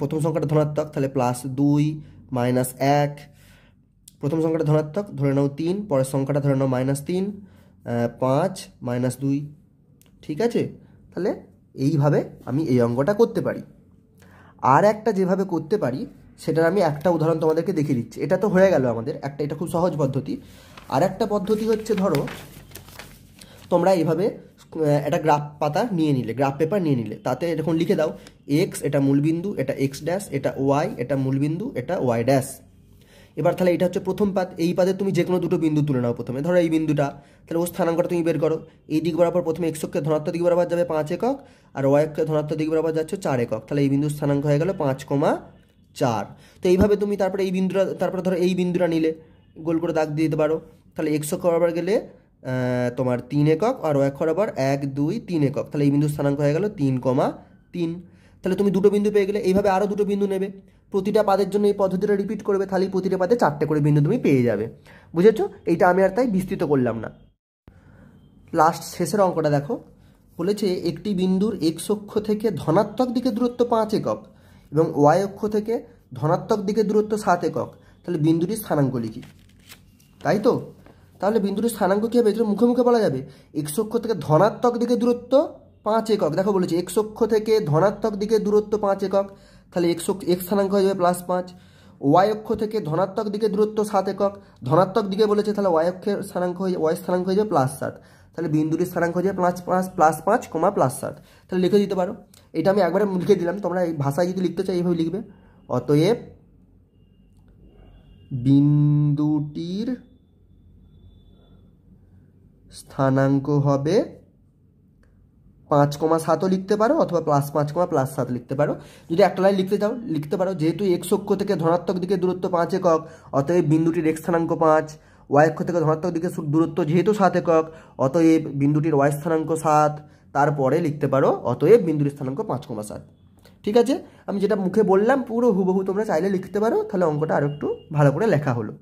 Speaker 1: প্রথম সংখ্যাটা ধনাত্মক, তাহলে +2 -1। প্রথম সংখ্যাটা ধনাত্মক, ধরে নাও 3, পরের সংখ্যাটা ধরে নাও -3 5 -2। ঠিক আছে? তাহলে এইভাবে আমি এই অঙ্কটা করতে পারি। আর একটা যেভাবে করতে পারি সেটার আমি একটা উদাহরণ তোমাদেরকে দেখিয়ে দিচ্ছি। এটা তো হয়ে গেল আমাদের একটা, এটা খুব সহজ পদ্ধতি। আর একটা পদ্ধতি হচ্ছে, ধরো তোমরা এইভাবে একটা গ্রাফ পাতা নিয়ে নিলে, গ্রাফ পেপার নিয়ে নিলে, তাতে এরকম লিখে দাও এক্স এটা মূলবিন্দু, এটা এক্স ড্যাশ, এটা ওয়াই এটা মূলবিন্দু, এটা ওয়াই ড্যাশ। এবার তাহলে এটা হচ্ছে প্রথম পাদ। এই পাদে তুমি যে কোনো দুটো বিন্দু তুলে নাও প্রথমে। ধরো এই বিন্দুটা, তাহলে ও স্থানাঙ্কটা তুমি বের করো। এই দিক বরাবর প্রথমে এক্স অক্ষের ধনাত্মক দিক বরাবর যাবে 5 একক, আর ওয়াই অক্ষের ধনাত্মক দিক বরাবর যাচ্ছে 4 একক। তাহলে এই বিন্দুর স্থানাঙ্ক হয়ে গেল 5,4। তো এইভাবে তুমি তারপরে এই বিন্দুটা, তারপরে ধরো এই বিন্দুটা নিলে গোল করে দাগ দিয়ে দিতে পারো। তাহলে এক্স অক্ষ বরাবর গেলে তোমার 3 একক, আর ওয়াই অক্ষ বরাবর 1 2 3 একক। তাহলে এই বিন্দুর স্থানাঙ্ক হয়ে গেল 3,3। তাহলে তুমি দুটো বিন্দু পেয়ে গেলে। এইভাবে আরও দুটো বিন্দু নেবে, প্রতিটা পাদের জন্য এই পদ্ধতিটা রিপিট করবে, তাহলে প্রতিটা পাদে 4টে করে বিন্দু তুমি পেয়ে যাবে। বুঝেছো? এইটা আমি আর তাই বিস্তৃত করলাম না। লাস্ট শেষের অঙ্কটা দেখো, বলেছে একটি বিন্দুর এক্স অক্ষ থেকে ধনাত্মক দিকে দূরত্ব 5 একক এবং ওয়াই অক্ষ থেকে ধনাত্মক দিকে দূরত্ব 7 একক। তাহলে বিন্দুটির স্থানাঙ্ক লিখি, তাই তো? তাহলে বিন্দুটির স্থানাঙ্ক কী হবে? এটা মুখে মুখে বলা যাবে। এক্স অক্ষ থেকে ধনাত্মক দিকে দূরত্ব 5 একক। দেখো বলেছে এক্স অক্ষ থেকে ধনাত্মক দিকে দূরত্ব 5 একক, তাহলে এক্স স্থানাঙ্ক হয়ে যাবে +5। ওয়াই অক্ষ থেকে ধনাত্মক দিকে দূরত্ব 7 একক, ধনাত্মক দিকে বলেছে, তাহলে ওয়াই অক্ষের স্থানাঙ্ক ওয়াই স্থানাঙ্ক হয়ে যাবে +7। তাহলে বিন্দুটির স্থানাঙ্ক হয়ে যাবে +5, +7। তাহলে লিখে দিতে পারো। এটা আমি একবারে লিখে দিলাম, তোমরা এই ভাষায় যদি লিখতে চাই এইভাবে লিখবে। অতএব বিন্দুটির স্থানাঙ্ক হবে 5,7ও লিখতে পারো অথবা +5,+7 লিখতে পারো। যদি একটা লাইন লিখতে চাও লিখতে পারো যেহেতু এক্স অক্ষ থেকে ধনাত্মক দিকে দূরত্ব 5 একক, অতএব বিন্দুটির এক্স স্থানাঙ্ক 5, ওয়াই অক্ষ থেকে ধনাত্মক দিকে দূরত্ব যেহেতু 7 একক, অতএব বিন্দুটির ওয়াই স্থানাঙ্ক 7, তারপরে লিখতে পারো অতএব বিন্দুর স্থানাঙ্ক 5,7। ঠিক আছে, আমি যেটা মুখে বললাম পুরো হুবহু তোমরা চাইলে লিখতে পারো, তাহলে অঙ্কটা আরো একটু ভালো করে লেখা হলো।